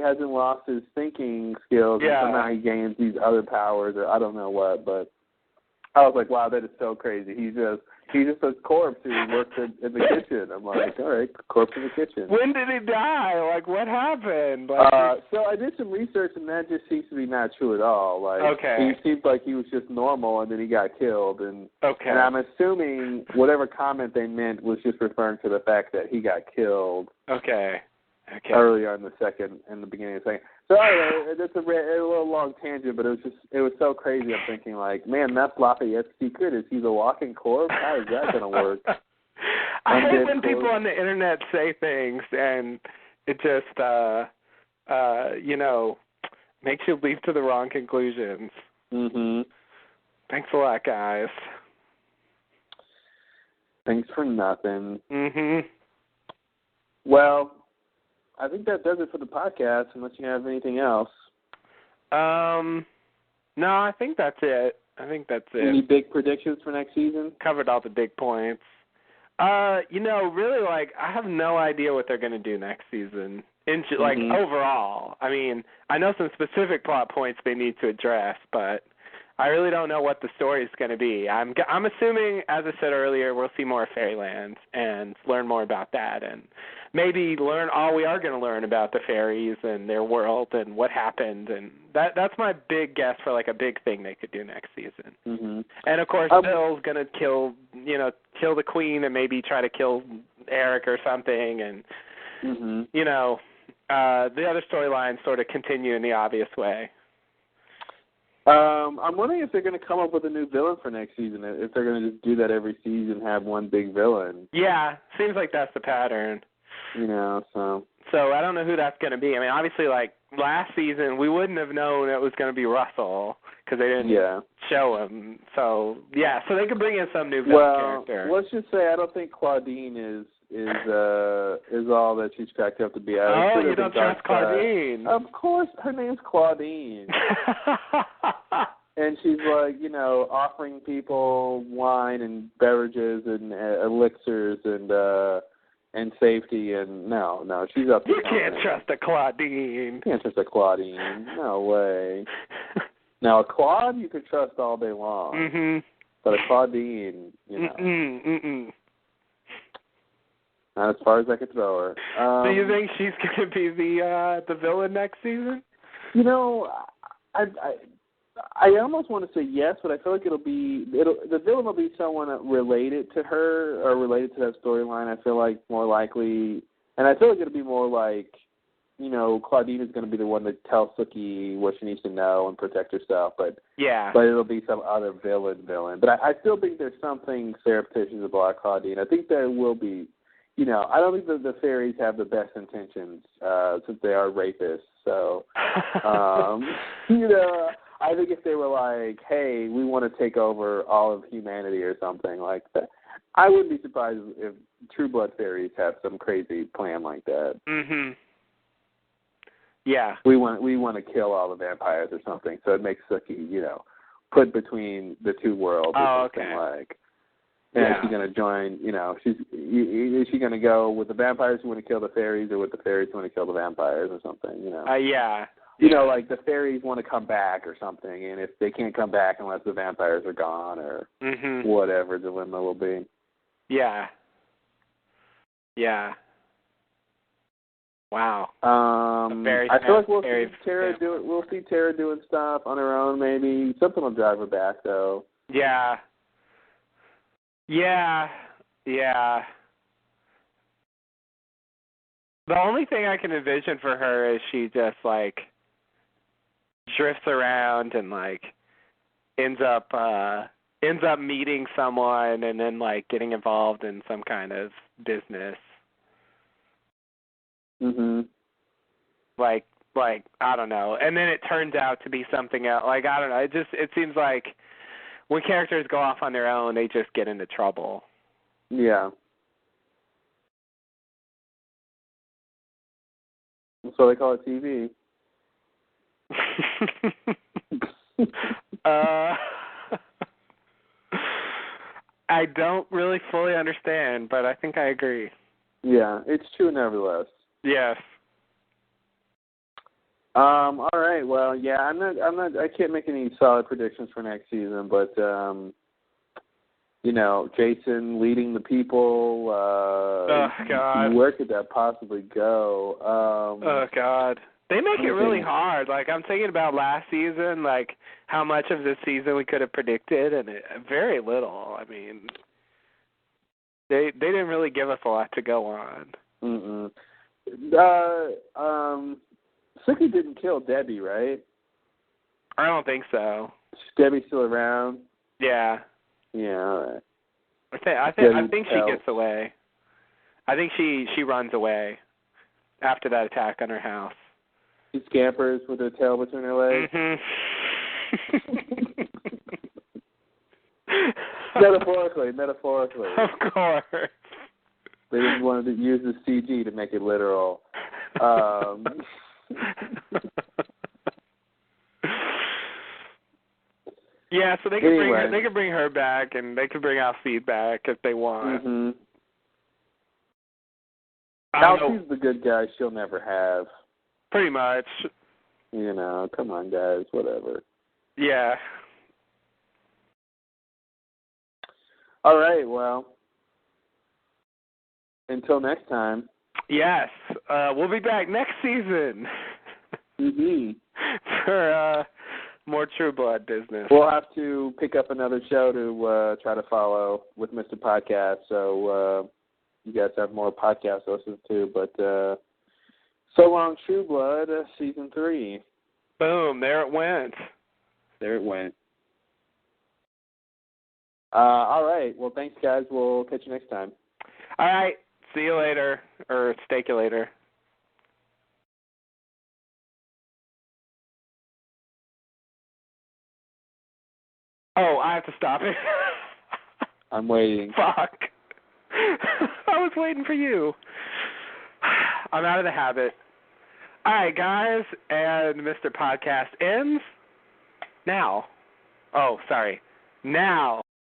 hasn't lost his thinking skills, and somehow he gains these other powers, or I don't know what, but I was like, wow, that is so crazy. He's just a corpse who works in the kitchen. I'm like, all right, corpse in the kitchen. When did he die? Like, what happened? So I did some research, and that just seems to be not true at all. Like, okay. He seemed like he was just normal, and then he got killed. And I'm assuming whatever comment they meant was just referring to the fact that he got killed. Okay. Earlier in the beginning of the second. So anyway, it's a little long tangent, but it was so crazy. I'm thinking, like, man, that's Lafayette's secret. Is he's a walking corpse? How is that going to work? I hate when people on the internet say things, and it just, makes you leap to the wrong conclusions. Mhm. Thanks a lot, guys. Thanks for nothing. Mhm. Well, I think that does it for the podcast, unless you have anything else. No, I think that's it. Any big predictions for next season? Covered all the big points. Really, like, I have no idea what they're going to do next season. Overall. I mean, I know some specific plot points they need to address, but I really don't know what the story is going to be. I'm assuming, as I said earlier, we'll see more of Fairyland and learn more about that, and maybe we are going to learn about the fairies and their world and what happened, and that's my big guess for, like, a big thing they could do next season. Mm-hmm. And of course, Bill's going to kill the queen and maybe try to kill Eric or something, and the other storylines sort of continue in the obvious way. I'm wondering if they're going to come up with a new villain for next season, if they're going to just do that every season, have one big villain. Yeah, seems like that's the pattern. So I don't know who that's going to be. I mean, obviously, like, last season, we wouldn't have known it was going to be Russell because they didn't show him. So they could bring in some new villain character. Let's just say I don't think Claudine is all that she's cracked up to be. You don't trust Claudine? Of course, her name's Claudine. And she's like, offering people wine and beverages and elixirs and safety, and no, she's up to You can't trust a Claudine. You can't trust a Claudine. No way. Now, a Claude you could trust all day long. Mm-hmm. But a Claudine, not as far as I could throw her. Do you think she's going to be the villain next season? I almost want to say yes, but I feel like the villain will be someone related to her or related to that storyline. I feel like more likely, and I feel like it'll be more like, Claudine is going to be the one to tell Sookie what she needs to know and protect herself, but it'll be some other villain. But I still think there's something surreptitious about Claudine. I think there will be. I don't think the fairies have the best intentions since they are rapists. So, I think if they were like, hey, we want to take over all of humanity or something like that, I wouldn't be surprised if True Blood fairies have some crazy plan like that. Mm-hmm. Yeah. We want to kill all the vampires or something, so it makes Sookie, put between the two worlds or something like. And is she going to join, is she going to go with the vampires who want to kill the fairies or with the fairies who want to kill the vampires or something, Yeah. Like the fairies want to come back or something, and if they can't come back unless the vampires are gone or whatever the dilemma will be. Yeah. Yeah. Wow. I feel like we'll see Tara doing stuff on her own. Maybe something will drive her back though. Yeah. Yeah. Yeah. The only thing I can envision for her is she just drifts around and ends up meeting someone and then getting involved in some kind of business. Mhm. I don't know, and then it turns out to be something else. I don't know. It seems like when characters go off on their own, they just get into trouble. Yeah. So they call it TV. I don't really fully understand, but I think I agree. Yeah, it's true nevertheless. Yes. All right. Well, yeah, I can't make any solid predictions for next season, but Jason leading the people. Oh God. Where could that possibly go? Oh God. They make it really hard. I'm thinking about last season, how much of this season we could have predicted, and very little. I mean, they didn't really give us a lot to go on. Mm-mm. Sookie didn't kill Debbie, right? I don't think so. Is Debbie still around? Yeah. Yeah, all right. I think she gets away. I think she runs away after that attack on her house. She scampers with her tail between her legs. Mm-hmm. Metaphorically. Of course. They didn't want to use the CG to make it literal. Yeah, so they could bring her back, and they could bring out feedback if they want. Mm-hmm. Now she's the good guy she'll never have. Pretty much. Come on, guys, whatever. Yeah. All right, well, until next time. Yes, we'll be back next season. Mm-hmm. For more True Blood business. We'll have to pick up another show to try to follow with Mr. Podcast, so you guys have more podcasts to listen to. But so long, True Blood, Season 3. Boom, there it went. All right. Well, thanks, guys. We'll catch you next time. All right. See you later, or steak you later. Oh, I have to stop it. I'm waiting. Fuck. I was waiting for you. I'm out of the habit. All right, guys, and Mr. Podcast ends now. Oh, sorry. Now